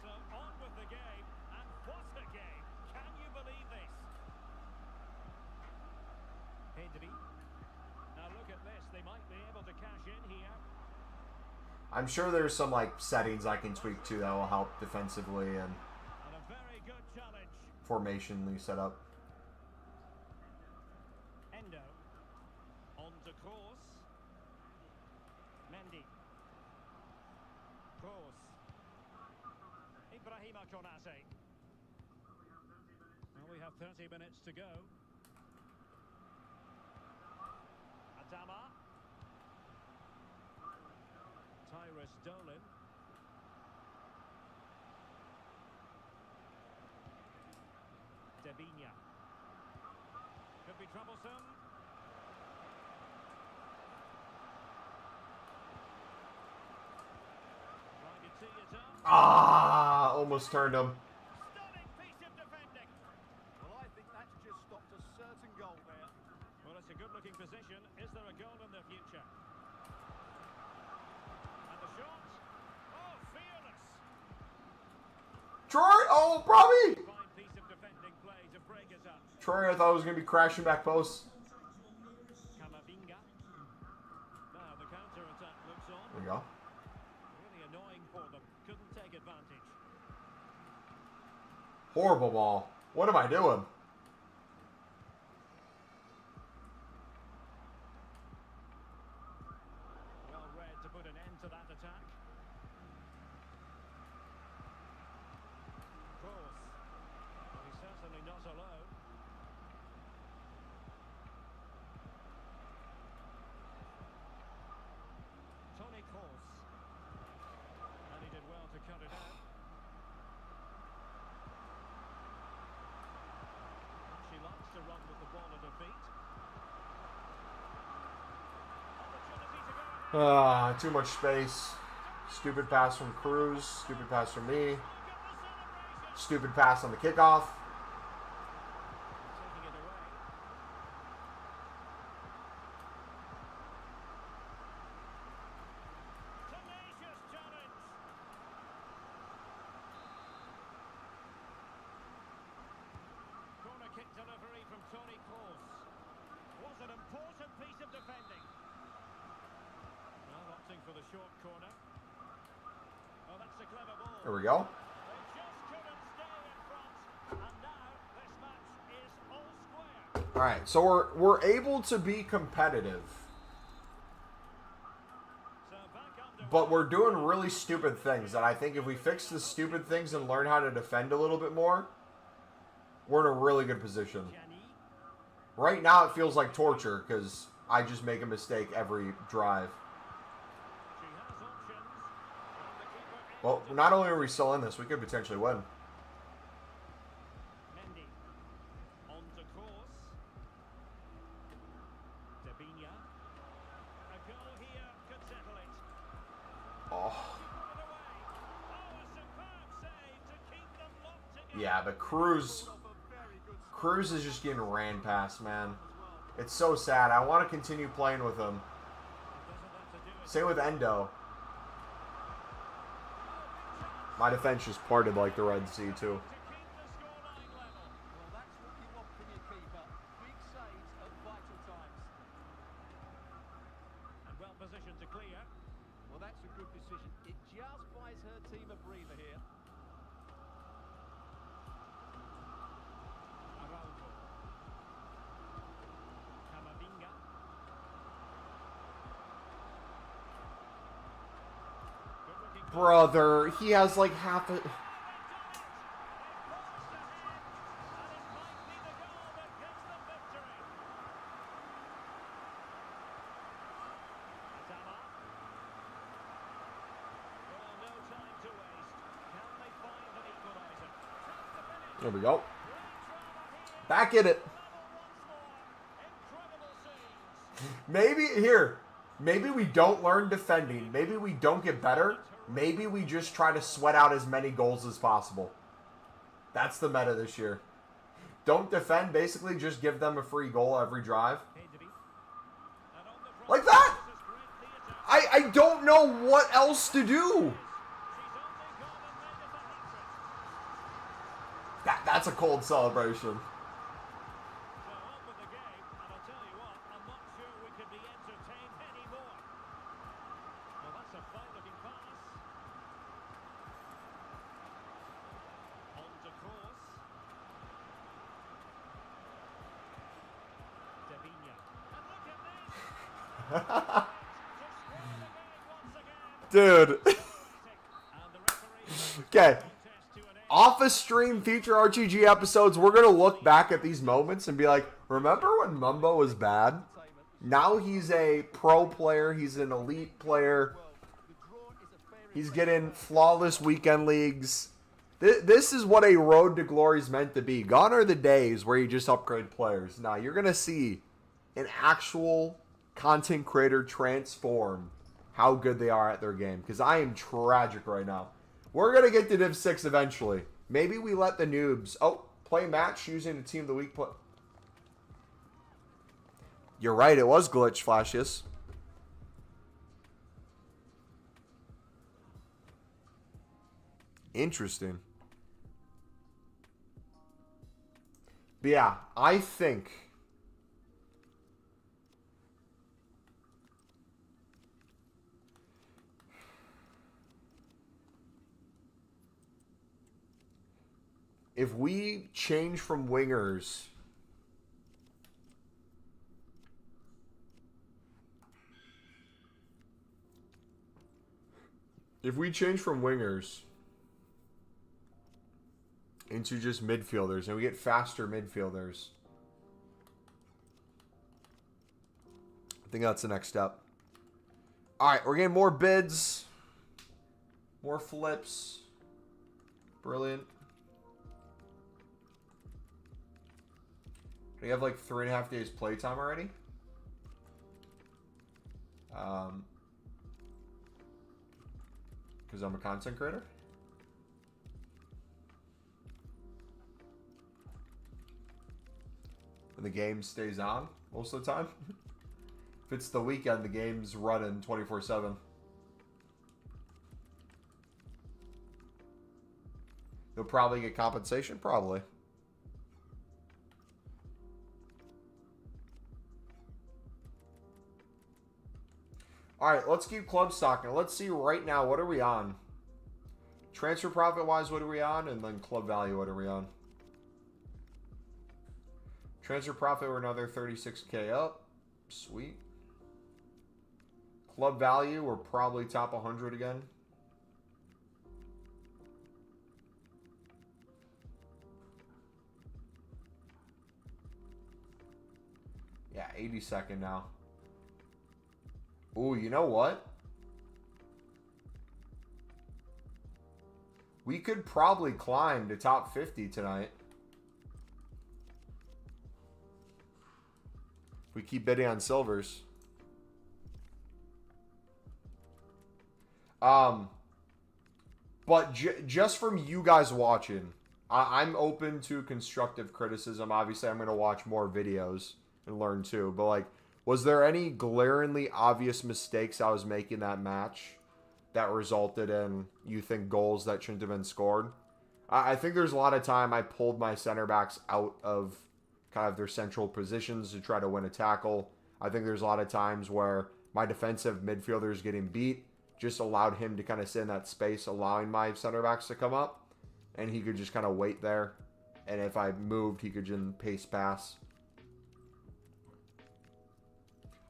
[SPEAKER 2] So on with the game, and what a game! Can you believe this? Henry. Now look at this, they might be able to cash in here.
[SPEAKER 1] I'm sure there's some like settings I can tweak too that will help defensively and
[SPEAKER 2] And a very good challenge.
[SPEAKER 1] formationally set up.
[SPEAKER 2] Endo. On to Kroos. Mendy. Kroos. Ibrahima Konate. Well, we have 30 minutes to go. Adama. Tyrus Dolan. Davinia. Could be troublesome. Trying to tee it up.
[SPEAKER 1] Ah, almost turned him.
[SPEAKER 2] Stunning piece of defending.
[SPEAKER 4] Well, I think that's just stopped a certain goal there.
[SPEAKER 2] Well, it's a good-looking position. Is there a goal in the future? And the shot. Oh, fearless.
[SPEAKER 1] Troy, oh, probably.
[SPEAKER 2] Fine piece of defending play to break it up.
[SPEAKER 1] Troy, I thought it was going to be crashing back post.
[SPEAKER 2] Camavinga. Now the counter-attack looks on.
[SPEAKER 1] There we go.
[SPEAKER 2] Really annoying for them. Couldn't take advantage.
[SPEAKER 1] Horrible ball. What am I doing?
[SPEAKER 2] Well read to put an end to that attack. Kroos. Well, he's certainly not alone. Toni Kroos. And he did well to cut it out. She likes to run with the ball at her feet. Opportunity to go ahead.
[SPEAKER 1] Too much space. Stupid pass from Cruz. Stupid pass from me. Stupid pass on the kickoff.
[SPEAKER 2] Taking it away. Tenacious challenge. Corner kick delivery from Toni Kroos. Was an important piece of defending. Well, opting for the short corner. Oh, that's a clever ball.
[SPEAKER 1] There we go.
[SPEAKER 2] They just couldn't stay in front. And now this match is all square.
[SPEAKER 1] All right, so we're able to be competitive,
[SPEAKER 2] So back under.
[SPEAKER 1] but we're doing really stupid things that I think if we fix the stupid things and learn how to defend a little bit more, we're in a really good position.
[SPEAKER 2] Gianni.
[SPEAKER 1] Right now it feels like torture because I just make a mistake every drive.
[SPEAKER 2] She has options. And the keeper
[SPEAKER 1] Well, not only are we still in this, we could potentially win.
[SPEAKER 2] Mendy. On to course. Dabinia. A goal here could settle it.
[SPEAKER 1] Oh.
[SPEAKER 2] Put it away. Oh, a superb save to keep them locked together.
[SPEAKER 1] Yeah, but Cruz is just getting ran past, man. It's so sad. I want to continue playing with him. Same with Endo. My defense just parted like the Red Sea, too.
[SPEAKER 4] Well, that's what you want from your keeper. Big saves at vital times.
[SPEAKER 2] And well positioned to clear.
[SPEAKER 4] Well, that's a good decision. It just buys her team a breather here.
[SPEAKER 2] Araujo. Camavinga. Good-looking goal.
[SPEAKER 1] Brother, he has like half a...
[SPEAKER 2] And it might be the goal that gives them victory. Atama. Well, no time to waste. Can they find an equaliser? That's the finish.
[SPEAKER 1] There we go.
[SPEAKER 2] Great drama here.
[SPEAKER 1] Back in it.
[SPEAKER 2] Level once more. Incredible scenes.
[SPEAKER 1] Maybe we don't learn defending. Maybe we don't get better. Maybe we just try to sweat out as many goals as possible. That's the meta this year. Don't defend. Basically, just give them a free goal every drive.
[SPEAKER 2] Pedri. And on the front,
[SPEAKER 1] Like that!
[SPEAKER 2] this is great theatre.
[SPEAKER 1] I don't know what else to do.
[SPEAKER 2] She's only gone and made it a hat-trick.
[SPEAKER 1] That's a cold celebration.
[SPEAKER 2] So on with the game, and I'll tell you what, I'm not sure we could be entertained anymore. Well, that's a fine-looking pass. On to course. Davinia. And look at this! To score the game once again.
[SPEAKER 1] Dude.
[SPEAKER 2] And the referee brings the
[SPEAKER 1] Okay.
[SPEAKER 2] contest to an end.
[SPEAKER 1] Off a stream future RGG episodes, we're going to look back at these moments and be like, remember when Mumbo was bad? Now he's a pro player. He's an elite player. He's getting flawless weekend leagues. This is what a road to glory is meant to be. Gone are the days where you just upgrade players. Now you're going to see an actual content creator transform how good they are at their game. Because I am tragic right now. We're going to get to Div 6 eventually. Maybe we let the noobs... Oh, play match using the Team of the Week play. You're right, it was glitch flashes. Interesting. But yeah, I think... if we change from wingers... if we change from wingers into just midfielders and we get faster midfielders, I think that's the next step. All right, we're getting more bids, more flips. Brilliant. We have like 3.5 days playtime already. Because I'm a content creator. And the game stays on most of the time. If it's the weekend, the game's running 24/7. They'll probably get compensation, probably. All right, let's keep club stocking. Let's see right now, what are we on? Transfer profit-wise, what are we on? And then club value, what are we on? Transfer profit, we're another 36K up. Sweet. Club value, we're probably top 100 again. Yeah, 82nd now. Ooh, you know what? We could probably climb to top 50 tonight. We keep bidding on silvers. But just from you guys watching, I'm open to constructive criticism. Obviously, I'm going to watch more videos and learn too. But, like, was there any glaringly obvious mistakes I was making that match that resulted in, you think, goals that shouldn't have been scored? I think there's a lot of time I pulled my center backs out of kind of their central positions to try to win a tackle. I think there's a lot of times where my defensive midfielders getting beat just allowed him to kind of sit in that space, allowing my center backs to come up, and he could just kind of wait there. And if I moved, he could just pace pass.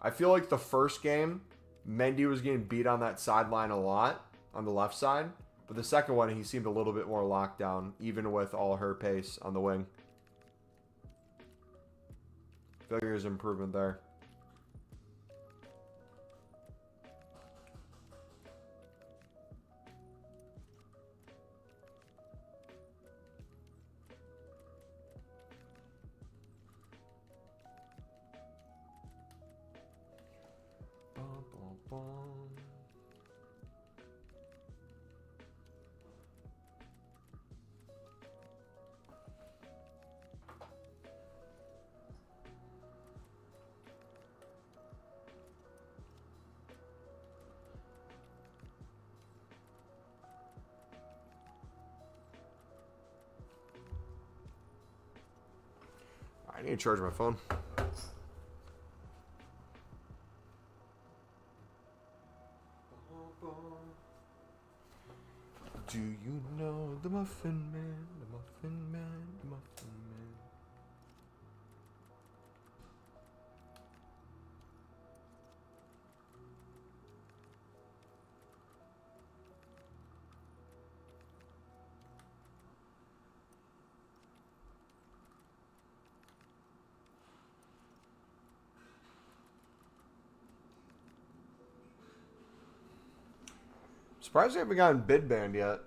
[SPEAKER 1] I feel like the first game, Mendy was getting beat on that sideline a lot on the left side, but the second one, he seemed a little bit more locked down, even with all her pace on the wing. I feel like there's improvement there. I need to charge my phone. Do you know the Muffin Man? The Muffin Man, the Muffin Man. Surprised I haven't gotten bid banned yet.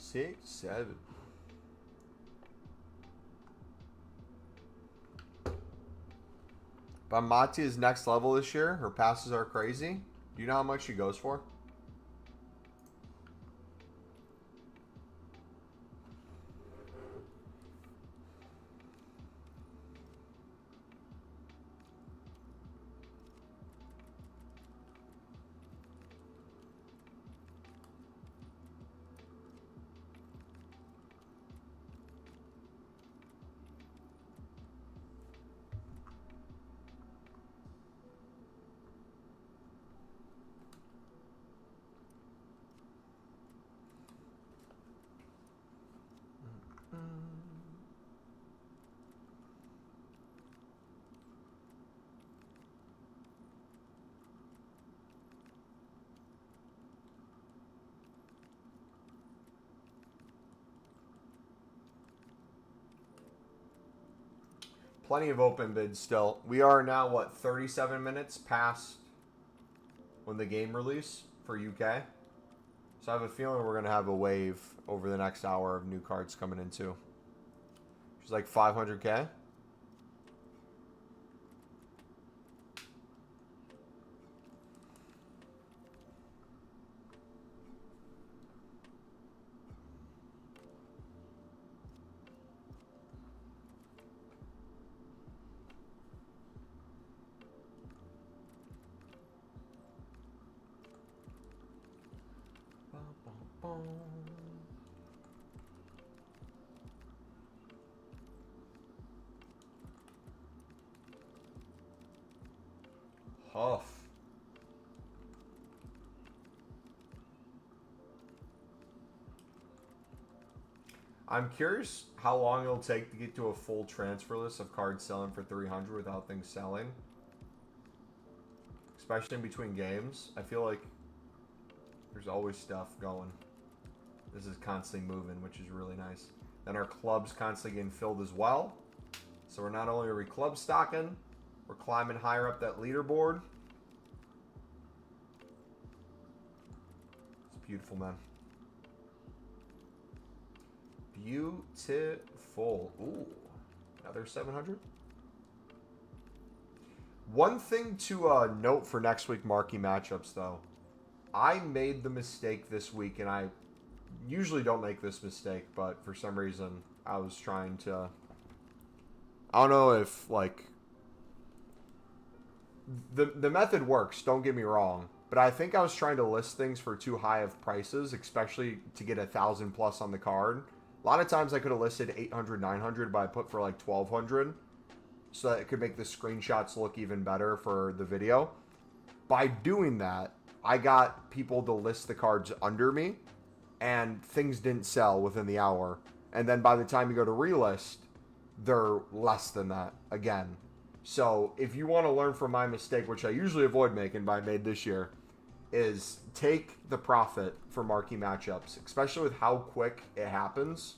[SPEAKER 1] Six, seven. But Mati is next level this year. Her passes are crazy. Do you know how much she goes for? Plenty of open bids still. We are now, what, 37 minutes past when the game release for UK? So I have a feeling we're going to have a wave over the next hour of new cards coming in too. She's like 500k. Huff. I'm curious how long it'll take to get to a full transfer list of cards selling for 300 without things selling. Especially in between games. I feel like there's always stuff going. This is constantly moving, which is really nice. Then our club's constantly getting filled as well. So we're not only are we club stocking, we're climbing higher up that leaderboard. It's beautiful, man. Beautiful. Ooh, another 700. One thing to note for next week marquee matchups, though. I made the mistake this week, and I usually don't make this mistake, but for some reason I was trying to... I don't know if, like... The method works, don't get me wrong, but I think I was trying to list things for too high of prices, especially to get 1,000 plus on the card. A lot of times I could have listed 800, 900, but I put for like 1,200 so that it could make the screenshots look even better for the video. By doing that, I got people to list the cards under me, and things didn't sell within the hour. And then by the time you go to relist, they're less than that again. So if you want to learn from my mistake, which I usually avoid making, but I made this year, is take the profit for marquee matchups, especially with how quick it happens.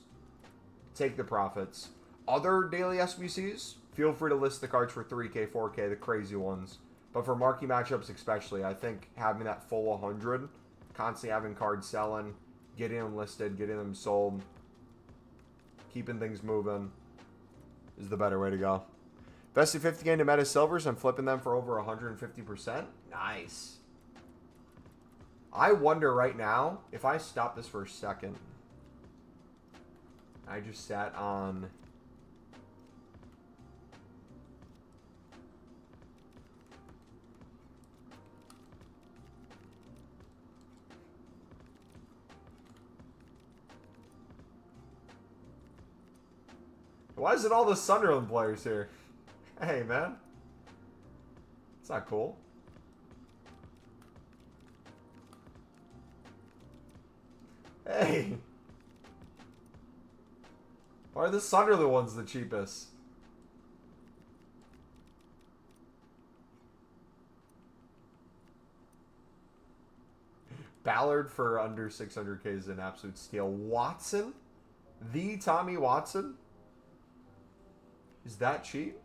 [SPEAKER 1] Take the profits. Other daily SBCs, feel free to list the cards for 3K, 4K, the crazy ones. But for marquee matchups especially, I think having that full 100, constantly having cards selling, getting them listed, getting them sold, keeping things moving is the better way to go. Best of 50 game to meta silvers, I'm flipping them for over 150%. Nice. I wonder right now, if I stop this for a second, I just sat on... Why is it all the Sunderland players here? Hey, man. It's not cool. Hey. Why are the Sunderland ones the cheapest? Ballard for under 600K is an absolute steal. Watson? The Tommy Watson? Is that cheap?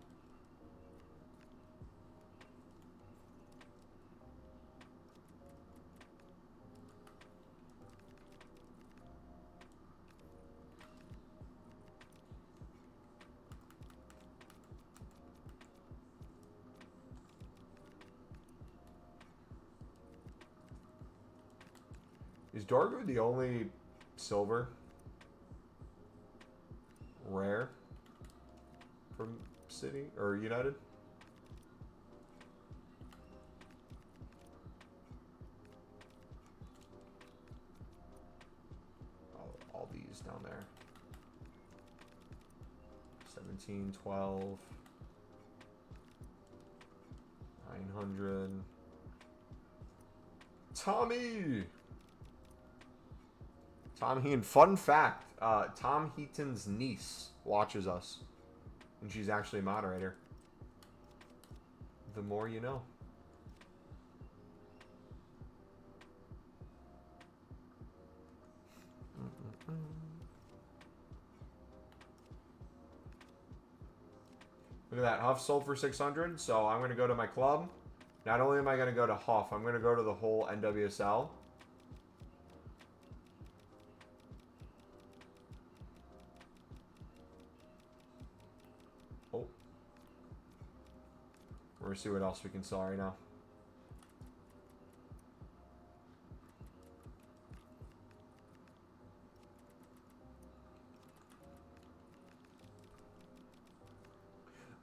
[SPEAKER 1] Is Dorgu the only silver rare from City or United? All these down there. 17, 12, 900. Tommy! Tom Heaton. Fun fact, Tom Heaton's niece watches us. And she's actually a moderator. The more you know. Look at that. Huff sold for 600. So I'm going to go to my club. Not only am I going to go to Huff, I'm going to go to the whole NWSL. Oh. We're going to see what else we can sell right now.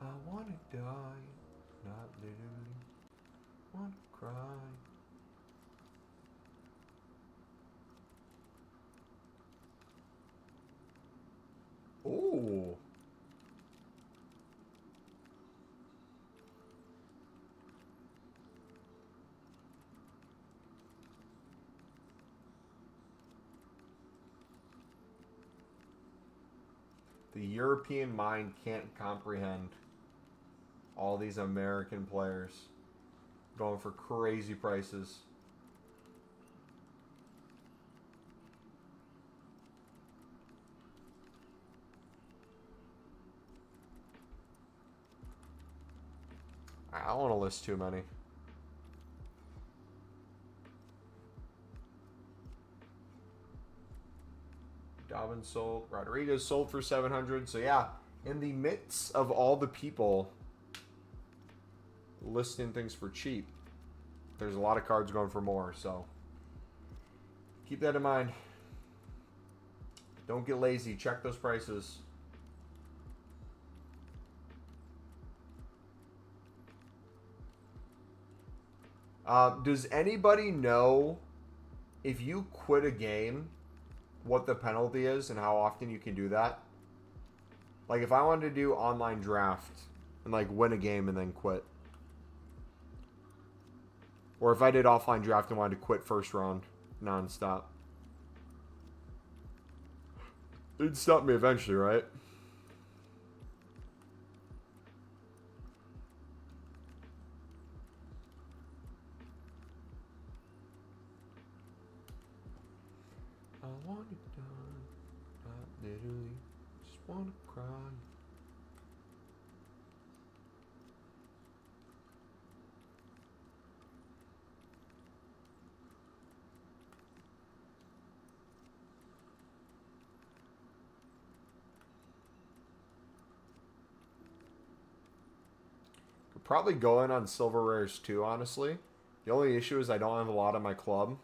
[SPEAKER 1] I wanna die, not literally. Wanna cry. Ooh. The European mind can't comprehend all these American players going for crazy prices. I don't want to list too many. Dobbins sold. Rodriguez sold for 700. So yeah, in the midst of all the people listing things for cheap, there's a lot of cards going for more. So keep that in mind. Don't get lazy. Check those prices. Does anybody know if you quit a game, what the penalty is and how often you can do that? Like if I wanted to do online draft and like win a game and then quit. Or if I did offline draft and wanted to quit first round nonstop. It'd stop me eventually, right? I want it done. I literally just want to cry. Could probably go in on silver rares too, honestly. The only issue is I don't have a lot on my club.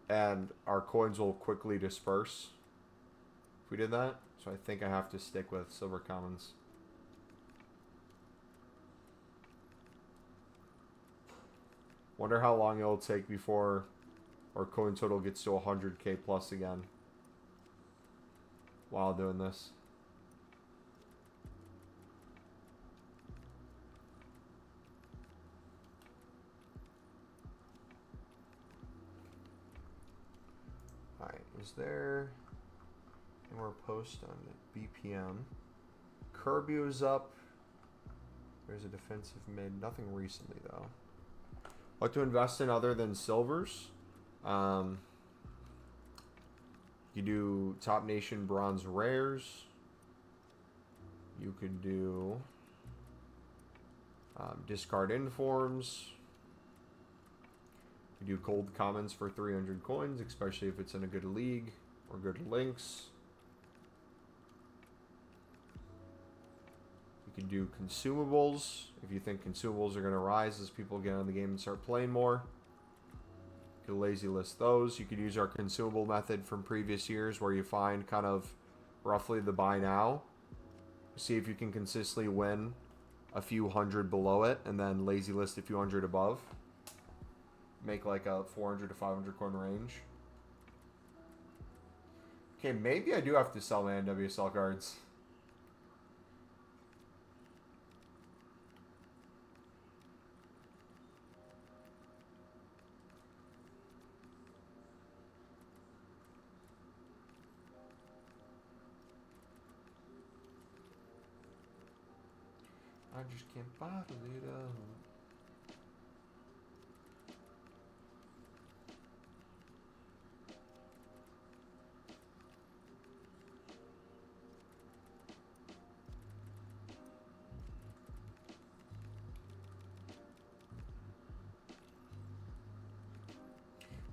[SPEAKER 1] And our coins will quickly disperse if we did that. So I think I have to stick with silver commons. Wonder how long it'll take before our coin total gets to 100k plus again while doing this. Alright, is there any more post on the BPM? Kirby was up. There's a defensive mid. Nothing recently, though. What to invest in other than silvers? You do Top Nation Bronze Rares. You could do Discard Informs. You do Gold Commons for 300 coins, especially if it's in a good league or good links. You can do consumables if you think consumables are going to rise as people get on the game and start playing more. You can lazy list those. You could use our consumable method from previous years where you find kind of roughly the buy now. See if you can consistently win a few hundred below it and then lazy list a few hundred above. Make like a 400 to 500 coin range. Okay, maybe I do have to sell my NWSL cards. I just can't bottle it up.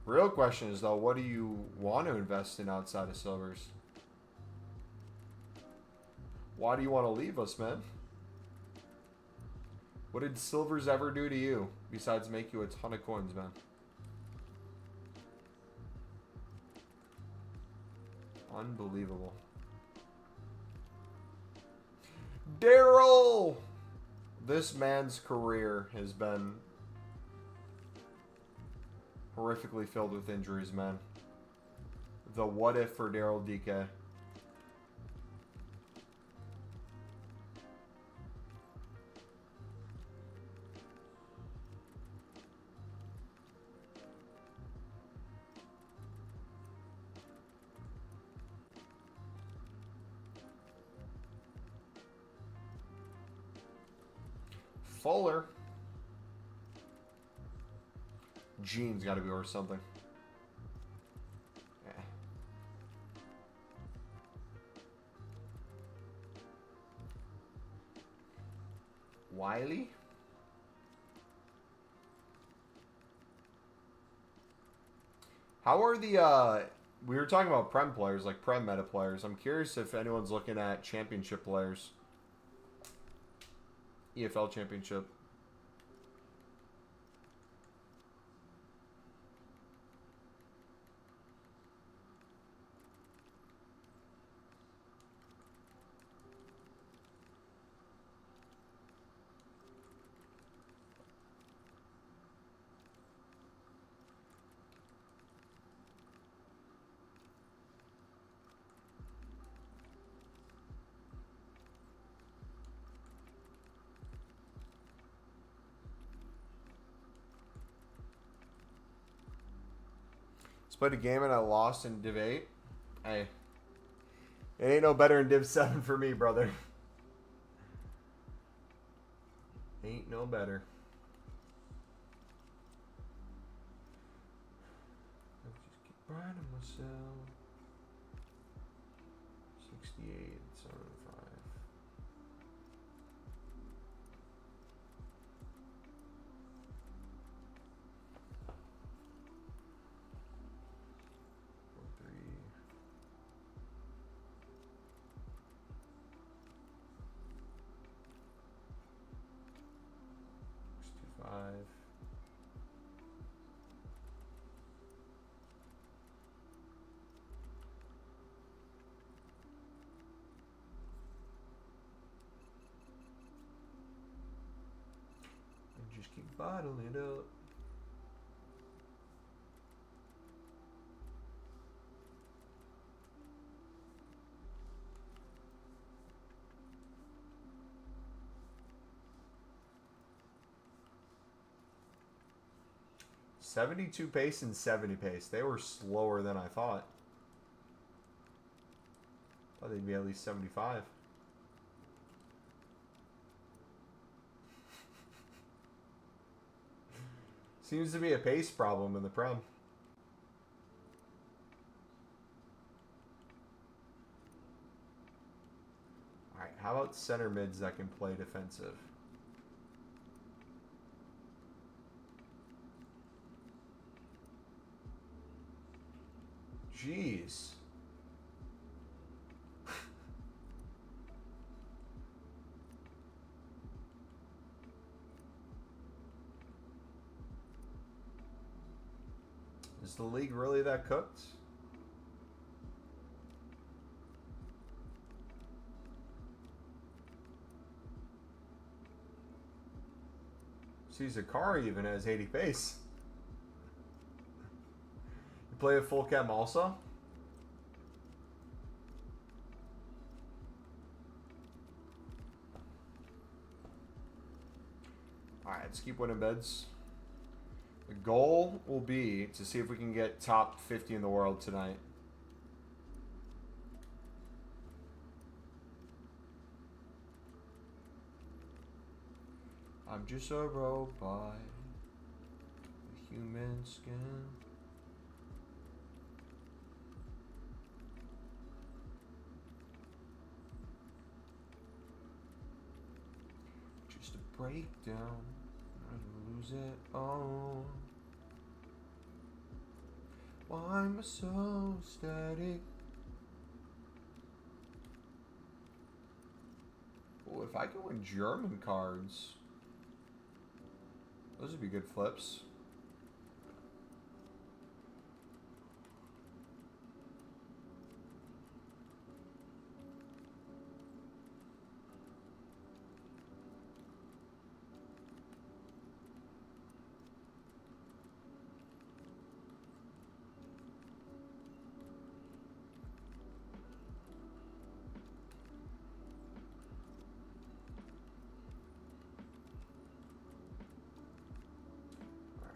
[SPEAKER 1] Real question is, though, what do you want to invest in outside of silvers? Why do you want to leave us, man? What did silvers ever do to you besides make you a ton of coins, man? Unbelievable. Daryl! This man's career has been horrifically filled with injuries, man. The what if for Daryl DK. Fuller. Jeans got to be worth something. Yeah. Wiley. How are the, we were talking about Prem players, like Prem meta players. I'm curious if anyone's looking at championship players. EFL championship. Played a game and I lost in Div 8. Hey, it ain't no better in Div 7 for me, brother. Ain't no better. Let's just keep riding myself. 68, 75. Just keep bottling it up. .72 pace and 70 pace. They were slower than I thought. Thought they'd be at least 75. Seems to be a pace problem in the Prem. Alright, how about center mids that can play defensive? Jeez. Is the league really that cooked? See, Zakari even has 80 pace. You play a full chem also? Alright, let's keep winning beds. The goal will be to see if we can get top 50 in the world tonight. I'm just a robot, a human skin. Just a breakdown. Lose it all. Why am I so static? Oh, if I could win German cards, those would be good flips.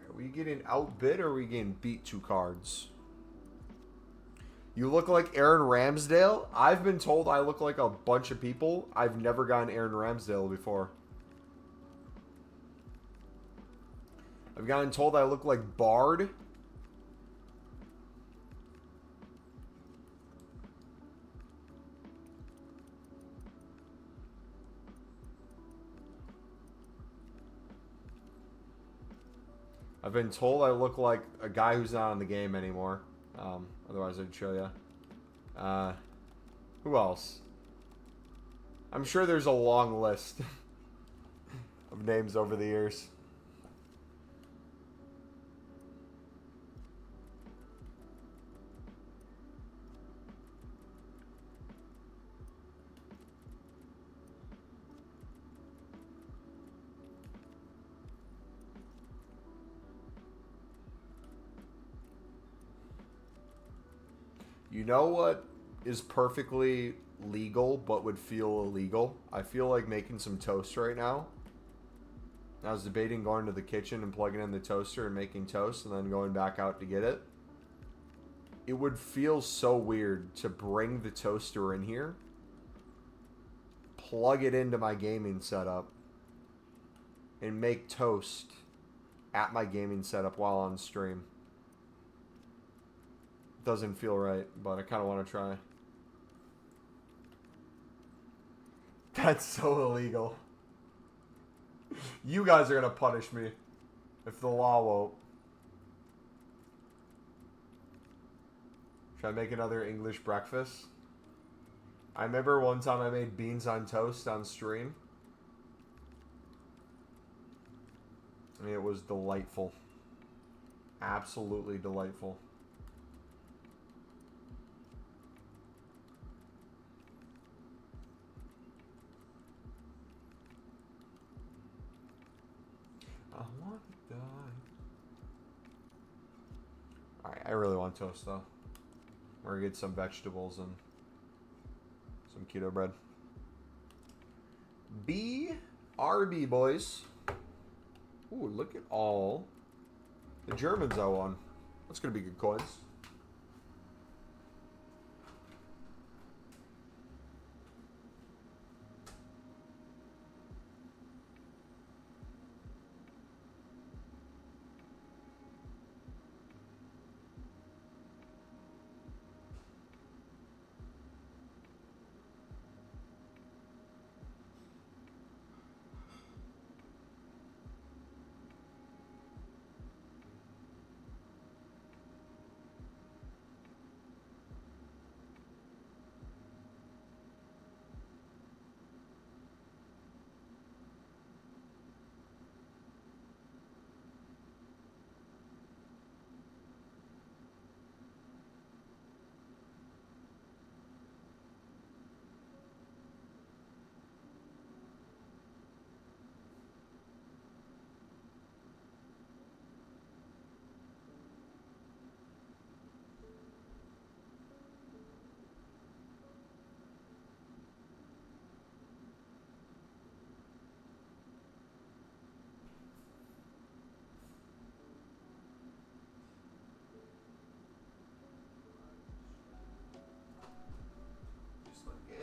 [SPEAKER 1] Are we getting outbid or are we getting beat 2 cards? You look like Aaron Ramsdale? I've been told I look like a bunch of people. I've never gotten Aaron Ramsdale before. I've gotten told I look like Bard. I've been told I look like a guy who's not in the game anymore. Otherwise, I'd show you. Who else? I'm sure there's a long list of names over the years. You know what is perfectly legal but would feel illegal? I feel like making some toast right now. I was debating going to the kitchen and plugging in the toaster and making toast and then going back out to get it. It would feel so weird to bring the toaster in here, plug it into my gaming setup, and make toast at my gaming setup while on stream. Doesn't feel right, but I kind of want to try. That's so illegal. You guys are going to punish me if the law won't. Should I make another English breakfast? I remember one time I made beans on toast on stream. I mean, it was delightful. Absolutely delightful. I want to die. Alright, I really want toast though. We're gonna get some vegetables and some keto bread. BRB, boys. Ooh, look at all the Germans I won. That's gonna be good coins.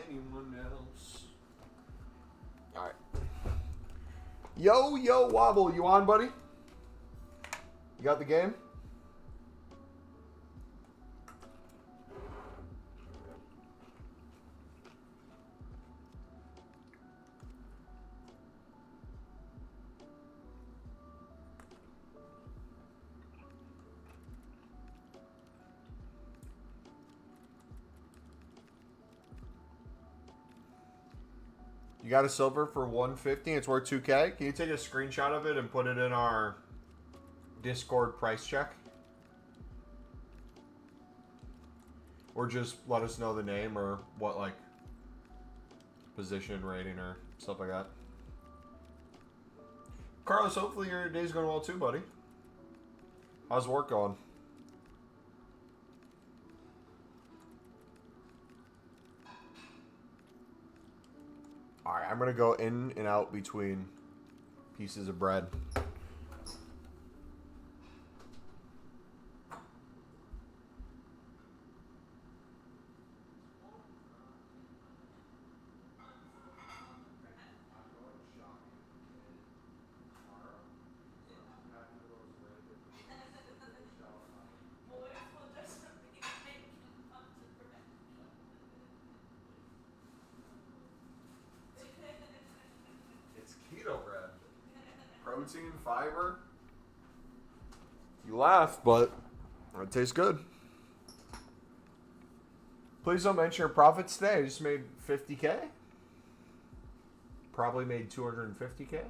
[SPEAKER 1] Anyone else? Alright. Yo, Wobble, you on, buddy? You got the game? You got a silver for 150. It's worth 2K. Can you take a screenshot of it and put it in our Discord price check? Or just let us know the name or what, like, position, rating, or stuff like that. Carlos, hopefully your day's going well too, buddy. How's work going? Alright, I'm going to go in and out between pieces of bread. protein, fiber. You laugh, but it tastes good. Please don't mention your profits today. I just made 50K. Probably made 250K.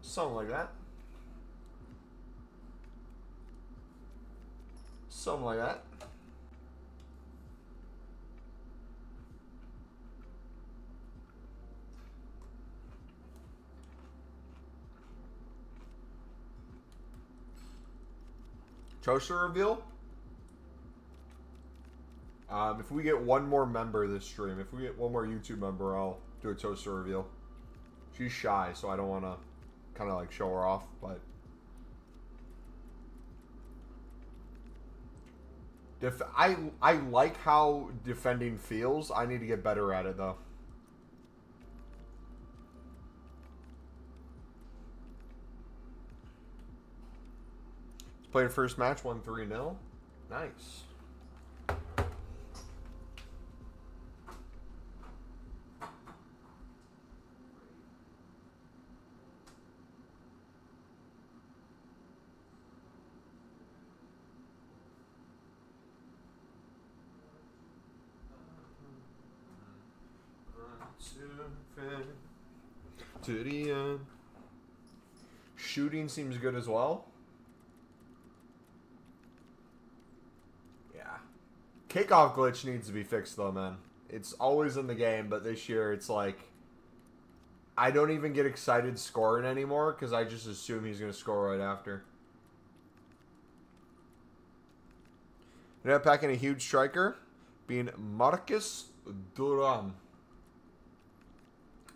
[SPEAKER 1] Something like that. Something like that. Toaster reveal. If we get one more member this stream, if we get one more YouTube member, I'll do a toaster reveal. She's shy, so I don't want to kind of like show her off, but I like how defending feels. I need to get better at it though. Played first match, won 3-0. Nice. To the end. Shooting seems good as well. Yeah. Kickoff glitch needs to be fixed though, man. It's always in the game, but this year it's like I don't even get excited scoring anymore because I just assume he's going to score right after. Ended up packing a huge striker, being Marcus Thuram.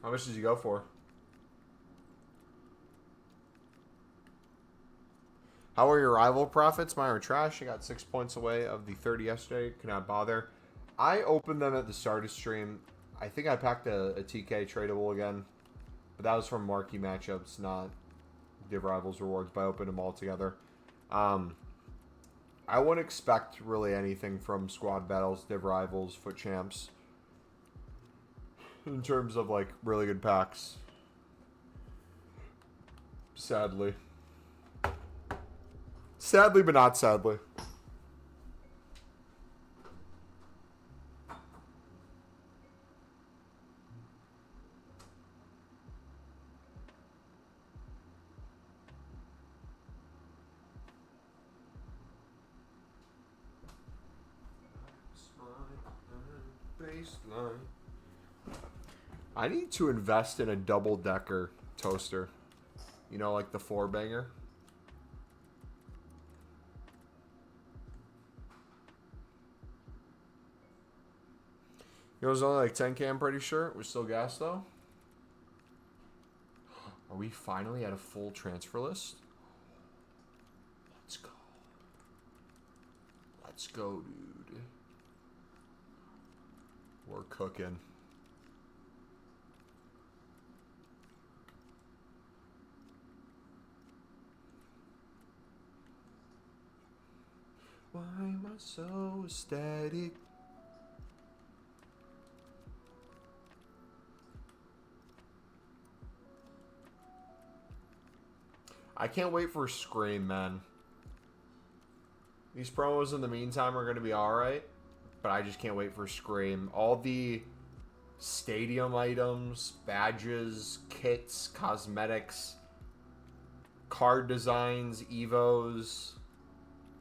[SPEAKER 1] How much did you go for? How are your rival profits? Mine are trash. I got 6 points away of the 30 yesterday. Could not bother. I opened them at the start of stream. I think I packed a TK tradable again. But that was from Marquee matchups, not Div Rivals rewards. But I opened them all together. I wouldn't expect really anything from squad battles, Div Rivals, Foot Champs. In terms of like really good packs. Sadly. Sadly, but not sadly. Baseline. I need to invest in a double-decker toaster. You know, like the 4-banger. It was only like 10K, I'm pretty sure. We're still gas, though. Are we finally at a full transfer list? Let's go. Let's go, dude. We're cooking. Why am I so static? I can't wait for Scream, man. These promos in the meantime are going to be alright, but I just can't wait for Scream. All the stadium items, badges, kits, cosmetics, card designs, evos.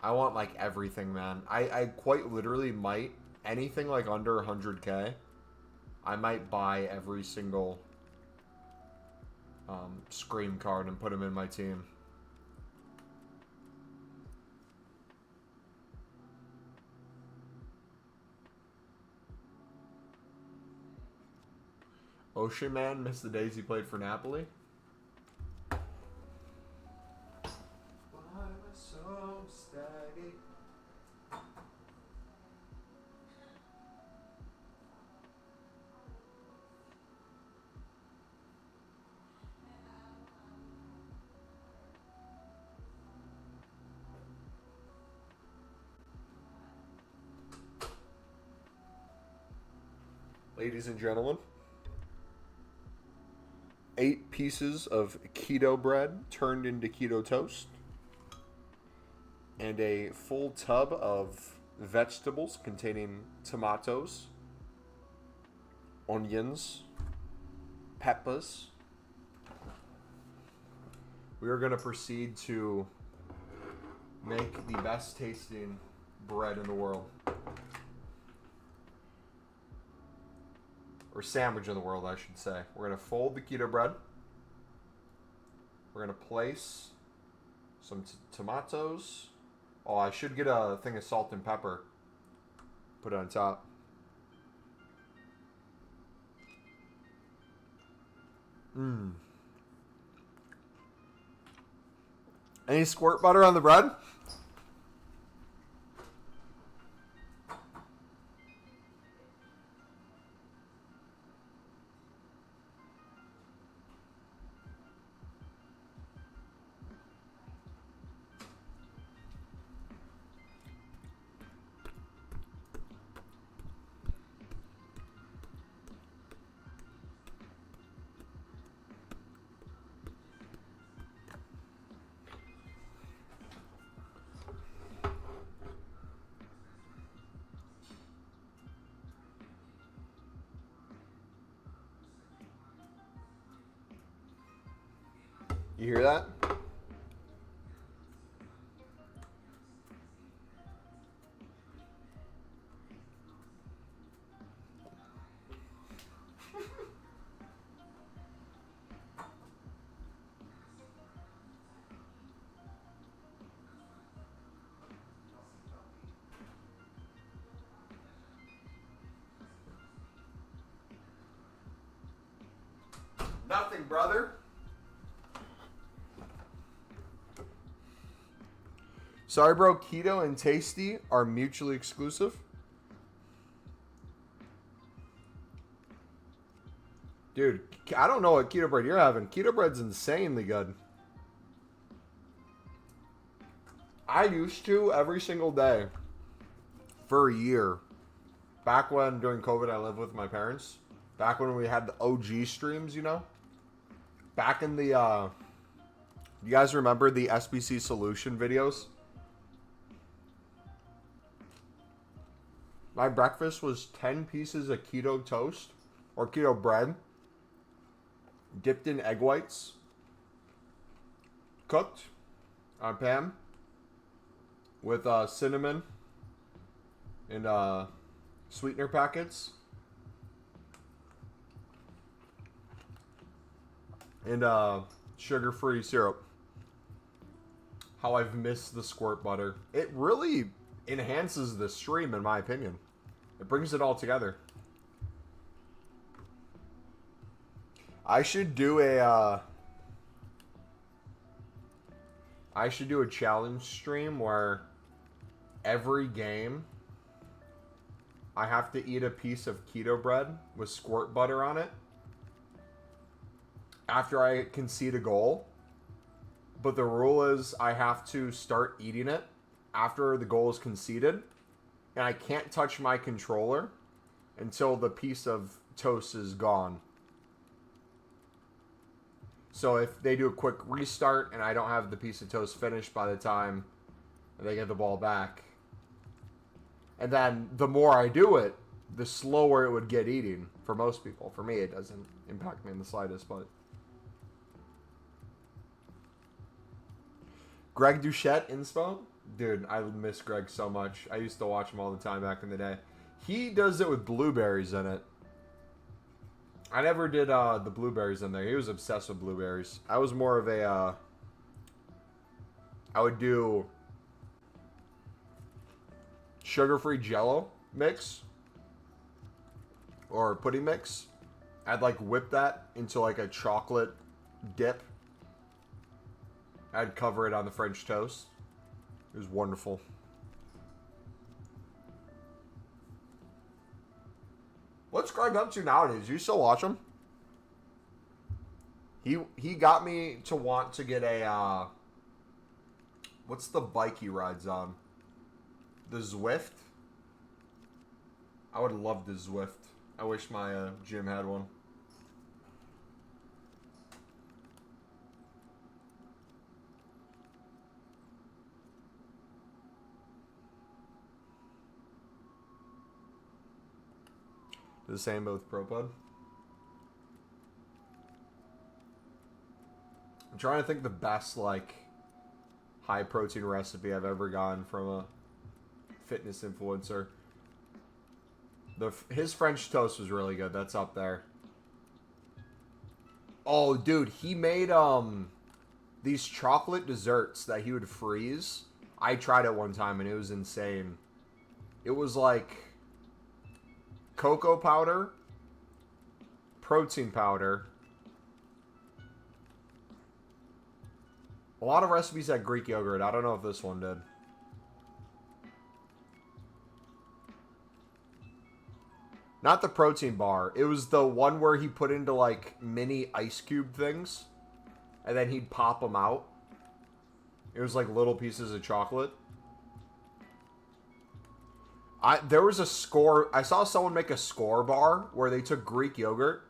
[SPEAKER 1] I want like everything, man. I quite literally might, anything like under 100K, I might buy every single Scream card and put them in my team. Ocean Man missed the days he played for Napoli. Why am I so static? Ladies and gentlemen, 8 pieces of keto bread turned into keto toast. And a full tub of vegetables containing tomatoes, onions, peppers. We are going to proceed to make the best tasting bread in the world. Or sandwich in the world, I should say. We're going to fold the keto bread. We're going to place some tomatoes. Oh, I should get a thing of salt and pepper. Put it on top. Any squirt butter on the bread? You hear that? Nothing, brother. Sorry, bro. Keto and tasty are mutually exclusive. Dude, I don't know what keto bread you're having. Keto bread's insanely good. I used to every single day for a year. Back when, during COVID, I lived with my parents. Back when we had the OG streams, you know? Back in the, you guys remember the SBC Solution videos? My breakfast was 10 pieces of keto toast or keto bread dipped in egg whites, cooked on a pan with cinnamon and sweetener packets and sugar-free syrup. How I've missed the squirt butter. It really enhances the stream, in my opinion. It brings it all together. I should do a challenge stream where every game I have to eat a piece of keto bread with squirt butter on it after I concede a goal. But the rule is I have to start eating it after the goal is conceded, and I can't touch my controller until the piece of toast is gone. So if they do a quick restart and I don't have the piece of toast finished by the time they get the ball back, and then the more I do it, the slower it would get eating for most people. For me, it doesn't impact me in the slightest, but Greg Doucette inspo? Dude, I miss Greg so much. I used to watch him all the time back in the day. He does it with blueberries in it. I never did the blueberries in there. He was obsessed with blueberries. I was more of a... I would do sugar-free Jell-O mix or pudding mix. I'd like whip that into like a chocolate dip. I'd cover it on the French toast. It was wonderful. What's Greg up to nowadays? Do you still watch him? He got me to want to get a what's the bike he rides on? The Zwift. I would love the Zwift. I wish my gym had one. The same with Propod. I'm trying to think the best, like, high protein recipe I've ever gotten from a fitness influencer. His French toast was really good. That's up there. Oh, dude, he made these chocolate desserts that he would freeze. I tried it one time and it was insane. It was like cocoa powder, protein powder. A lot of recipes had Greek yogurt. I don't know if this one did. Not the protein bar. It was the one where he put into like mini ice cube things. And then he'd pop them out. It was like little pieces of chocolate. There was a score. I saw someone make a score bar where they took Greek yogurt,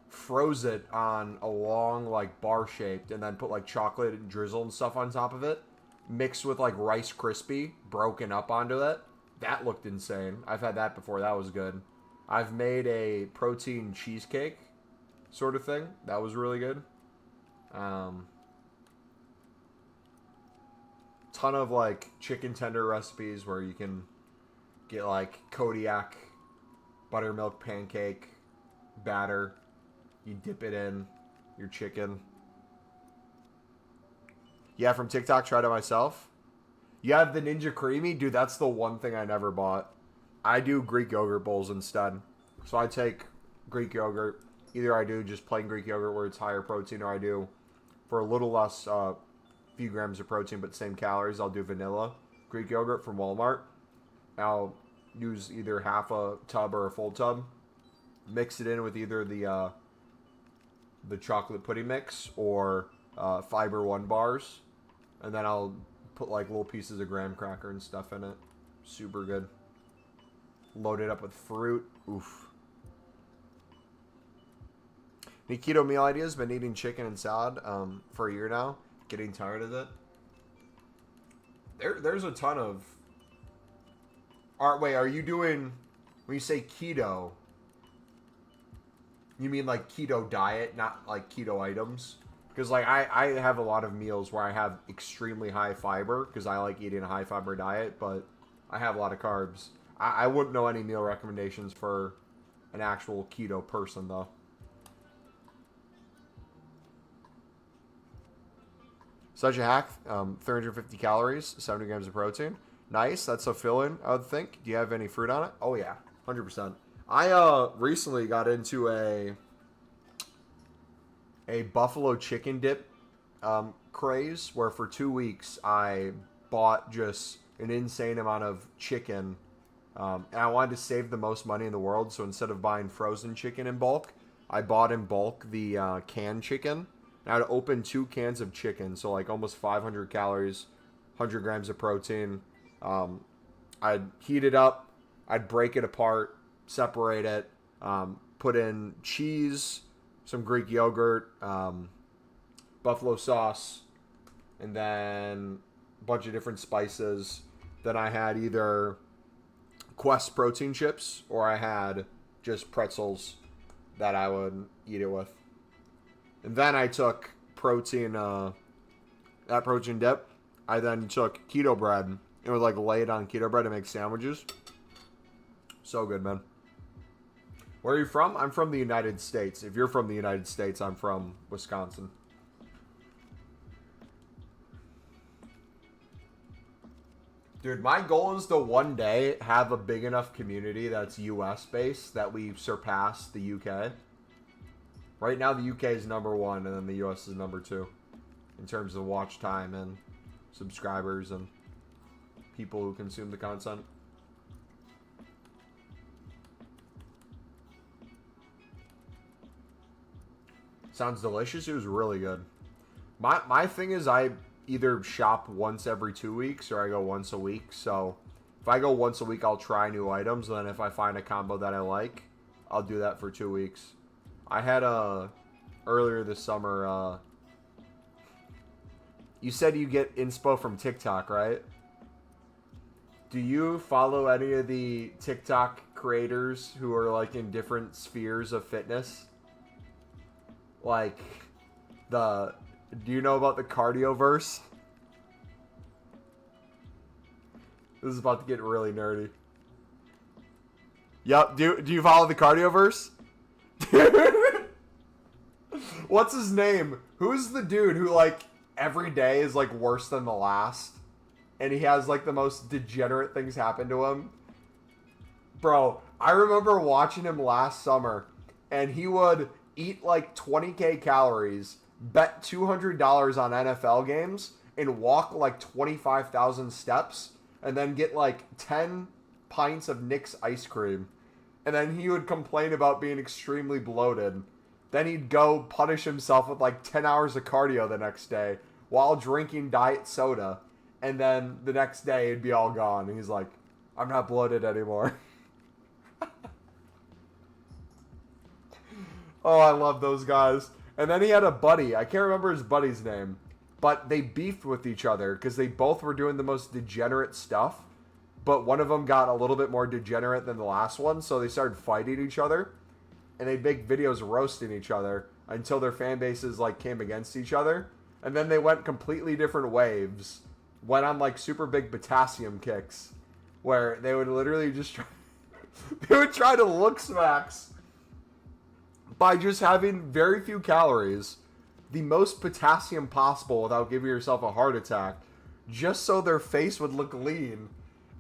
[SPEAKER 1] froze it on a long like bar shaped, and then put like chocolate and drizzle and stuff on top of it, mixed with like Rice Krispie broken up onto it. That looked insane. I've had that before. That was good. I've made a protein cheesecake sort of thing. That was really good. Ton of like chicken tender recipes where you can get like Kodiak buttermilk pancake batter. You dip it in your chicken. Yeah, from TikTok, tried it myself. You have the Ninja Creamy? Dude, that's the one thing I never bought. I do Greek yogurt bowls instead. So I take Greek yogurt. Either I do just plain Greek yogurt where it's higher protein, or I do for a little less few grams of protein but same calories, I'll do vanilla Greek yogurt from Walmart. I'll use either half a tub or a full tub. Mix it in with either the chocolate pudding mix or Fiber One bars. And then I'll put like little pieces of graham cracker and stuff in it. Super good. Load it up with fruit. Oof. Any keto meal ideas? Been eating chicken and salad for a year now. Getting tired of it. There's a ton of... Wait, are you doing... When you say keto, you mean like keto diet, not like keto items? Because like I have a lot of meals where I have extremely high fiber because I like eating a high fiber diet, but I have a lot of carbs. I wouldn't know any meal recommendations for an actual keto person though. Such a hack, 350 calories, 70 grams of protein. Nice, that's a fill-in, I would think. Do you have any fruit on it? Oh yeah, 100%. I recently got into a buffalo chicken dip craze where for 2 weeks I bought just an insane amount of chicken. And I wanted to save the most money in the world, so instead of buying frozen chicken in bulk, I bought in bulk the canned chicken. And I'd open 2 cans of chicken, so like almost 500 calories, 100 grams of protein. I'd heat it up, I'd break it apart, separate it, put in cheese, some Greek yogurt, buffalo sauce, and then a bunch of different spices. Then I had either Quest protein chips or I had just pretzels that I would eat it with. And then I took protein, that protein dip. I then took keto bread and would like lay it on keto bread to make sandwiches. So good, man. Where are you from? I'm from the United States. If you're from the United States, I'm from Wisconsin. Dude, my goal is to one day have a big enough community that's US based that we surpass the UK. Right now, the UK is #1, and then the US is #2 in terms of watch time and subscribers and people who consume the content. Sounds delicious. It was really good. My thing is I either shop once every 2 weeks or I go once a week. So if I go once a week, I'll try new items. And then if I find a combo that I like, I'll do that for 2 weeks. I had earlier this summer, you said you get inspo from TikTok, right? Do you follow any of the TikTok creators who are like in different spheres of fitness. Like do you know about the cardioverse? This is about to get really nerdy. Yep, do you follow the cardioverse? What's his name? Who's the dude who like every day is like worse than the last? And he has like the most degenerate things happen to him? Bro, I remember watching him last summer and he would eat like 20k calories, bet $200 on NFL games, and walk like 25,000 steps, and then get like 10 pints of Nick's ice cream. And then he would complain about being extremely bloated. Then he'd go punish himself with like 10 hours of cardio the next day while drinking diet soda. And then the next day it'd be all gone. And he's like, I'm not bloated anymore. Oh, I love those guys. And then he had a buddy. I can't remember his buddy's name. But they beefed with each other because they both were doing the most degenerate stuff. But one of them got a little bit more degenerate than the last one. So they started fighting each other. And they'd make videos roasting each other until their fan bases like came against each other. And then they went completely different waves. Went on like super big potassium kicks. Where they would literally just try... they would try to look smacks by just having very few calories, the most potassium possible without giving yourself a heart attack, just so their face would look lean.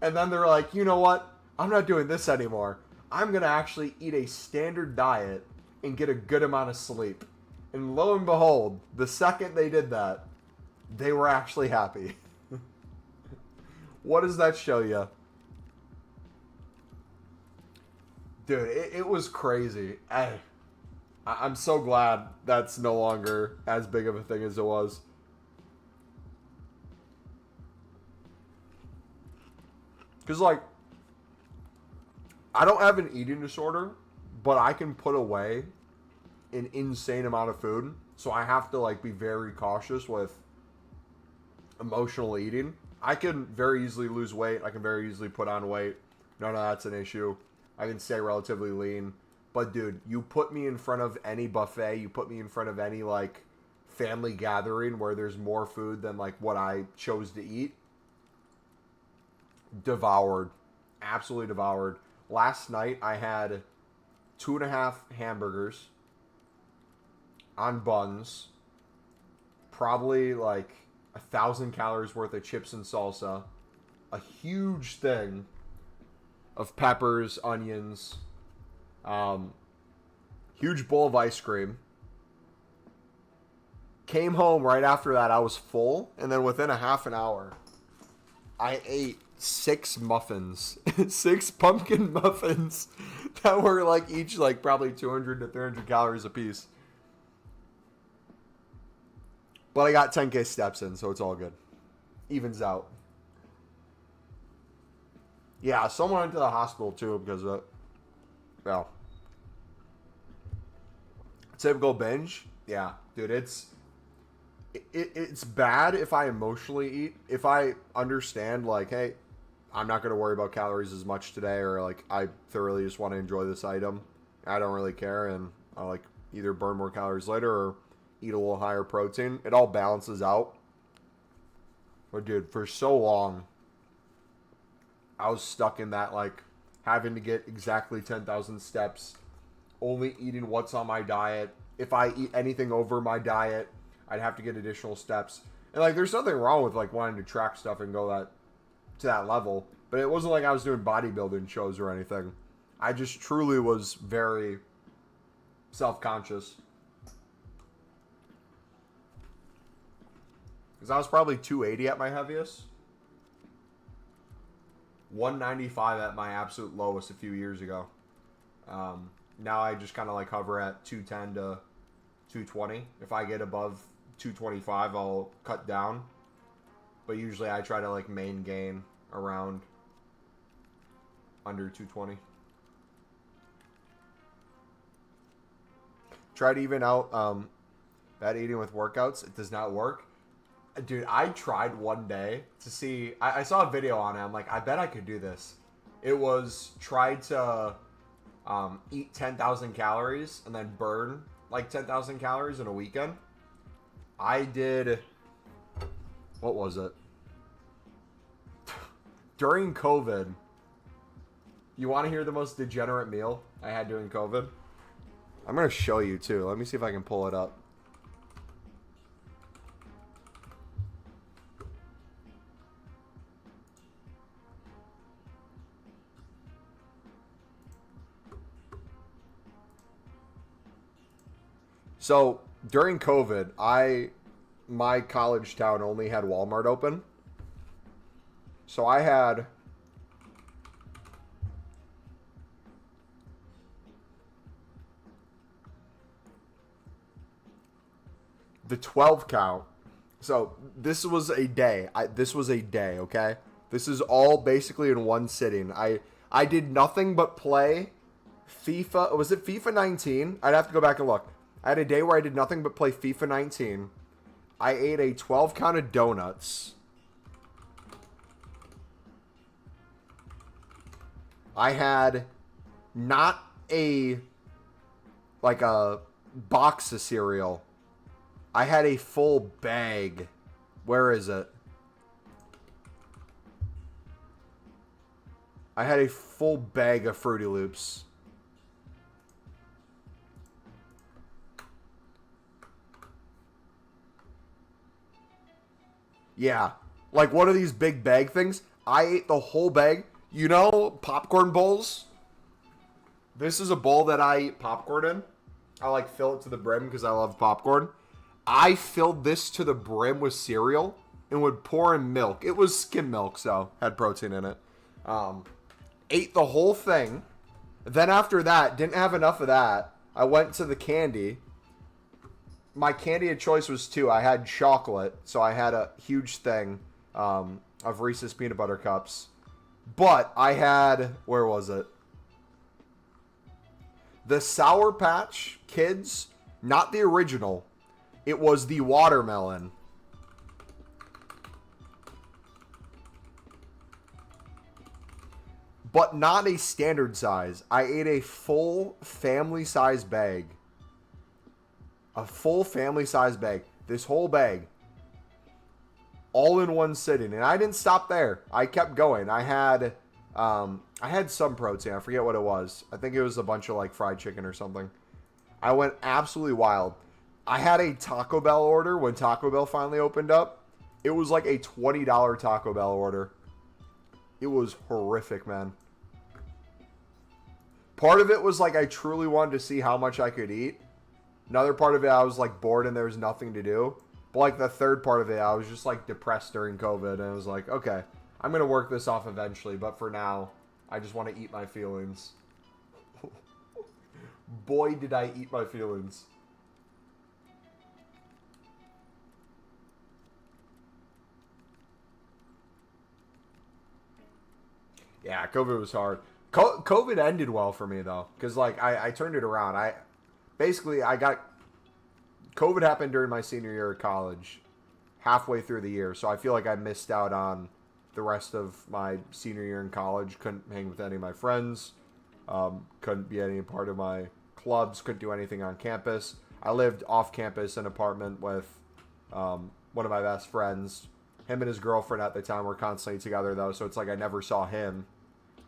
[SPEAKER 1] And then they're like, you know what? I'm not doing this anymore. I'm going to actually eat a standard diet and get a good amount of sleep. And lo and behold, the second they did that, they were actually happy. What does that show you? Dude, it was crazy. I'm so glad that's no longer as big of a thing as it was. Because, like, I don't have an eating disorder, but I can put away an insane amount of food. So I have to, like, be very cautious with emotional eating. I can very easily lose weight. I can very easily put on weight. None of that's an issue. I can stay relatively lean. But, dude, you put me in front of any buffet, you put me in front of any, like, family gathering where there's more food than, like, what I chose to eat. Devoured. Absolutely devoured. Last night, I had 2.5 hamburgers on buns. Probably, like, 1,000 calories worth of chips and salsa. A huge thing of peppers, onions, huge bowl of ice cream. Came home right after that. I was full, and then within a half an hour, I ate 6 muffins, 6 pumpkin muffins that were like each like probably 200 to 300 calories a piece. But I got 10K steps in, so it's all good. Evens out. Yeah, someone went to the hospital too because of it. Well, typical binge. Yeah, dude, it's bad if I emotionally eat. If I understand, like, hey, I'm not going to worry about calories as much today, or like I thoroughly just want to enjoy this item. I don't really care, and I like either burn more calories later or eat a little higher protein. It all balances out. But dude, for so long, I was stuck in that like having to get exactly 10,000 steps, only eating what's on my diet. If I eat anything over my diet, I'd have to get additional steps. And like, there's nothing wrong with like wanting to track stuff and go to that level. But it wasn't like I was doing bodybuilding shows or anything. I just truly was very self-conscious. Because I was probably 280 at my heaviest. 195 at my absolute lowest a few years ago. Now I just kind of like hover at 210 to 220. If I get above 225, I'll cut down. But usually I try to like main gain around under 220. Try to even out bad eating with workouts. It does not work. Dude, I tried one day to see... I saw a video on it. I'm like, I bet I could do this. It was try to eat 10,000 calories and then burn like 10,000 calories in a weekend. I did, what was it? During COVID, you want to hear the most degenerate meal I had during COVID? I'm going to show you too. Let me see if I can pull it up. So during COVID, my college town only had Walmart open. So I had the 12 count. So this was a day. This was a day, okay? This is all basically in one sitting. I did nothing but play FIFA. Was it FIFA 19? I'd have to go back and look. I had a day where I did nothing but play FIFA 19. I ate a 12 count of donuts. I had not like a box of cereal. I had a full bag. Where is it? I had a full bag of Fruity Loops. Yeah. Like one of these big bag things. I ate the whole bag. You know popcorn bowls? This is a bowl that I eat popcorn in. I like fill it to the brim because I love popcorn. I filled this to the brim with cereal and would pour in milk. It was skim milk, so had protein in it. Ate the whole thing. Then after that, didn't have enough of that. I went to the candy. My candy of choice was 2. I had chocolate, so I had a huge thing of Reese's peanut butter cups. But I had, where was it? The Sour Patch Kids, not the original. It was the watermelon. But not a standard size. I ate a full family size bag. A full family size bag. This whole bag. All in one sitting. And I didn't stop there. I kept going. I had some protein. I forget what it was. I think it was a bunch of like fried chicken or something. I went absolutely wild. I had a Taco Bell order when Taco Bell finally opened up. It was like a $20 Taco Bell order. It was horrific, man. Part of it was like I truly wanted to see how much I could eat. Another part of it, I was like bored and there was nothing to do. But like the third part of it, I was just like depressed during COVID. And I was like, okay, I'm going to work this off eventually. But for now, I just want to eat my feelings. Boy, did I eat my feelings. Yeah, COVID was hard. COVID ended well for me, though. Because, like, I turned it around. COVID happened during my senior year of college. Halfway through the year. So I feel like I missed out on the rest of my senior year in college. Couldn't hang with any of my friends. Couldn't be any part of my clubs. Couldn't do anything on campus. I lived off campus in an apartment with one of my best friends. Him and his girlfriend at the time were constantly together, though, so it's like I never saw him.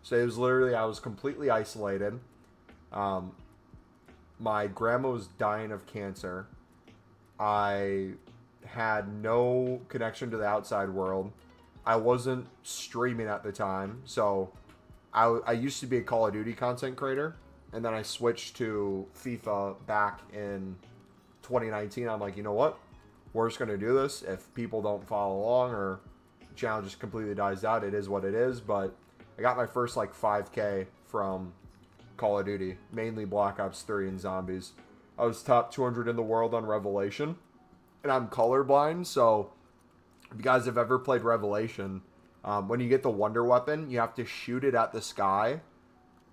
[SPEAKER 1] So it was literally, I was completely isolated. My grandma was dying of cancer. I had no connection to the outside world. I wasn't streaming at the time, so I used to be a Call of Duty content creator, and then I switched to FIFA back in 2019. I'm like, you know what? We're just going to do this. If people don't follow along or the channel just completely dies out, it is what it is. But I got my first like 5K from Call of Duty, mainly Black Ops 3 and Zombies. I was top 200 in the world on Revelation, and I'm colorblind, so if you guys have ever played Revelation, when you get the Wonder Weapon, you have to shoot it at the sky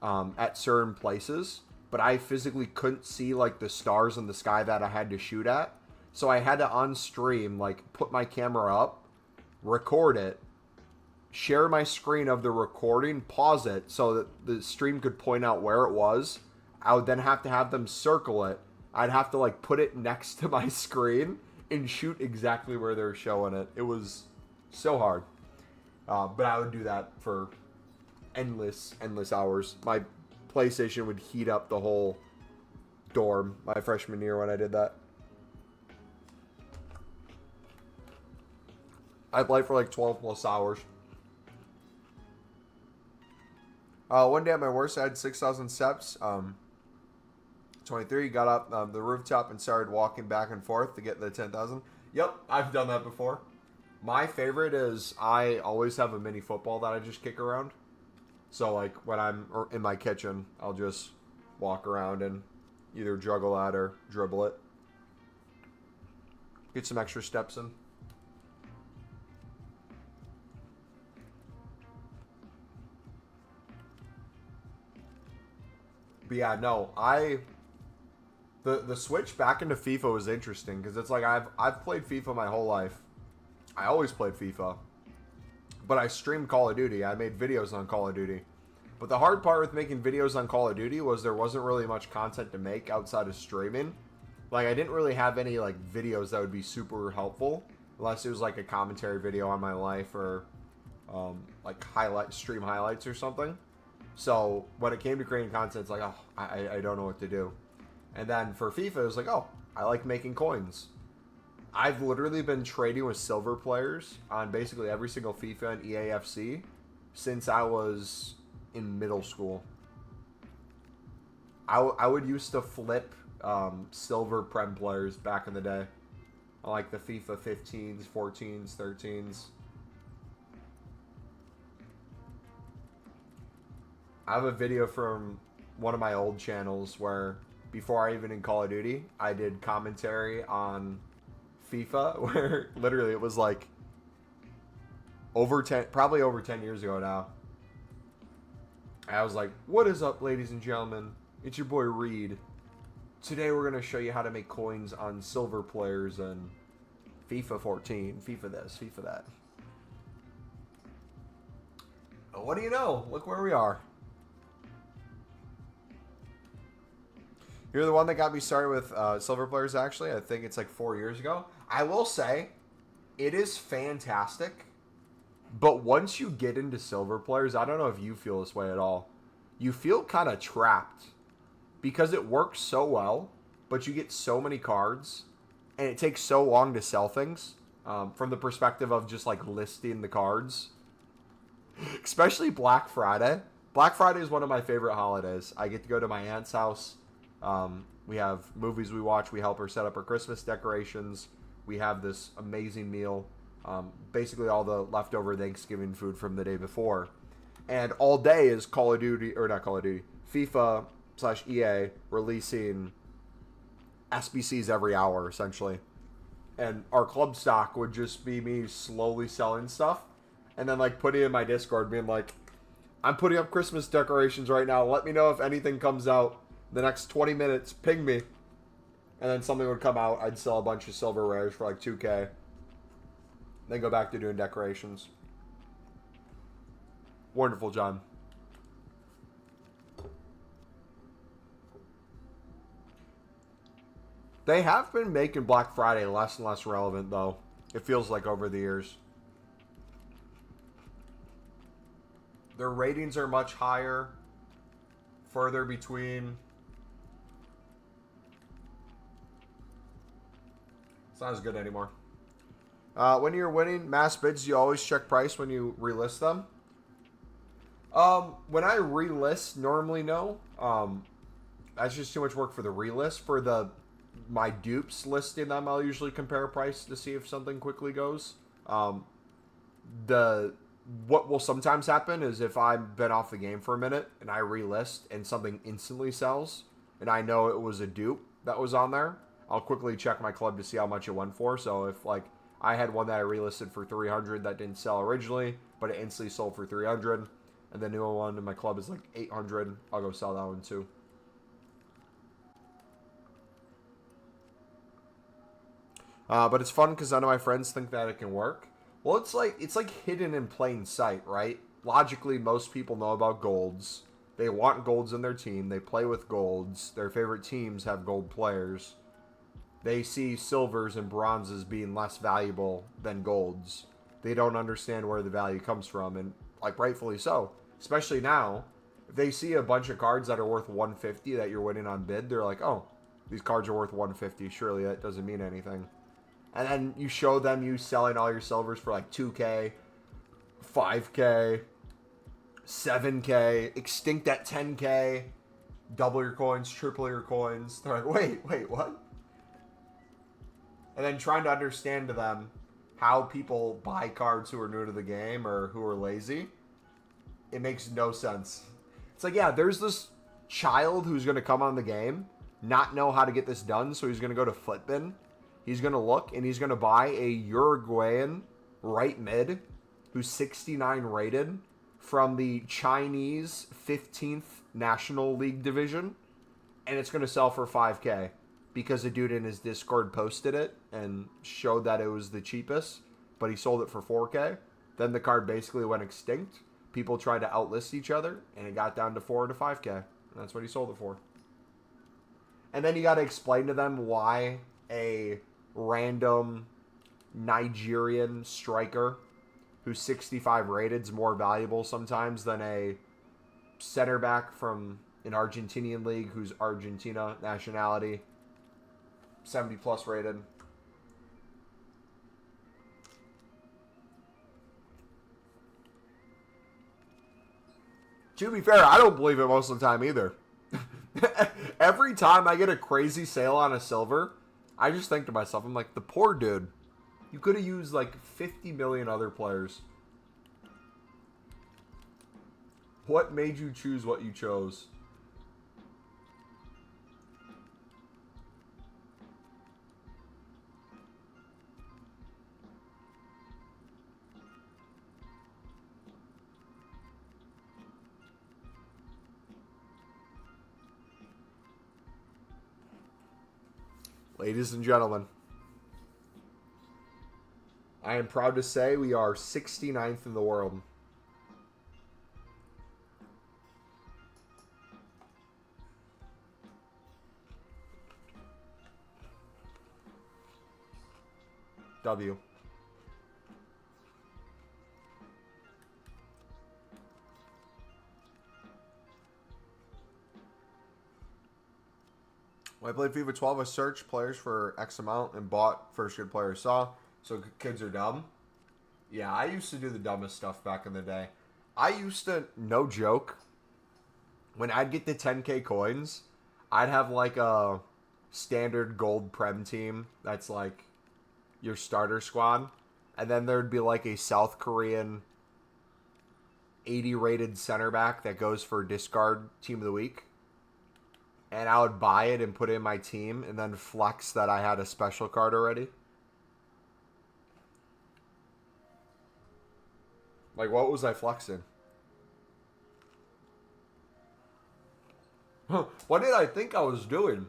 [SPEAKER 1] at certain places, but I physically couldn't see like the stars in the sky that I had to shoot at. So I had to on stream, like, put my camera up, record it, share my screen of the recording, pause it so that the stream could point out where it was. I would then have to have them circle it. I'd have to like put it next to my screen and shoot exactly where they're showing it. It was so hard. But I would do that for endless hours. My PlayStation would heat up the whole dorm my freshman year when I did that. I played for like 12 plus hours. One day at my worst, I had 6,000 steps. 23, got up the rooftop and started walking back and forth to get the 10,000. Yep, I've done that before. My favorite is I always have a mini football that I just kick around. So like when I'm in my kitchen, I'll just walk around and either juggle that or dribble it. Get some extra steps in. But yeah, no, the switch back into FIFA was interesting because it's like I've played FIFA my whole life. I always played FIFA. But I streamed Call of Duty. I made videos on Call of Duty. But the hard part with making videos on Call of Duty was there wasn't really much content to make outside of streaming. Like I didn't really have any like videos that would be super helpful unless it was like a commentary video on my life or like stream highlights or something. So when it came to creating content, it's like, oh, I don't know what to do. And then for FIFA, it was like, oh, I like making coins. I've literally been trading with silver players on basically every single FIFA and EAFC since I was in middle school. I would used to flip silver Prem players back in the day. I like the FIFA 15s, 14s, 13s. I have a video from one of my old channels where before I even in Call of Duty, I did commentary on FIFA where literally it was like probably over 10 years ago now. I was like, what is up, ladies and gentlemen? It's your boy Reed. Today we're going to show you how to make coins on silver players and FIFA 14, FIFA this, FIFA that. But what do you know? Look where we are. You're the one that got me started with silver players, actually. I think it's like 4 years ago. I will say, it is fantastic. But once you get into silver players, I don't know if you feel this way at all. You feel kind of trapped. Because it works so well, but you get so many cards. And it takes so long to sell things. From the perspective of just like listing the cards. Especially Black Friday. Black Friday is one of my favorite holidays. I get to go to my aunt's house. We have movies we watch. We help her set up her Christmas decorations. We have this amazing meal. Basically all the leftover Thanksgiving food from the day before. And all day is Call of Duty, or not Call of Duty, FIFA/EA releasing SBCs every hour, essentially. And our club stock would just be me slowly selling stuff. And then like putting in my Discord being like, I'm putting up Christmas decorations right now. Let me know if anything comes out. The next 20 minutes, ping me. And then something would come out. I'd sell a bunch of silver rares for like 2K. Then go back to doing decorations. Wonderful, John. They have been making Black Friday less and less relevant, though. It feels like over the years. Their ratings are much higher. Further between. It's not as good anymore. When you're winning mass bids, you always check price when you relist them. When I relist, normally no. That's just too much work for the relist. For my dupes listing them, I'll usually compare price to see if something quickly goes. What will sometimes happen is if I've been off the game for a minute and I relist and something instantly sells and I know it was a dupe that was on there, I'll quickly check my club to see how much it went for. So if like I had one that I relisted for 300 that didn't sell originally, but it instantly sold for 300, and the newer one in my club is like 800, I'll go sell that one too. But it's fun because none of my friends think that it can work. Well, it's like hidden in plain sight, right? Logically, most people know about golds. They want golds in their team. They play with golds. Their favorite teams have gold players. They see silvers and bronzes being less valuable than golds. They don't understand where the value comes from, and like rightfully so. Especially now, if they see a bunch of cards that are worth 150 that you're winning on bid, they're like, "Oh, these cards are worth 150. Surely that doesn't mean anything." And then you show them you selling all your silvers for like 2K, 5K, 7K, extinct at 10K, double your coins, triple your coins. They're like, wait, what? And then trying to understand to them how people buy cards who are new to the game or who are lazy, it makes no sense. It's like, yeah, there's this child who's going to come on the game, not know how to get this done, so he's going to go to Footbin. He's going to look, and he's going to buy a Uruguayan right mid who's 69 rated from the Chinese 15th National League Division, and it's going to sell for 5K because a dude in his Discord posted it and showed that it was the cheapest, but he sold it for 4K. Then the card basically went extinct. People tried to outlist each other, and it got down to 4 to 5K. And that's what he sold it for. And then you got to explain to them why a random Nigerian striker who's 65 rated is more valuable sometimes than a center back from an Argentinian league who's Argentina nationality, 70 plus rated. To be fair, I don't believe it most of the time either. Every time I get a crazy sale on a silver, I just think to myself, I'm like, the poor dude. You could have used like 50 million other players. What made you choose what you chose? Ladies and gentlemen, I am proud to say we are 69th in the world. W. When I played FIFA 12, I searched players for X amount and bought first good player I saw. So kids are dumb. Yeah, I used to do the dumbest stuff back in the day. I used to, no joke, when I'd get the 10K coins, I'd have like a standard gold prem team that's like your starter squad. And then there'd be like a South Korean 80 rated center back that goes for discard team of the week. And I would buy it and put it in my team and then flex that I had a special card already. Like, what was I flexing? What did I think I was doing?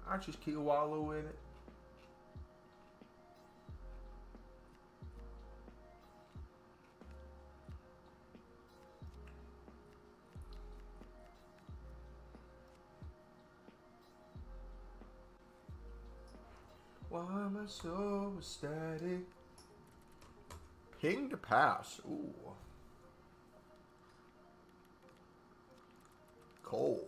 [SPEAKER 1] I just keep wallow in it. Why am I so ecstatic? Ping to pass. Ooh. Cold.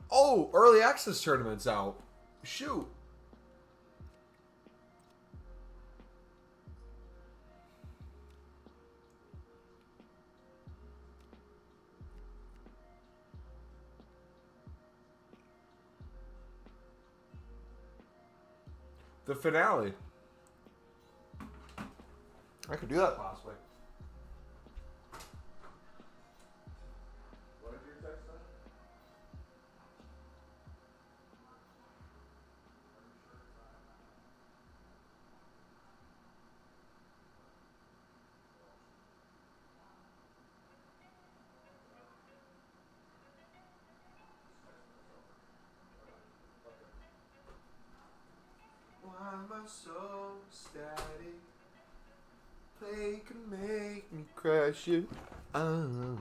[SPEAKER 1] Oh, early access tournament's out. Shoot. The finale. I could do that possibly. What did your text say? Why am I so static? Play can make me crash it. Alright,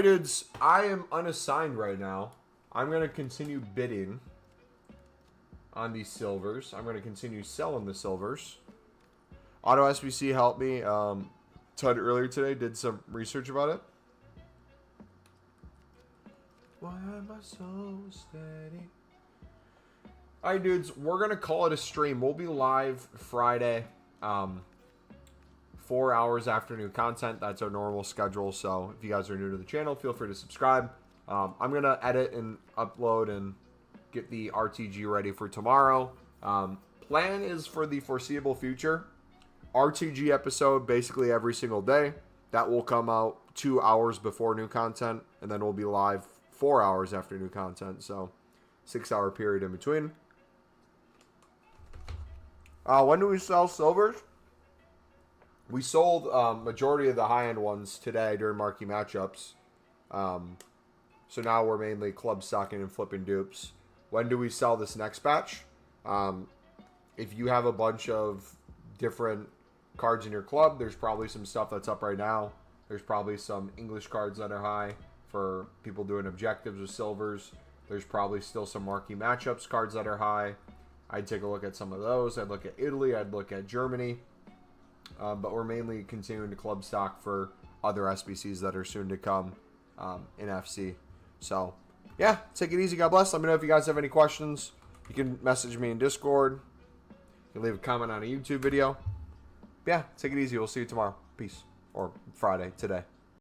[SPEAKER 1] dudes. I am unassigned right now. I'm going to continue bidding on these silvers. I'm going to continue selling the silvers. Auto SBC helped me. Tud earlier today did some research about it. Why am I so steady? Alright, dudes, we're going to call it a stream. We'll be live Friday, 4 hours after new content. That's our normal schedule, so if you guys are new to the channel, feel free to subscribe. I'm going to edit and upload and get the RTG ready for tomorrow. Plan is for the foreseeable future. RTG episode basically every single day. That will come out 2 hours before new content, and then we'll be live 4 hours after new content, so 6 hour period in between. When do we sell silvers? We sold majority of the high-end ones today during marquee matchups. So now we're mainly club stocking and flipping dupes. When do we sell this next batch? If you have a bunch of different cards in your club, there's probably some stuff that's up right now. There's probably some English cards that are high for people doing objectives with silvers. There's probably still some marquee matchups cards that are high. I'd take a look at some of those. I'd look at Italy. I'd look at Germany. But we're mainly continuing to club stock for other SBCs that are soon to come in FC. So, yeah, take it easy. God bless. Let me know if you guys have any questions. You can message me in Discord. You can leave a comment on a YouTube video. Yeah, take it easy. We'll see you tomorrow. Peace. Or Friday, today.